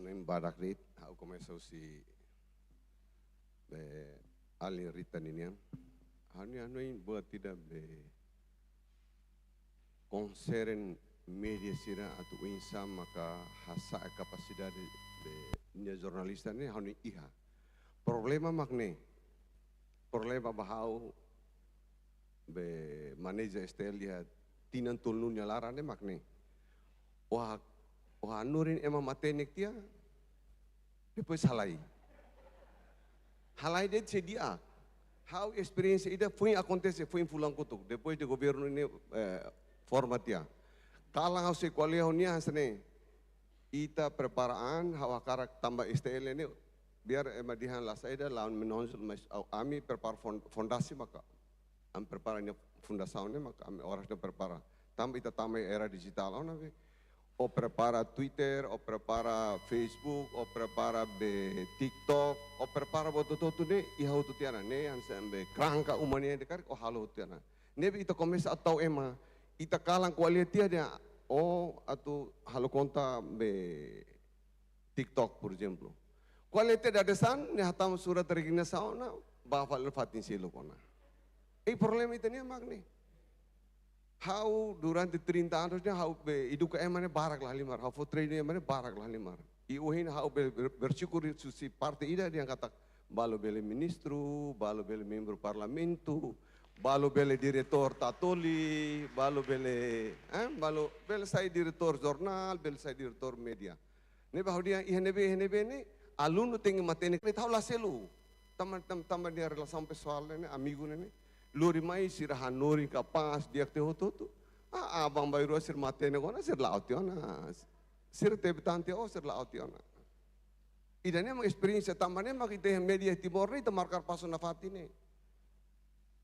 Nem barak rit, hau começou si alin rita ninian. Hani anoin buat tidak be concern media sira atau insa maka hasa capacidade de jornalista ni hani iha. Problema makne, problema bahau be manager estelia tinan tulun nyalarane makne. Wah nurin emang matenik dia, depois halai. Halai dia sedia. how experiência ida foi acontecer, foi em Fulang Kutuk, depois do governo ini formatia. Kalang hau sekolah nia hasne, ita preparaan hau akarak tambah STL ini, biar emadihan lah saya dah lawan menonjol mas, ami prepar fondasi maka, am preparanya fundasaunnya maka ami orang dah prepara. Tambah ita tambah era digital, o prepara Twitter, o prepara Facebook, o prepara be TikTok, o prepara boto tu ne ihau tu tiana ne an sambe kerangka umania dekar o halu tiana. Nebi ita komesa atau ema ita kalang kualitas dia o atau halu konta be TikTok por exemplo. Kualitas da desan ne hatam surat regina sauna ba fal fatin silo kona. Problema itu ni magni. How durante 30 anos how educa emane barak lah limar, how for training emane barak lah limar. Iuhin how bersyukur susi parte ida dia kata balo bele ministro, balo bele membro parlamento, balo bele diretor tatoli, balo bele sai diretor jornal, bele sai diretor media. Ne bahau dia ihnebe ni aluno tinggi matene tahu lah selu. Taman dia relação pessoal ni amigo ni. Lori mai sirahan nori kapas dia te hototo. Abang bayro sir matene gona sir lautiona. Sir te betante o sir lautiona. Idane mang experiência tamane mak ite media timor ni te marcar passo na fatine.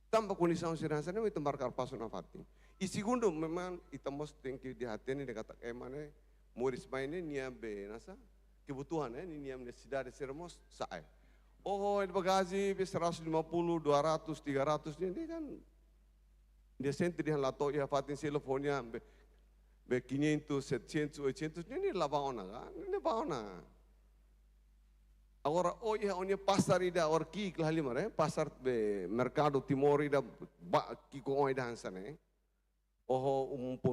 Tamba condição sirasa ni te marcar passo na fatine. E segundo memang itamos tengki di hatene de kata emane Moris maine niam be nasa kebutuhan ni niam necessidade sermos sae. Oh, bagasi 150, 200, 300 ini kan dia senti dia lato ya fatin telefonnya be 500, 700, 800 ini labaona kan, ini baona. Agora ya onya pasar ida or ki klalimar pasar be mercado timor ida ba ki ko ida hansane. 1.5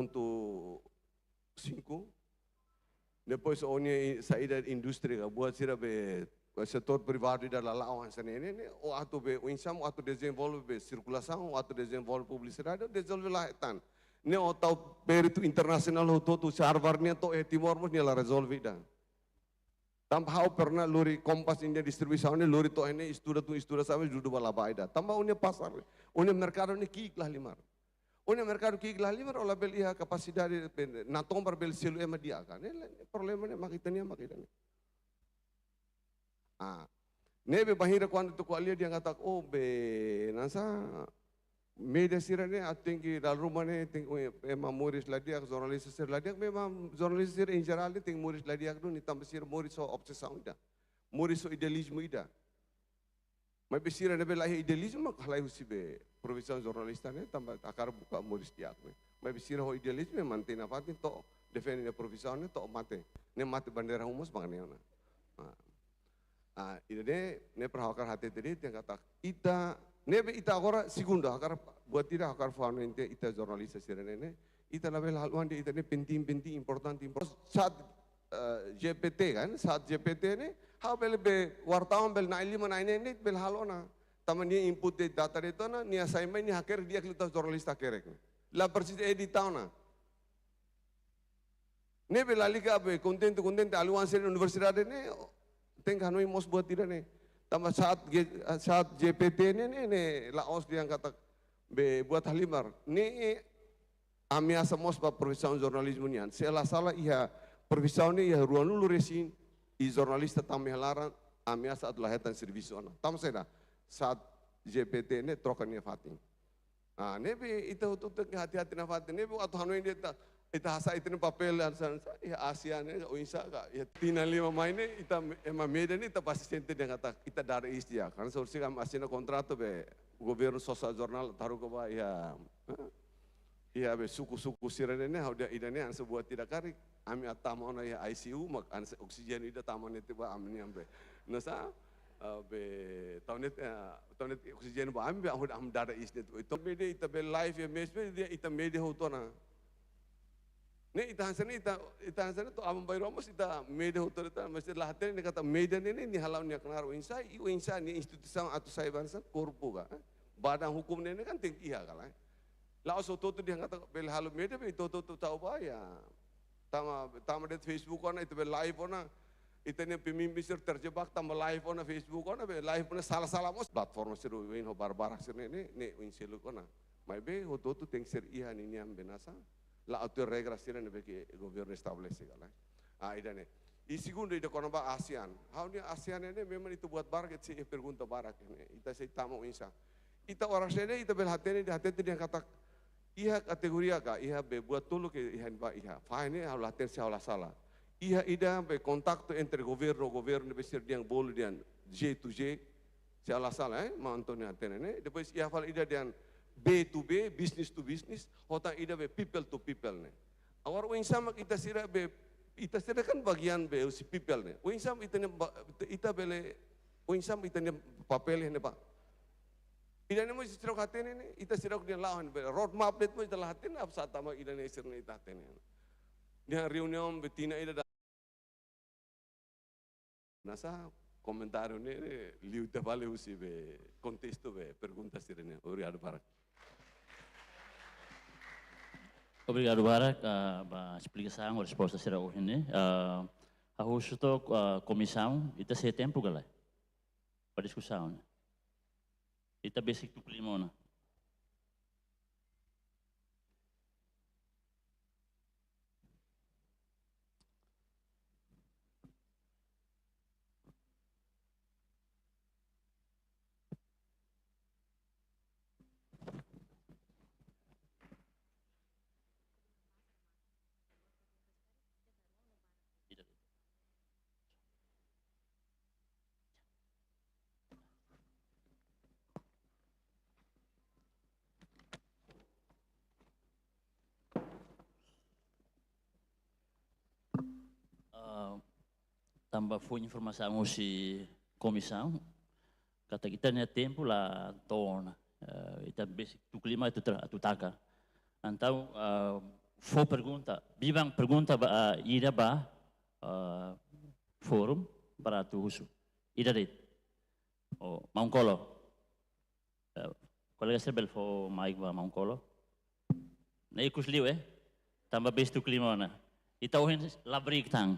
depois onya saída indústria buat sira be setor privado ida lalawan sana ini o atu be o insam atu desenvolve circulação o atu desenvolve publicidade desenvolve lahetan ne o tau peritu internasional ho tu sarvarnya to timor mus nila resolve ida tambah pernah lori kompas india distribuição ne lori to ini estuda sabe judo balaba ida tambah unya pasar unya mercado ni kik lah limar unya mercado kik lah limar ola bel iha capacidade na tombar bel selu ema dia kan problema ne makitania nebe bahira quando tu kualia dia kata be nasa media sirane atinggi dal rumah ne ting memang Moris ladiak jurnalis sir ladiak memang jurnalis sir in general ting Moris ladiak tu ni tambah sir Moris so obsesão ida Moris so idealismo ida mas besira nebe lahi idealismo kalai husi be profissão jornalista ne tambah akar buka Moris diak mas besira ho idealismo mantena fatin to defende ne profissão ne to mate bandera humus bangane ini perhakar hati tadi yang kata ita nebe ita agora segunda akar buat tidak akar faham ita jurnalis sirene ne ita label haluan ita ne penting important saat GPT kan saat GPT ne how bel be wartawan bel naili mana ini bel halona taman dia input data itu na ni assignment ni hacker dia kita jurnalis hacker la persis editana nebe la liga be content aluan sir universidade ne tengah noi mos buat tidak nih. Tambah saat GPT ini laos dia kata be buat halimar. Ni amiasa mos pa profissão jornalismo nian. Salah ia profissão ni ia ruang lulu resin i jornalista tamih laran amiasa adalah hetan servisu ana. Tam seda saat GPT ini trokan ni fatin. Nebe itu hati-hati na fatin. Nebe atau hanoi dia ita hasa itu papel ya Asia ne o insa ka ya tina lima maine ita ema media ni ita pasti sente dia kata ita dari istia karena seharusnya kami asina kontrato be governo sosial jurnal taruh ke ba ya be suku sirene ne hauda idane an sebuah tidak karik ami atama ona ya ICU mak an oksigen ida tamane tiba amni ambe nasa be tahun oksigen ba ambe am dara istia itu media ita be live ya mesme dia ita media hutona ne ita hansana tu abang bayro mos ita media otorita mesti lahaten ni kata media ni halau ni kenar insa ni institusi atau saiban san korpo ka badan hukum ni kan tinggi ya kala la so tu dia kata bel halu media be tu tahu ba ya tama det Facebook ona itu be live ona Itanya pemimpin sir terjebak tambah live on Facebook on live on salah-salah mos platform sir win ho barbarak sir ne win selu kona. Mai be ho tu teng sir ihan ini am benasa. La autor regra sir ne be que governo establece gala. Idane. E segundo ida kona ba ASEAN. How ni ASEAN ini memang itu buat barak sih pergunta barak ini. Ita sei tamu insa. Ita orang sini ita bel hatene di hatene dia kata iha kategori aga iha be buat tulu ke ihan ba iha. Fine hau laten si hau la salah. Iha ida be contacto entre governo besar yang boleh dian G2G se ala sala ma Antonio atene depois iha fala ida dian B2B business to business hota ida be people to people ne awar o insama kita sira kan bagian be si people ne o insam ita bele o insam ita ne papel ne pa ida ne mo sira hatene ne ita sira dian lawan be road map net mo ita hatene ab sata ma ida ne sira ita hatene dia reunião betina ida nasa comentário ne liu te vale usi be contexto be pergunta sirene obrigado Barak. Obrigado Barak ba explicação ou resposta será o hene a justo comissão ita se tempo gala para discussão ita basic tu climona. Tambah foi informação si comissão kata kita ne tempo la torna ita basic tu clima itu tu taka então foi pergunta bibang pergunta ida ba forum para tu usu ida det o Mangkolo kolega sebel fo Mike ba Mangkolo na ikus liu tambah basic tu clima na ita ohin labrik tang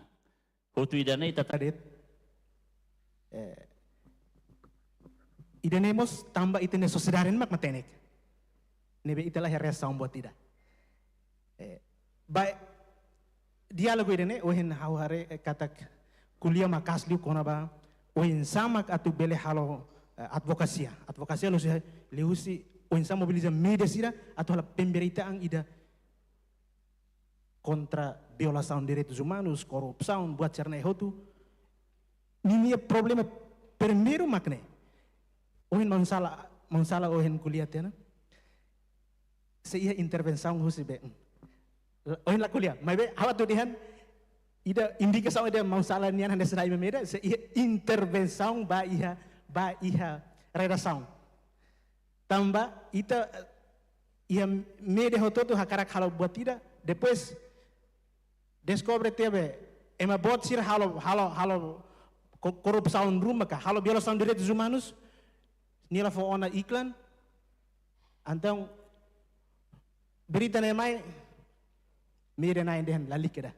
Hotu idane ita tadet. Idanemos tambah itene sosidarin mak matenek. Nebe italah ya resa buat tidak. Baik dialogo idane ohin haware katak kuliah makas liu kona ba ohin samak atu bele halo advokasia lo sih leusi ohin sama mobiliza media sira atau hala pemberitaan ida contra violação de direitos humanos, corrupção, buat cerna hotu. Ini problema primeiro makne. Ohin mansala ohin kuliah tena. Seia intervenção husi be. Ohin la kuliah, mai be hawa tu dihan ida indikação ida mansala nian hande sedai memeda seia intervenção ba iha redação. Tambah ita ia media hotu tu hakarak halau buat tidak depois descobre tebe ema bot sir halo corrupção rumah ka halo violação de direitos humanos nila fo ona iklan então berita ne mai media na indehen lalik keda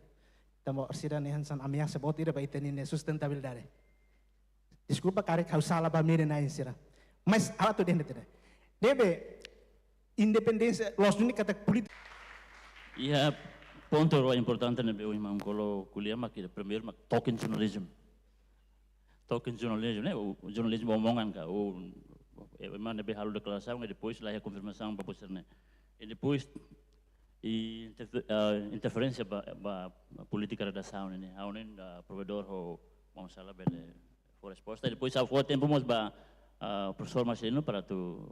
tamo sida ne hansan ameaça bot ida ba itene sustentabilidade desculpa cara que sala ba media na insira mas ala to dentro debe independência los ini kata politik iya ponto importante na BU imam kalau kuliah mak primeiro mak token journalism né o jornalismo omongan ka o imam na halu declaração e depois lá a confirmação para postar né e depois interferência ba política redação né a unen provedor ho masalah bele for resposta e depois ao tempo mos ba professor Marcelino para tu